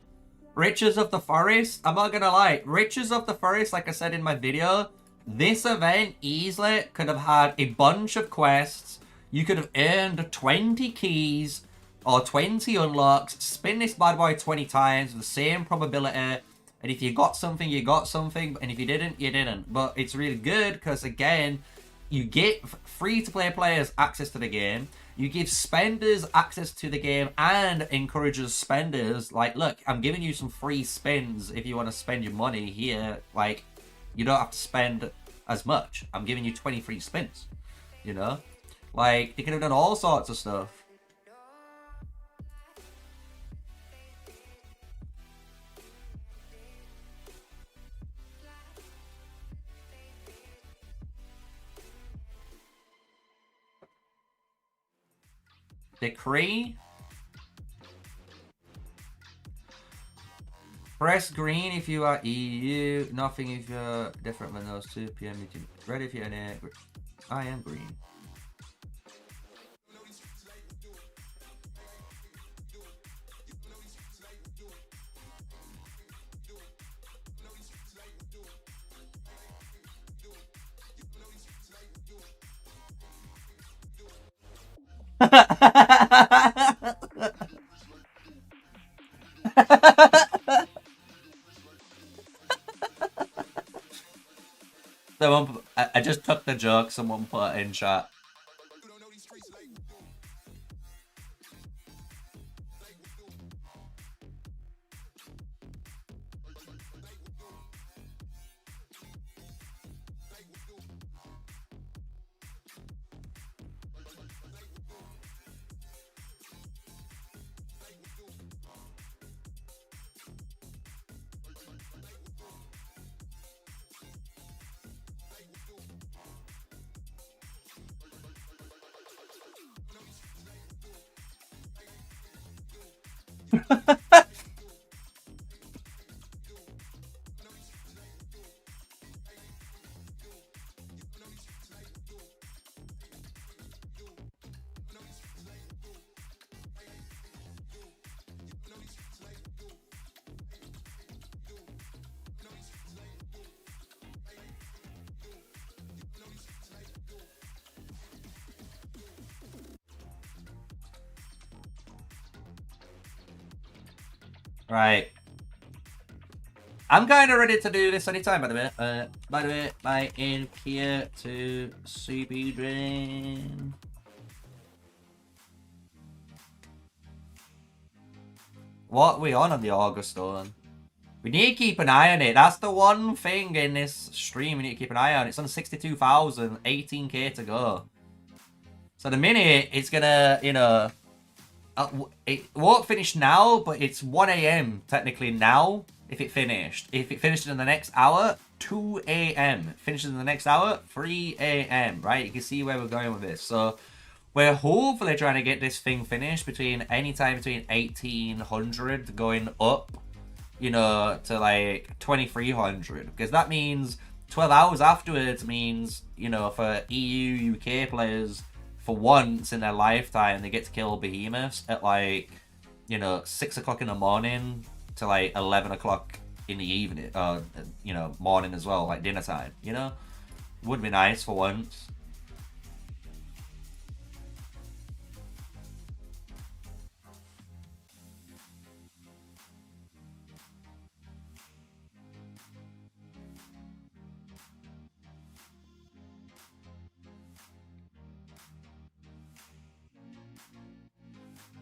Riches of the Forest, I'm not gonna lie. Riches of the Forest, like I said in my video, this event easily could have had a bunch of quests. You could have earned 20 keys or 20 unlocks, spin this bad boy 20 times with the same probability. And if you got something, you got something. And if you didn't, you didn't. But it's really good because, again, you get free-to-play players access to the game. You give spenders access to the game and encourages spenders. Like, look, I'm giving you some free spins if you want to spend your money here. Like, you don't have to spend as much. I'm giving you 20 free spins, you know? Like, you could have done all sorts of stuff. Decree. Press green if you are EU. Nothing if you're different than those 2 PM meeting. Red if you're NA. I am green. I just took the joke someone put in chat. Right. I'm kind of ready to do this anytime, by the way. My in here to CB drain. What are we on the August one? We need to keep an eye on it. That's the one thing in this stream we need to keep an eye on. It's on 62,000, 18k to go. So the minute it's gonna, you know, it won't finish now, but it's 1 a.m. technically now. If it finished. If it finished in the next hour, 2 a.m. Finishes in the next hour, 3 a.m. Right? You can see where we're going with this. So we're hopefully trying to get this thing finished anytime between 1800 going up, you know, to like 2300. Because that means 12 hours afterwards means, you know, for EU, UK players, for once in their lifetime, they get to kill behemoths at like, you know, 6 o'clock in the morning to like 11 o'clock in the evening, you know, morning as well, like dinner time, you know? Would be nice for once.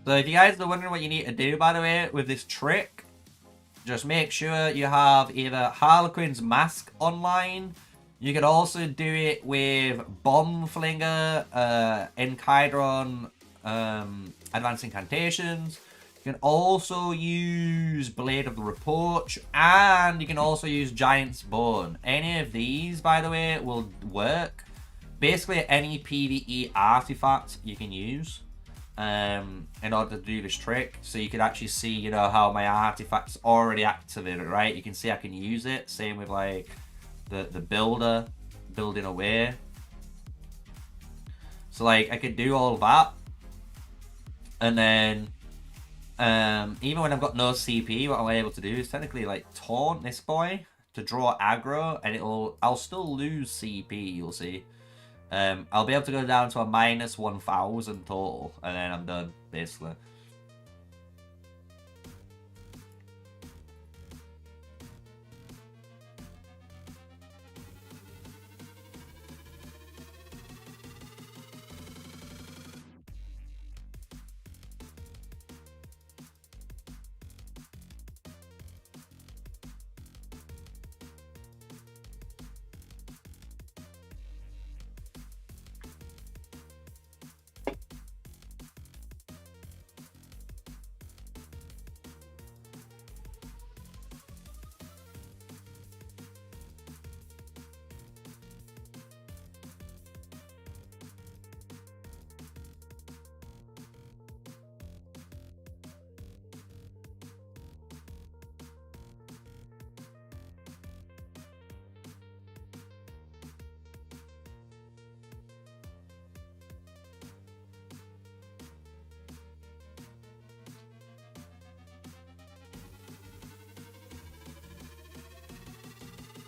So if you guys are wondering what you need to do, by the way, with this trick, just make sure you have either Harlequin's Mask online. You can also do it with Bomb Flinger, Enchidron, Advanced Incantations. You can also use Blade of the Reproach, and you can also use Giant's Bone. Any of these, by the way, will work. Basically, any PvE artifact you can use in order to do this trick. So you can actually see, you know, how my artifact's already activated, right? You can see I can use it. Same with like the builder building away. So like I could do all that, and then even when I've got no CP, what I'm able to do is technically like taunt this boy to draw aggro, and I'll still lose CP. You'll see. I'll be able to go down to a minus 1,000 total, and then I'm done, basically.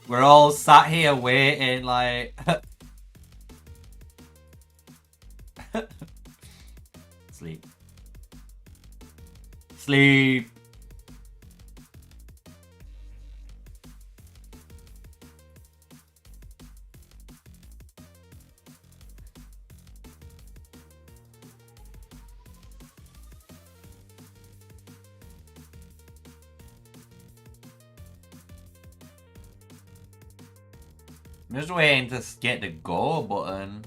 We're all sat here waiting, like... Sleep. Sleep. I'm just waiting to get the go button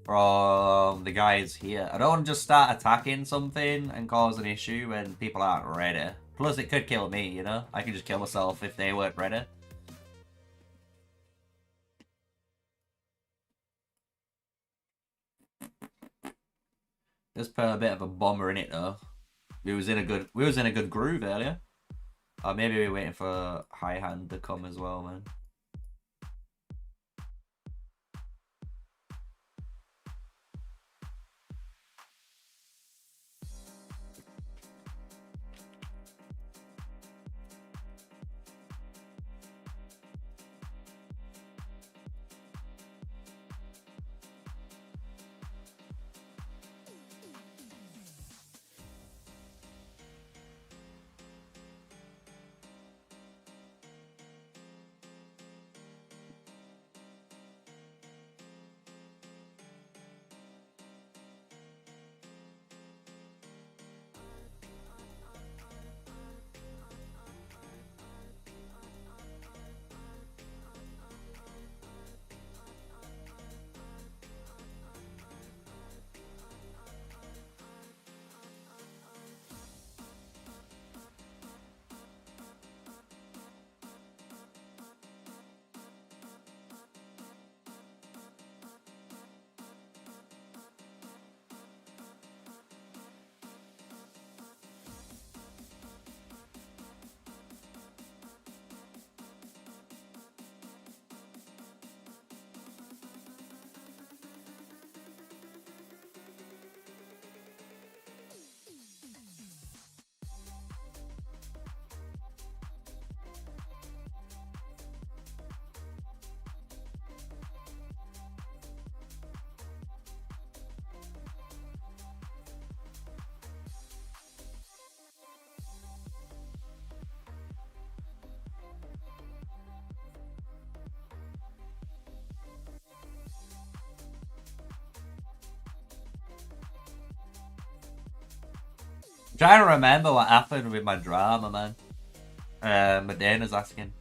from the guys here. I don't want to just start attacking something and cause an issue when people aren't ready. Plus, it could kill me, you know? I could just kill myself if they weren't ready. Just put a bit of a bomber in it though. We was in a good groove earlier. Maybe we're waiting for High Hand to come as well, man. I'm trying to remember what happened with my drama, man. Medina's asking.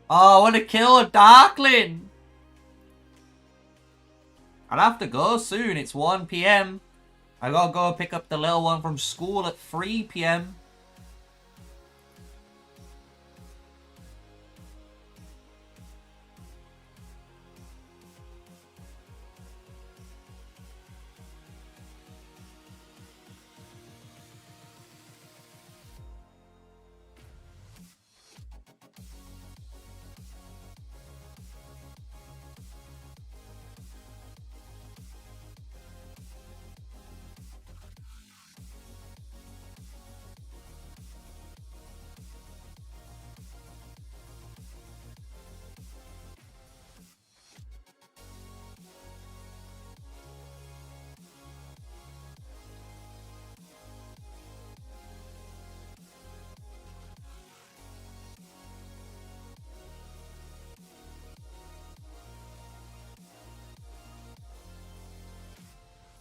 Oh, I want to kill a Darkling! I'll have to go soon. It's 1 PM. I gotta go pick up the little one from school at 3 PM.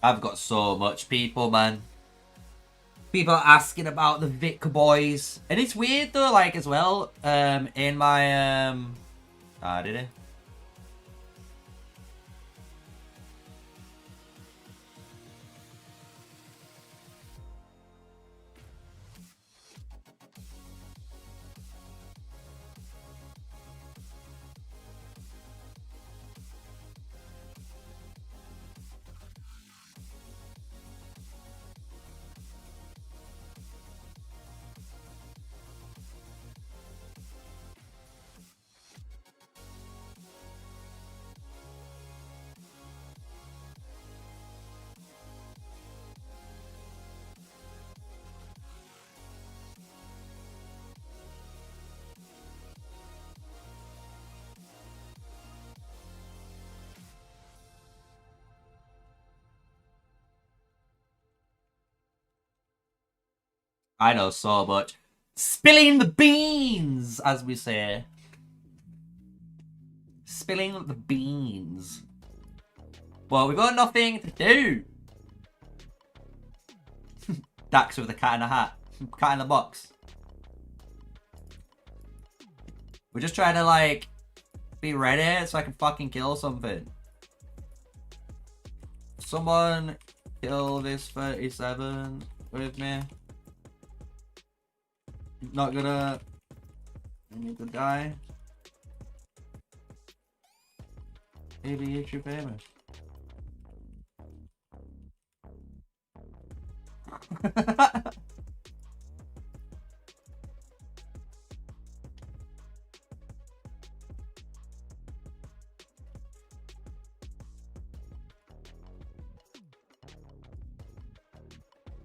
I've got so much people, man. People are asking about the Vic boys. And it's weird though, like as well, in my did it? I know so much. Spilling the beans, as we say. Spilling the beans. Well, we've got nothing to do. Dax with the cat in a hat. Cat in the box. We're just trying to, like, be ready so I can fucking kill something. Someone kill this 37 with me. Not gonna... I need to die. Maybe YouTube famous.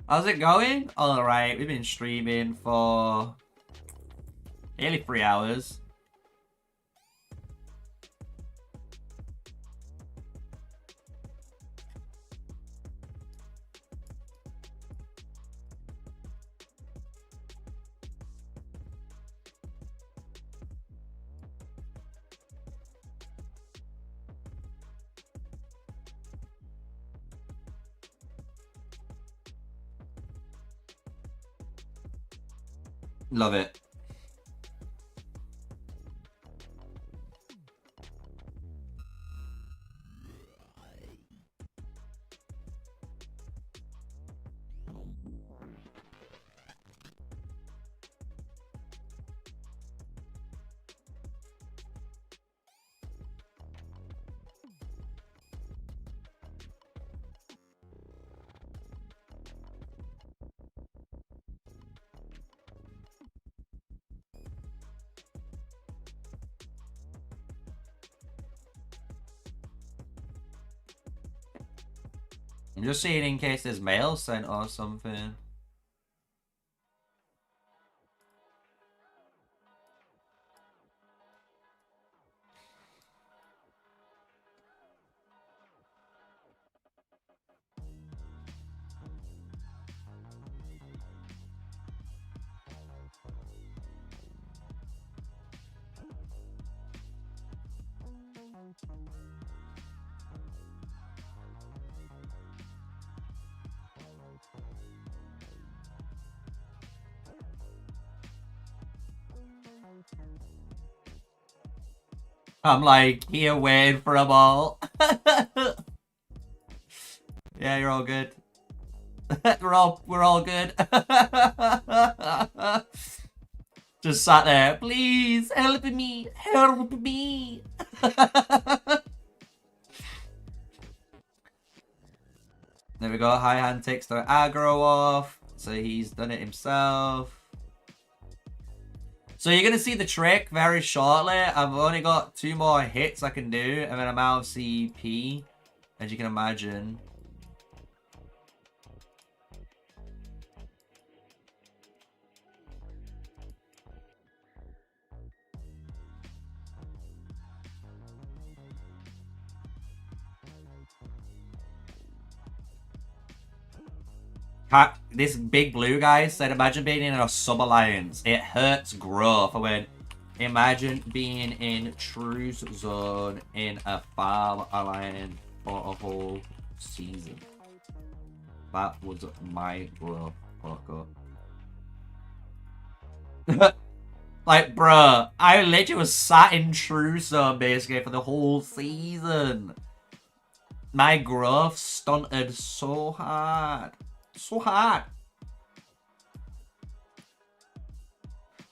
How's it going? Alright, we've been streaming for nearly 3 hours. Love it. I'm just seeing in case there's mail sent or something. I'm like here waiting for a ball. Yeah, you're all good. we're all good. Just sat there. Please help me. Help me. There we go. High hand takes the aggro off. So he's done it himself. So you're going to see the trick very shortly. I've only got 2 more hits I can do. And then I'm out of CP. As you can imagine. This big blue guy said, imagine being in a sub-alliance. It hurts growth. I went, imagine being in Truce Zone in a farm alliance for a whole season. That was my growth. Like, bruh, I literally was sat in Truce Zone basically for the whole season. My growth stunted so hard. So hard.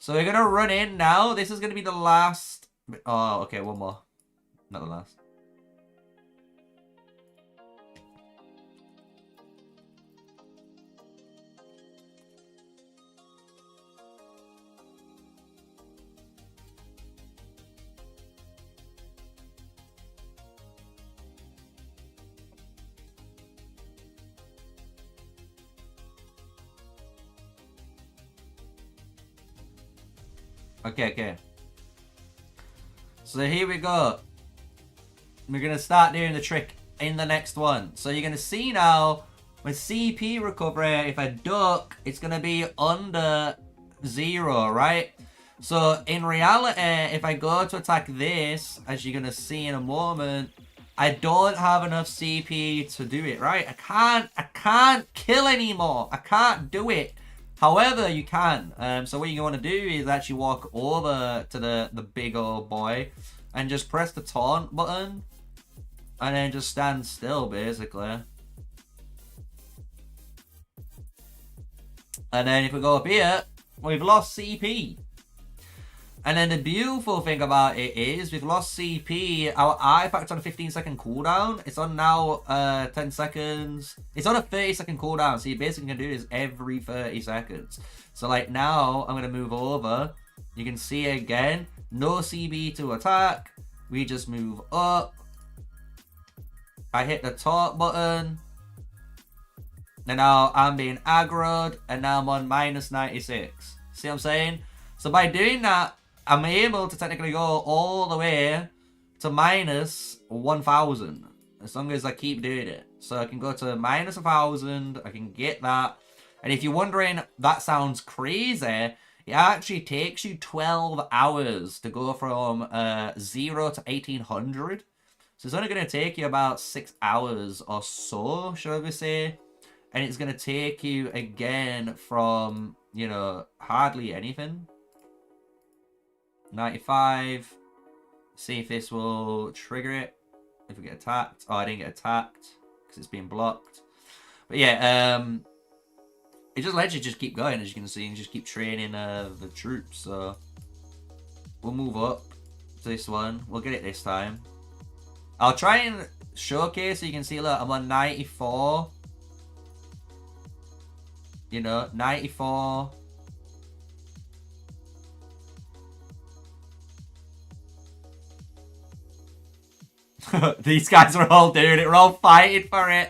So we're gonna run in now. This is gonna be the last. Oh, okay, one more. Not the last. Okay. So here we go. We're going to start doing the trick in the next one. So you're going to see now With CP recovery, if I duck, it's going to be under 0, right? So in reality, if I go to attack this, as you're going to see in a moment, I don't have enough CP to do it, right? I can't kill anymore. I can't do it. However, you can. So what you want to do is actually walk over to the big old boy and just press the taunt button and then just stand still, basically. And then if we go up here, we've lost CP. And then the beautiful thing about it is we've lost CP. Our artifact's on a 15-second cooldown. It's on now 10 seconds. It's on a 30-second cooldown. So you basically can do this every 30 seconds. So like now, I'm going to move over. You can see again, no CB to attack. We just move up. I hit the taunt button. And now I'm being aggroed. And now I'm on minus 96. See what I'm saying? So by doing that, I'm able to technically go all the way to minus 1,000. As long as I keep doing it. So I can go to minus 1,000. I can get that. And if you're wondering, that sounds crazy. It actually takes you 12 hours to go from 0 to 1,800. So it's only going to take you about 6 hours or so, shall we say. And it's going to take you again from, you know, hardly anything. 95. See if this will trigger it. If we get attacked. Oh, I didn't get attacked because it's being blocked. But yeah, it just lets you just keep going, as you can see, and just keep training the troops. So we'll move up to this one. We'll get it this time. I'll try and showcase so you can see, look, I'm on 94. You know, 94. These guys are all doing it. We're all fighting for it.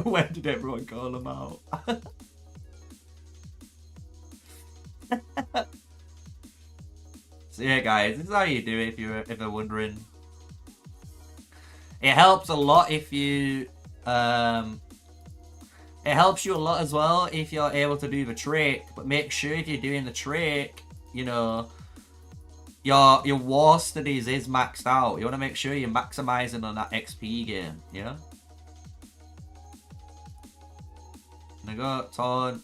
When did everyone call them out? So yeah, guys, this is how you do it if you're wondering. It helps a lot if you it helps you a lot as well if you're able to do the trick, but make sure if you're doing the trick, you know, your war studies is maxed out. You want to make sure you're maximizing on that XP gain, you know? And I go taunt.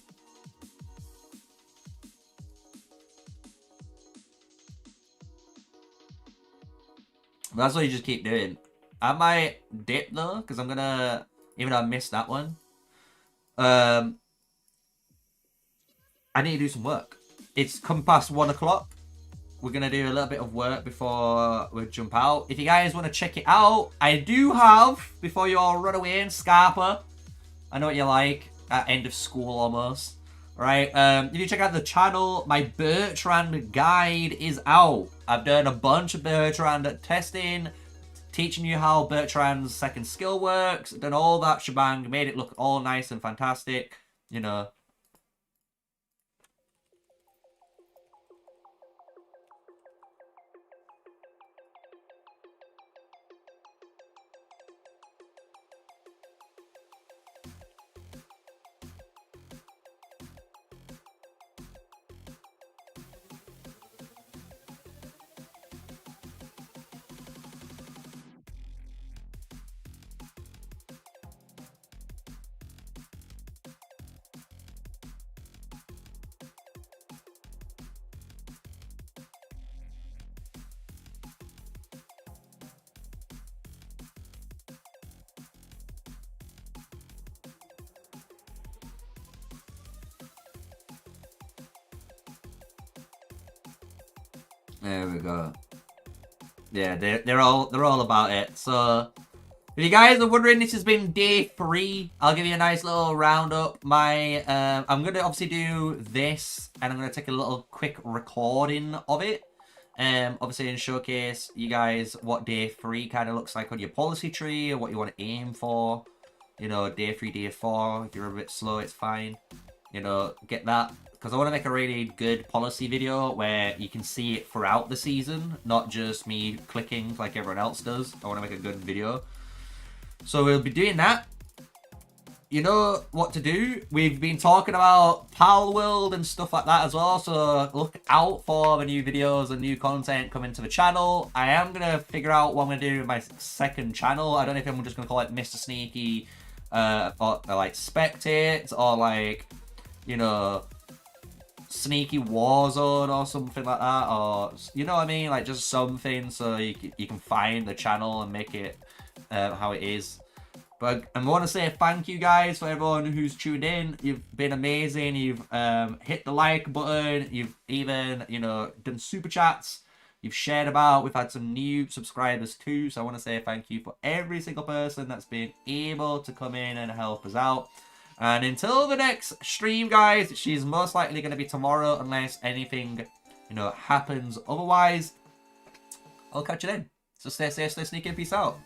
That's what you just keep doing. I might dip though, because I'm gonna, even though I missed that one, I need to do some work. It's come past 1 o'clock. We're gonna do a little bit of work before we jump out. If you guys want to check it out, I do have, before you all run away and Scarpa, I know what you like, at end of school almost. Right, if you check out the channel, my Bertrand guide is out. I've done a bunch of Bertrand testing, teaching you how Bertrand's second skill works, done all that shebang, made it look all nice and fantastic, you know. There we go. Yeah, they're all about it. So if you guys are wondering, this has been day 3. I'll give you a nice little roundup. I'm gonna obviously do this, and I'm gonna take a little quick recording of it. Obviously, and showcase you guys what day 3 kind of looks like on your policy tree, or what you want to aim for. You know, day 3, day 4. If you're a bit slow, it's fine. You know, get that because I want to make a really good policy video where you can see it throughout the season, not just me clicking like everyone else does. I want to make a good video. So we'll be doing that. You know what to do. We've been talking about Pal World and stuff like that as well, so look out for the new videos and new content coming to the channel. I am going to figure out what I'm going to do with my second channel. I don't know if I'm just going to call it Mr. Sneaky, or like Spectate, or like, you know, Sneaky Warzone or something like that, or, you know what I mean, like just something so you can find the channel and make it how it is. But I want to say thank you guys for everyone who's tuned in. You've been amazing. You've hit the like button. You've even, you know, done super chats. You've shared about. We've had some new subscribers too. So I want to say thank you for every single person that's been able to come in and help us out. And until the next stream, guys, she's most likely going to be tomorrow unless anything, you know, happens otherwise. I'll catch you then. So stay safe, stay sneaky, and peace out.